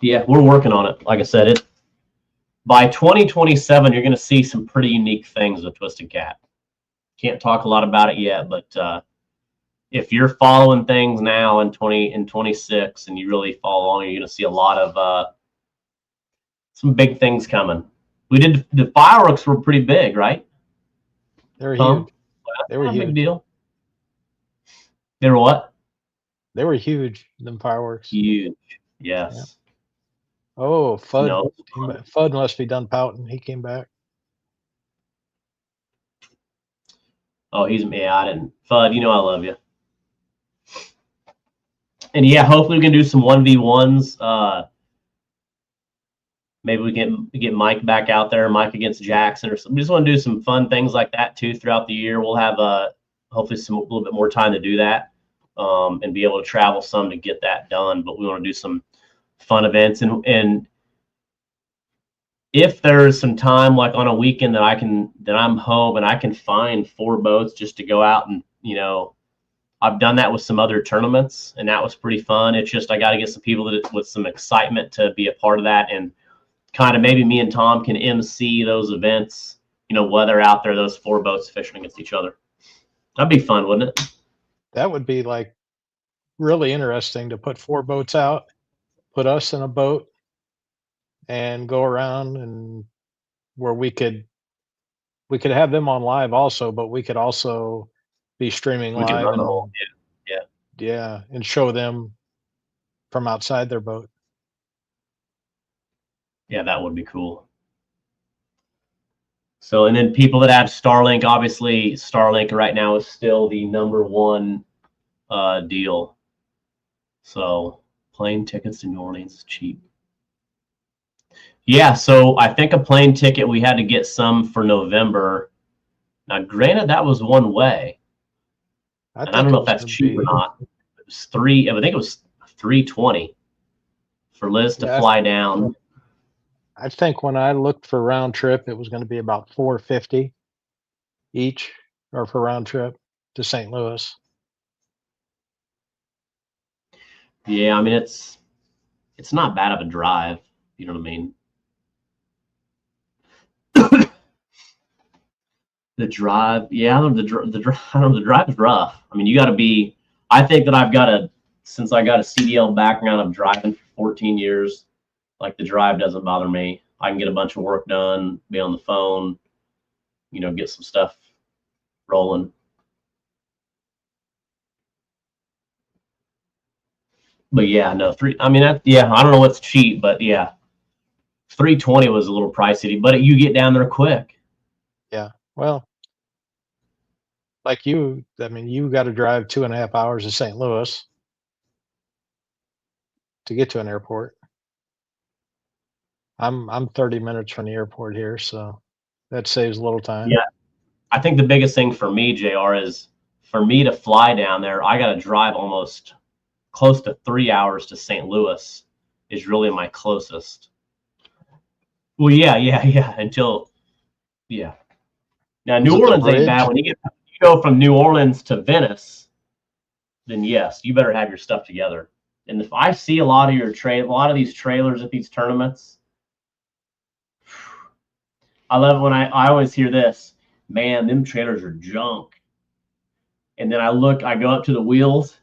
Yeah, we're working on it. Like I said, by 2027, you're going to see some pretty unique things with Twisted Cat. Can't talk a lot about it yet, but if you're following things now in 26 and you really follow along, you're going to see a lot of some big things coming. We did the fireworks were pretty big, right? They were huge. They were huge. Big deal. They were what? They were huge. Them fireworks. Huge. Yes. Yeah. Oh, Fudd. Fudd must be done pouting. He came back. Oh, I didn't. Fudd, I love you. And yeah, hopefully we can do some 1v1s. Maybe we can get Mike back out there, Mike against Jackson or something. We just want to do some fun things like that too throughout the year. We'll have hopefully a little bit more time to do that and be able to travel some to get that done. But we want to do some fun events and if there's some time like on a weekend that I'm home and I can find 4 boats just to go out and I've done that with some other tournaments and that was pretty fun. It's just I got to get some people with some excitement to be a part of that and kind of maybe me and Tom can MC those events, whether out there those 4 boats fishing against each other. That'd be fun, wouldn't it? That would be like really interesting to put 4 boats out, put us in a boat and go around and where we could have them on live also, but we could also be streaming live. Run the whole, yeah, and show them from outside their boat. Yeah, that would be cool. So, and then people that have Starlink, obviously Starlink right now is still the #1 deal. So plane tickets to New Orleans is cheap. Yeah, so I think a plane ticket, we had to get some for November. Now, granted, that was one way. I don't know if that's cheap or not. It was I think it was $320 for Liz to fly down. I think when I looked for round trip, it was going to be about $450 each, or for round trip to St. Louis. Yeah, I mean it's not bad of a drive. You know what I mean? The drive, yeah, I don't know, the drive is rough. I mean, you got to be. I think that I've got a since I got a CDL background of driving for 14 years. Like the drive doesn't bother me. I can get a bunch of work done, be on the phone, get some stuff rolling. But yeah, no three. I mean, yeah, I don't know what's cheap, but yeah, 320 was a little pricey, but you get down there quick. Yeah. Well, like you, I mean, you got to drive 2.5 hours to St. Louis to get to an airport. I'm 30 minutes from the airport here, so that saves a little time. Yeah, I think the biggest thing for me, JR, is for me to fly down there, I got to drive almost close to 3 hours to St. Louis is really my closest. Well, yeah. Yeah. Now, Is New it the Orleans ain't bad. bridge? When you go from New Orleans to Venice, then yes, you better have your stuff together. And if I see a lot of these trailers at these tournaments, I love it when I always hear this, man, them trailers are junk. And then I go up to the wheels,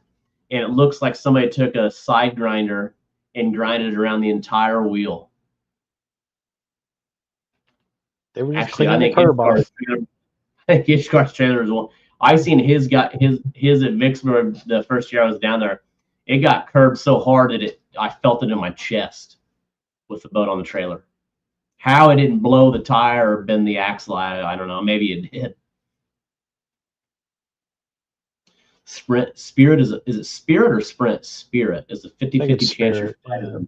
and it looks like somebody took a side grinder and grinded around the entire wheel. They were just Actually, I cleaning the think curb off. Ishkar's trailer is one. I seen his at Vicksburg the first year I was down there. It got curbed so hard that I felt it in my chest with the boat on the trailer. How it didn't blow the tire or bend the axle, I don't know. Maybe it did. Spirit is it Spirit or Sprint? Spirit is a 50-50 chance you're flying.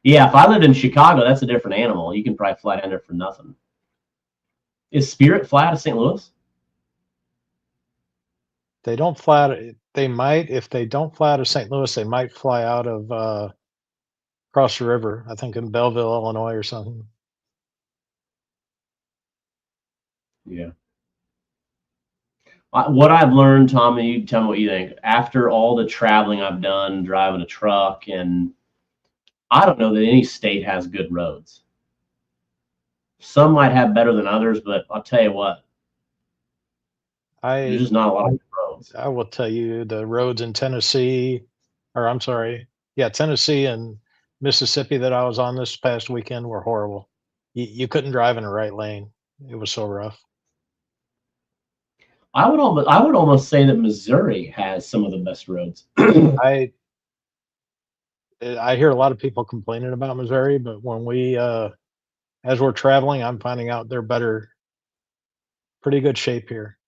Yeah, if I lived in Chicago, that's a different animal. You can probably fly down there for nothing. Is Spirit fly out of St. Louis? They don't fly out. They might, if they don't fly out of St. Louis, they might fly out of across the river. I think in Belleville, Illinois, or something. Yeah. What I've learned, Tommy, you tell me what you think. After all the traveling I've done, driving a truck, and I don't know that any state has good roads. Some might have better than others, but I'll tell you what, there's I just not a lot of good roads. I will tell you the roads in Tennessee, or I'm sorry, yeah, Tennessee and Mississippi that I was on this past weekend were horrible. You couldn't drive in the right lane. It was so rough. I would almost say that Missouri has some of the best roads. I I hear a lot of people complaining about Missouri, but when as we're traveling, I'm finding out they're pretty good shape here.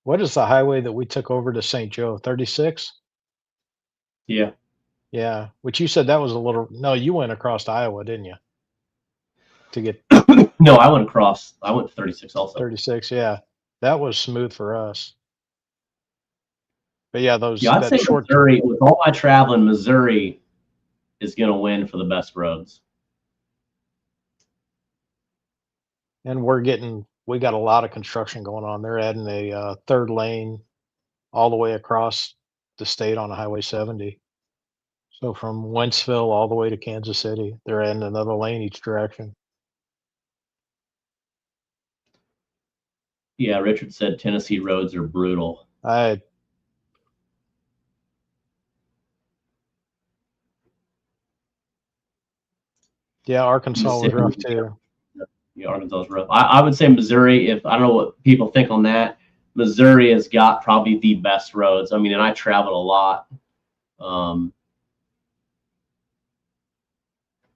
What is the highway that we took over to St. Joe? 36? Yeah. Yeah, which you said that was a little. No, you went across to Iowa, didn't you? To get No, I went across. I went 36 also. 36. Yeah, that was smooth for us. But yeah, Yeah, I'd that say short, Missouri, with all my traveling, Missouri is going to win for the best roads. and we got a lot of construction going on. They're adding a third lane all the way across the state on Highway 70. So from Wentzville all the way to Kansas City, they're adding another lane each direction. Yeah, Richard said Tennessee roads are brutal. I Yeah, Arkansas was rough too. Yeah, Arkansas is rough. I would say Missouri. If I don't know what people think on that, Missouri has got probably the best roads. I mean, and I traveled a lot.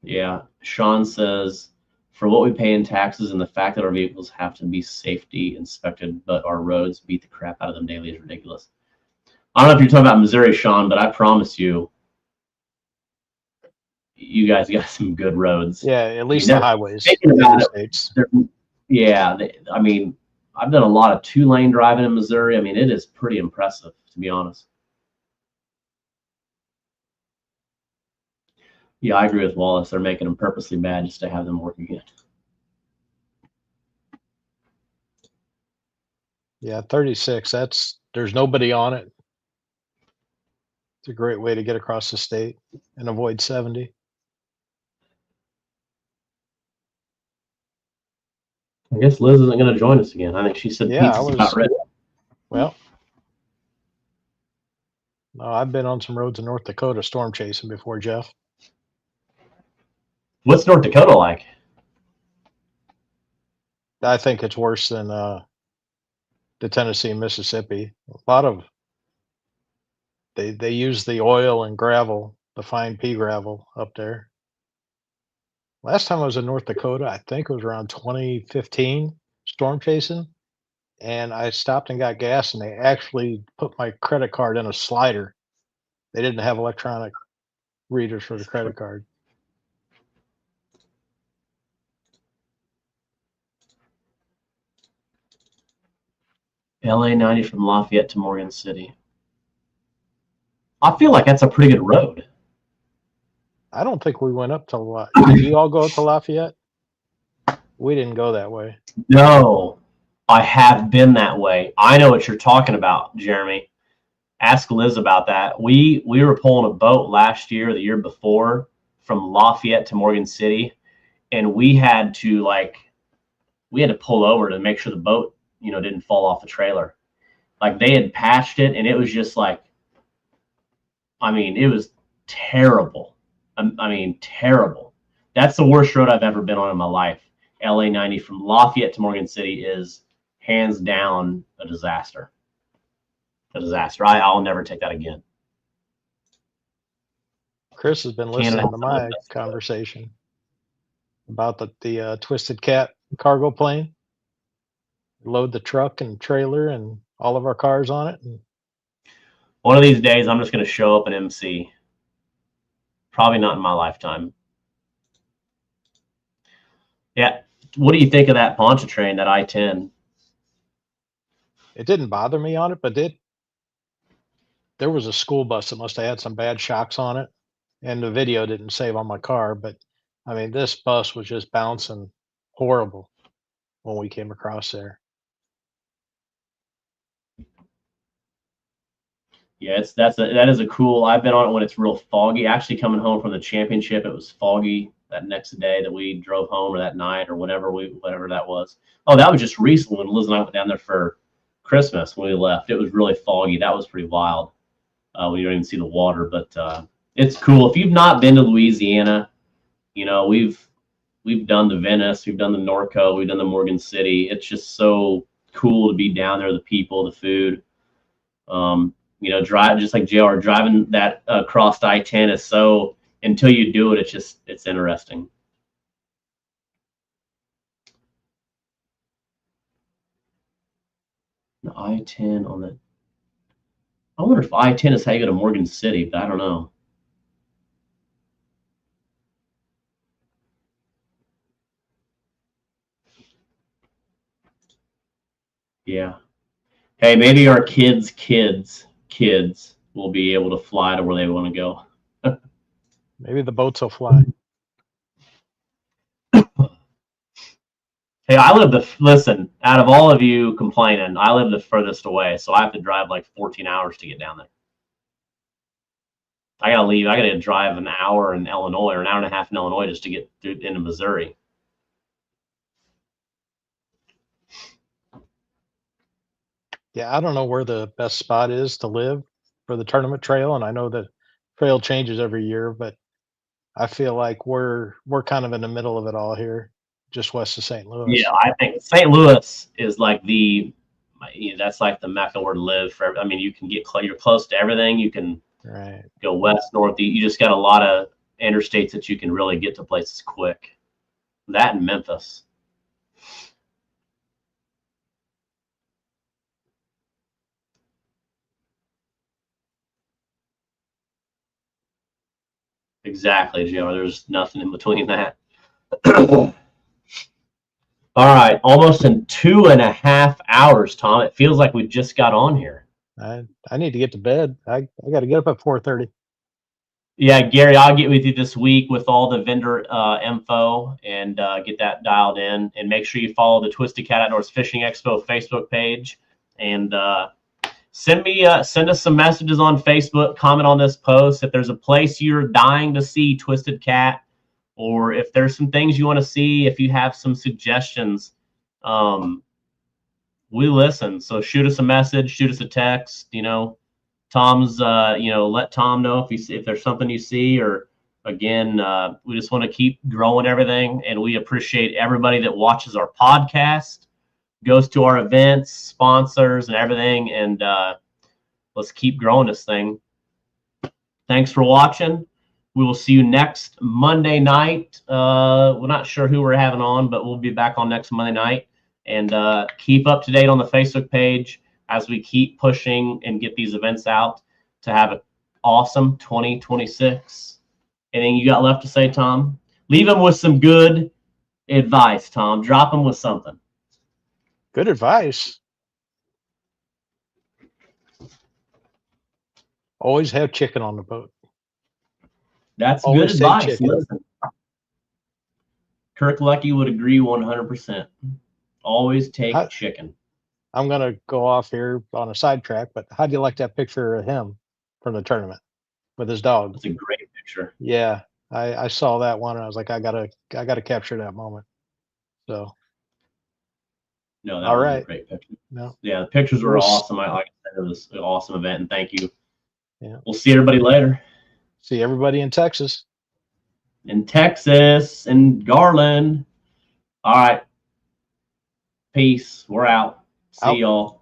Yeah, Sean says, for what we pay in taxes and the fact that our vehicles have to be safety inspected, but our roads beat the crap out of them daily is ridiculous. I don't know if you're talking about Missouri, Sean, but I promise you, you guys got some good roads. Yeah, at least the highways. Thinking about it, yeah, I mean, I've done a lot of 2-lane driving in Missouri. I mean, it is pretty impressive, to be honest. Yeah, I agree with Wallace. They're making them purposely bad just to have them work again. Yeah, 36. There's nobody on it. It's a great way to get across the state and avoid 70. I guess Liz isn't going to join us again. I think she said Yeah, pizza's about ready. Well, no, I've been on some roads in North Dakota storm chasing before, Jeff. What's North Dakota like? I think it's worse than the Tennessee and Mississippi. A lot of they use the oil and gravel, the fine pea gravel up there. Last time I was in North Dakota, I think it was around 2015, storm chasing, and I stopped and got gas, and they actually put my credit card in a slider. They didn't have electronic readers for the credit card. LA 90 from Lafayette to Morgan City. I feel like that's a pretty good road. I don't think we went up to Did you all go up to Lafayette? We didn't go that way. No, I have been that way. I know what you're talking about, Jeremy. Ask Liz about that. We were pulling a boat last year, the year before, from Lafayette to Morgan City, and we had to pull over to make sure the boat, didn't fall off the trailer. Like they had patched it, and it was just like, I mean, it was terrible. I mean, terrible. That's the worst road I've ever been on in my life. LA 90 from Lafayette to Morgan City is hands down a disaster. A disaster. I'll never take that again. Chris has been listening to my conversation about the Twisted Cat cargo plane. Load the truck and trailer and all of our cars on it. And one of these days, I'm just going to show up and MC. Probably not in my lifetime. Yeah. What do you think of that Pontchartrain, that I-10? It didn't bother me on it, but there was a school bus that must have had some bad shocks on it, and the video didn't save on my car. But I mean, this bus was just bouncing horrible when we came across there. Yeah, that is a cool. I've been on it when it's real foggy. Actually, coming home from the championship, it was foggy that next day that we drove home, or that night, or whatever that was. Oh, that was just recently when Liz and I went down there for Christmas when we left. It was really foggy. That was pretty wild. We don't even see the water, but it's cool. If you've not been to Louisiana, we've done the Venice, we've done the Norco, we've done the Morgan City. It's just so cool to be down there. The people, the food. Drive just like JR, driving that across I-10 is so, until you do it, it's interesting. The I-10 on the, I wonder if I-10 is how you go to Morgan City, but I don't know. Yeah. Hey, maybe our kids will be able to fly to where they want to go. Maybe the boats will fly. Hey, listen, out of all of you complaining, I live the furthest away, so I have to drive like 14 hours to get down there. I gotta leave. I gotta drive an hour in Illinois, or an hour and a half in Illinois, just to get into Missouri. Yeah, I don't know where the best spot is to live for the tournament trail, and I know the trail changes every year, but I feel like we're kind of in the middle of it all here, just west of St. Louis. Yeah, I think St. Louis is like that's like the mecca where to live for. I mean, you can you're close to everything. You can go west, north. You just got a lot of interstates that you can really get to places quick. That and Memphis. Exactly, JR. There's nothing in between that. All right, almost in 2.5 hours, Tom. It feels like we just got on here. I need to get to bed. I got to get up at 4:30. Yeah, Gary, I'll get with you this week with all the vendor info and get that dialed in. And make sure you follow the Twisted Cat Outdoors Fishing Expo Facebook page. And send us some messages on Facebook. Comment on this post if there's a place you're dying to see Twisted Cat, or if there's some things you want to see. If you have some suggestions, We listen. So shoot us a message, shoot us a text. Tom's, let Tom know if there's something you see, or again, we just want to keep growing everything, and we appreciate everybody that watches our podcast, goes to our events, sponsors, and everything, and let's keep growing this thing. Thanks for watching. We will see you next Monday night. We're not sure who we're having on, but we'll be back on next Monday night. And keep up to date on the Facebook page as we keep pushing and get these events out to have an awesome 2026. Anything you got left to say, Tom? Leave them with some good advice, Tom. Drop them with something. Good advice. Always have chicken on the boat. That's Always good take advice. chicken. Listen, Kirk Lucky would agree 100%. Always take chicken. I'm going to go off here on a sidetrack, but how do you like that picture of him from the tournament with his dog? It's a great picture. Yeah, I saw that one and I was like, I gotta capture that moment. So No, that all was right. a great picture. No. Yeah, the pictures were We'll awesome. Like I said, it was an awesome event, and thank you. Yeah. We'll see everybody later. See everybody in Texas. In Texas and Garland. All right. Peace. We're out. See y'all.